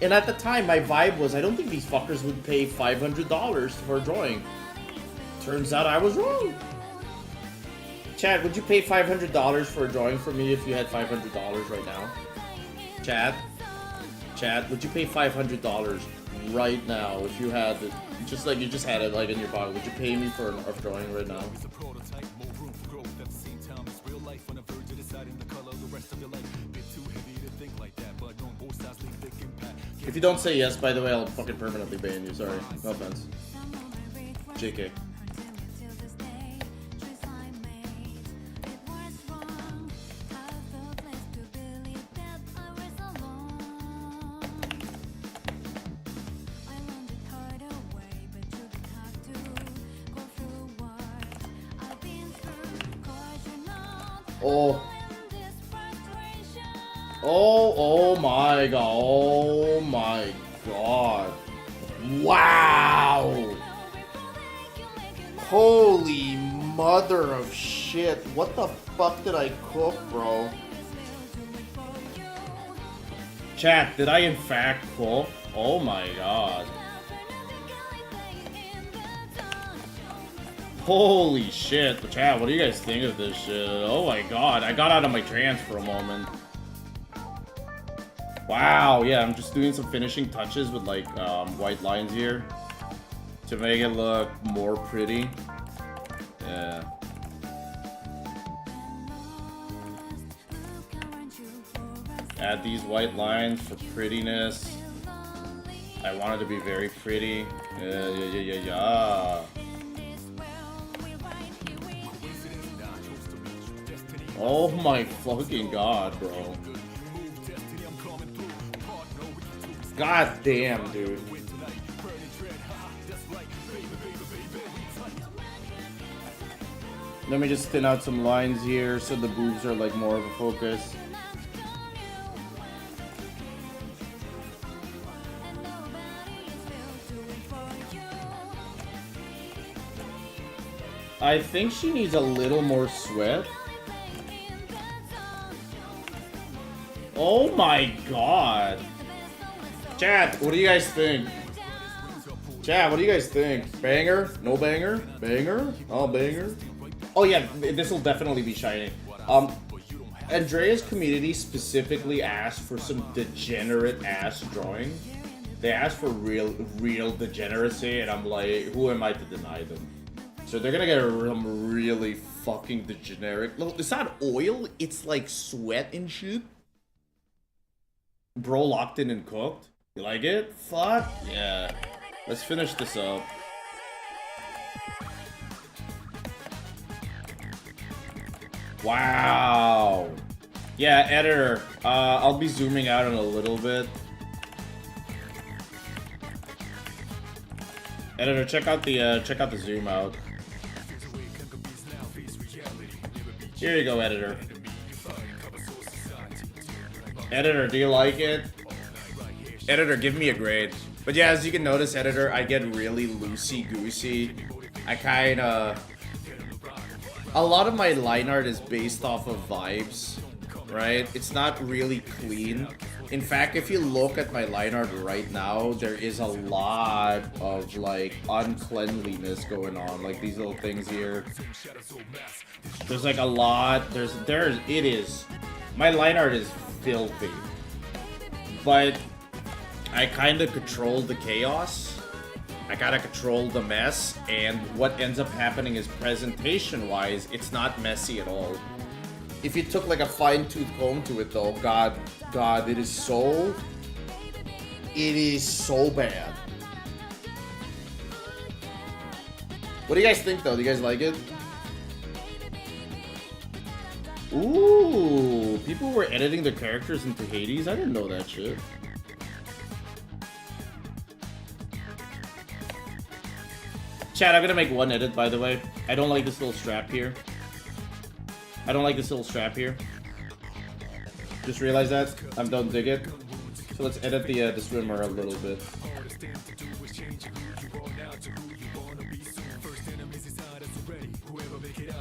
And at the time, my vibe was, I don't think these fuckers would pay $500 for a drawing. Turns out I was wrong. Chad, would you pay $500 for a drawing for me if you had $500 right now? Chad, would you pay $500 right now if you had it, just like you just had it like in your pocket? Would you pay me for a drawing right now? If you don't say yes, by the way, I'll fucking permanently ban you. Sorry, no offense. JK. Oh. Oh my god. Oh my god. Wow. Holy mother of shit. What the fuck did I cook, bro? Chat, did I in fact cook? Oh my god. Holy shit. Chat, what do you guys think of this shit? Oh my god, I got out of my trance for a moment. Wow, yeah, I'm just doing some finishing touches with like white lines here to make it look more pretty. Yeah. Add these white lines for prettiness. I want it to be very pretty. Yeah. Oh my fucking god, bro. God damn, dude. Let me just thin out some lines here so the boobs are like more of a focus. I think she needs a little more sweat. Oh my god. Chat, what do you guys think? Chat, what do you guys think? Banger? No banger? Banger? Oh, banger? Oh yeah, this will definitely be shiny. Andrea's community specifically asked for some degenerate ass drawing. They asked for real degeneracy, and I'm like, who am I to deny them? So they're gonna get some really fucking degenerate. Look, it's not oil, it's like sweat and shit. Bro locked in and cooked. You like it? Fuck yeah. Let's finish this up. Wow. Yeah, editor. I'll be zooming out in a little bit. Editor, check out the zoom out. Here you go, editor. Editor, do you like it? Editor, give me a grade. But yeah, as you can notice, editor, I get really loosey-goosey. I kinda... A lot of my line art is based off of vibes, right? It's not really clean. In fact, if you look at my line art right now, there is a lot of, like, uncleanliness going on. Like, these little things here. There's, like, a lot. It is. My line art is filthy. But I kind of control the chaos. I gotta control the mess, and what ends up happening is presentation-wise, it's not messy at all. If you took like a fine-tooth comb to it though, God, it is so bad. What do you guys think though? Do you guys like it? Ooh, people were editing their characters into Hades? I didn't know that shit. Chat, I'm gonna make one edit, by the way. I don't like this little strap here. Just realize that. I don't dig it. So let's edit the swimmer a little bit.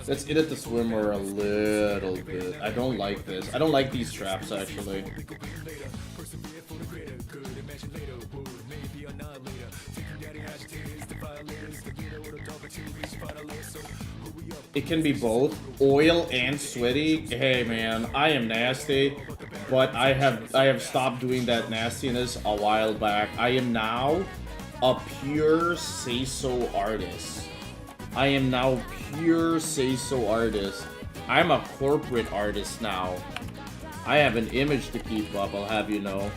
Let's edit the swimmer a little bit. I don't like this. I don't like these straps, actually. It can be both oil and sweaty. Hey man, I am nasty, but I have stopped doing that nastiness a while back. I am now a pure say-so artist. I'm a corporate artist now. I have an image to keep up, I'll have you know.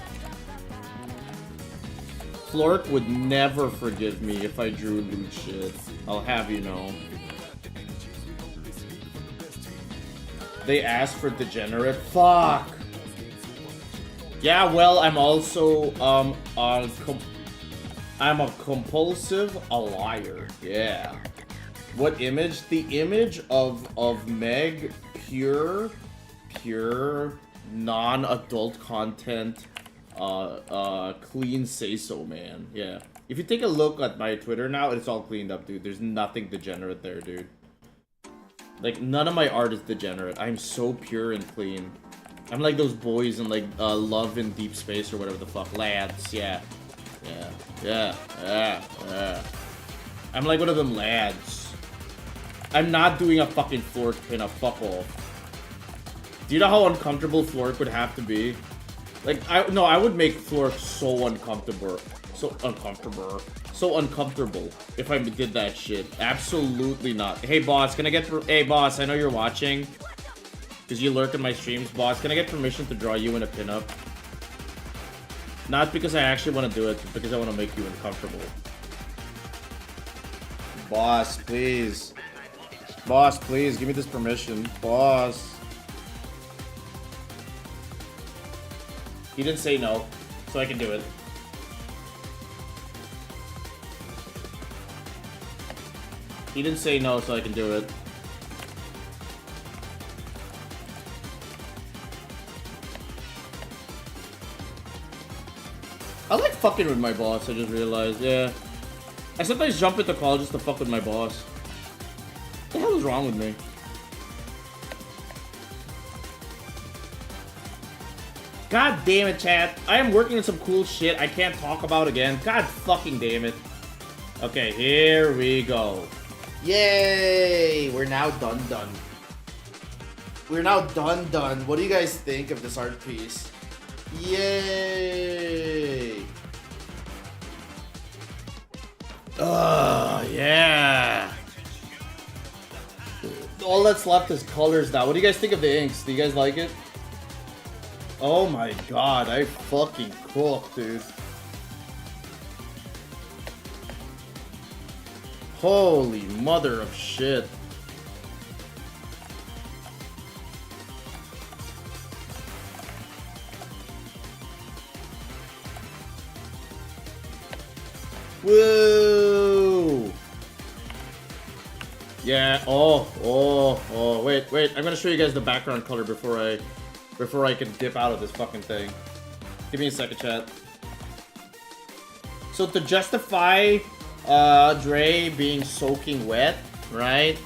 Flork would never forgive me if I drew lewd shit. I'll have you know. They asked for degenerate. Fuck. Yeah, well, I'm also I'm a compulsive liar. Yeah. What image? The image of Meg, pure, non-adult content, clean say-so, man. Yeah. If you take a look at my Twitter now, it's all cleaned up, dude. There's nothing degenerate there, dude. Like, none of my art is degenerate. I'm so pure and clean. I'm like those boys in, like, Love in Deep Space or whatever the fuck. Lads, yeah. Yeah. I'm like one of them lads. I'm not doing a fucking Flork pin-up. Fuck off. Do you know how uncomfortable Flork would have to be? Like, I would make Flork so uncomfortable. So uncomfortable if I did that shit. Absolutely not. Hey, boss, can I get... Hey, boss, I know you're watching. Because you lurk in my streams. Boss, can I get permission to draw you in a pinup? Not because I actually want to do it, but because I want to make you uncomfortable. Boss, please. Boss, please, give me this permission. Boss. He didn't say no, so I can do it. He didn't say no, so I can do it. I like fucking with my boss, I just realized, yeah. I sometimes jump into call just to fuck with my boss. What the hell is wrong with me? God damn it, chat. I am working on some cool shit I can't talk about again. God fucking damn it. Okay, here we go. Yay! We're now done. We're now done. What do you guys think of this art piece? Yay! Yeah! All that's left is colors now. What do you guys think of the inks? Do you guys like it? Oh my god, I fucking cooked, dude. Holy mother of shit. Woo! Yeah, wait, I'm gonna show you guys the background color before I can dip out of this fucking thing. Give me a second, chat. So to justify Dre being soaking wet, right?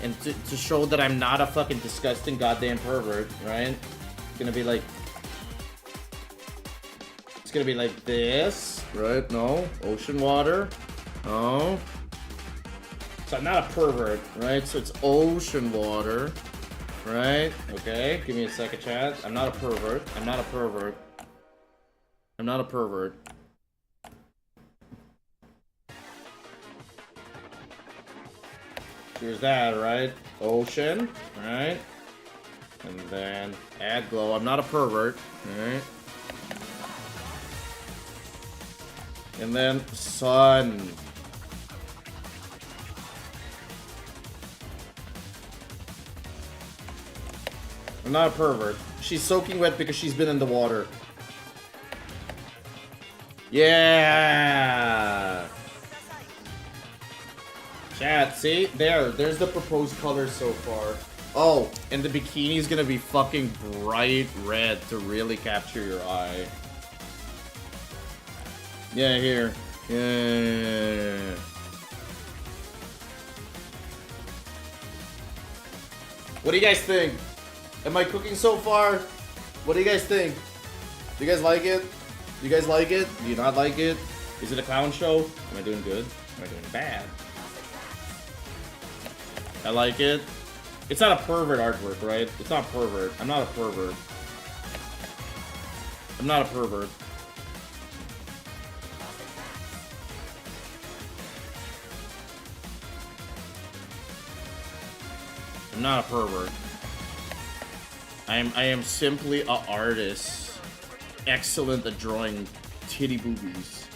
And to show that I'm not a fucking disgusting goddamn pervert, right? It's gonna be like this, right? No, ocean water. No. So I'm not a pervert, right? So it's ocean water, right? Okay, give me a second, chat. I'm not a pervert. I'm not a pervert. Here's that, right? Ocean, right? And then add glow. I'm not a pervert, right? And then sun. I'm not a pervert. She's soaking wet because she's been in the water. Yeah. Chat, see? There's the proposed color so far. Oh, and the bikini is gonna be fucking bright red to really capture your eye. Yeah, here. Yeah. What do you guys think? Am I cooking so far? What do you guys think? Do you guys like it? Do you guys like it? Do you not like it? Is it a clown show? Am I doing good? Am I doing bad? I like it. It's not a pervert artwork, right? It's not pervert. I'm not a pervert. I'm not a pervert. I'm not a pervert. I am simply an artist. Excellent at drawing titty boobies.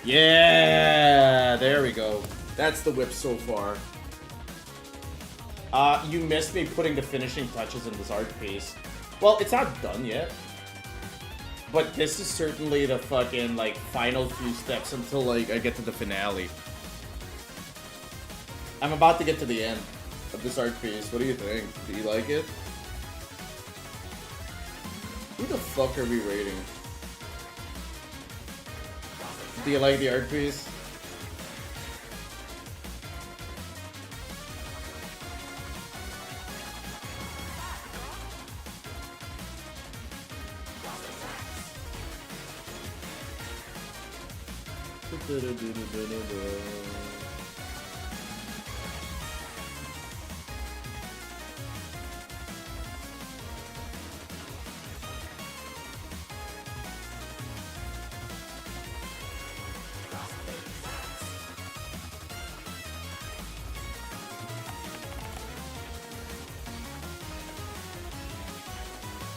Yeah, there we go. That's the whip so far. You missed me putting the finishing touches in this art piece. Well, it's not done yet. But this is certainly the fucking, like, final few steps until, like, I get to the finale. I'm about to get to the end of this art piece. What do you think? Do you like it? Who the fuck are we rating? Do you like the art piece?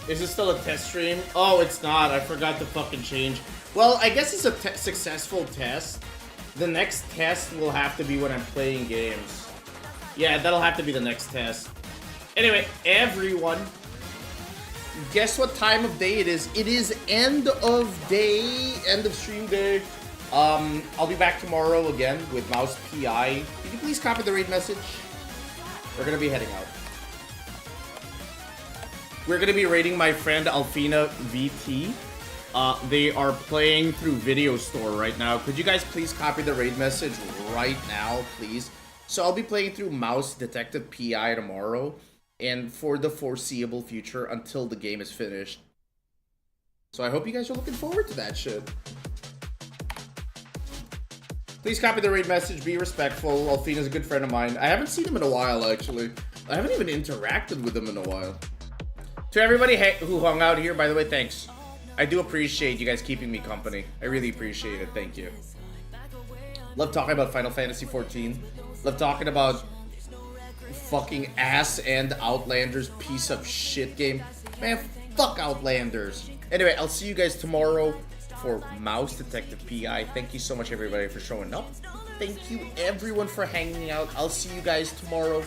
Is it still a test stream? Oh, it's not. I forgot to fucking change. Well, I guess it's a successful test. The next test will have to be when I'm playing games. Yeah, that'll have to be the next test. Anyway, everyone, guess what time of day it is? It is end of stream day. I'll be back tomorrow again with Mouse PI. Could you please copy the raid message? We're gonna be heading out. We're gonna be raiding my friend Alfina VT. They are playing through Video Store right now. Could you guys please copy the raid message right now, please? So I'll be playing through Mouse Detective PI tomorrow, and for the foreseeable future until the game is finished. So I hope you guys are looking forward to that shit. Please copy the raid message, be respectful. Alfina's a good friend of mine. I haven't seen him in a while, actually. I haven't even interacted with him in a while. To everybody who hung out here, by the way, thanks. I do appreciate you guys keeping me company. I really appreciate it. Thank you. Love talking about Final Fantasy XIV. Love talking about fucking ass and Outlanders piece of shit game. Man, fuck Outlanders. Anyway, I'll see you guys tomorrow for Mouse Detective PI. Thank you so much, everybody, for showing up. Thank you, everyone, for hanging out. I'll see you guys tomorrow.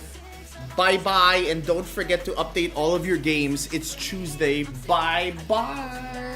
Bye-bye, and don't forget to update all of your games. It's Tuesday. Bye-bye.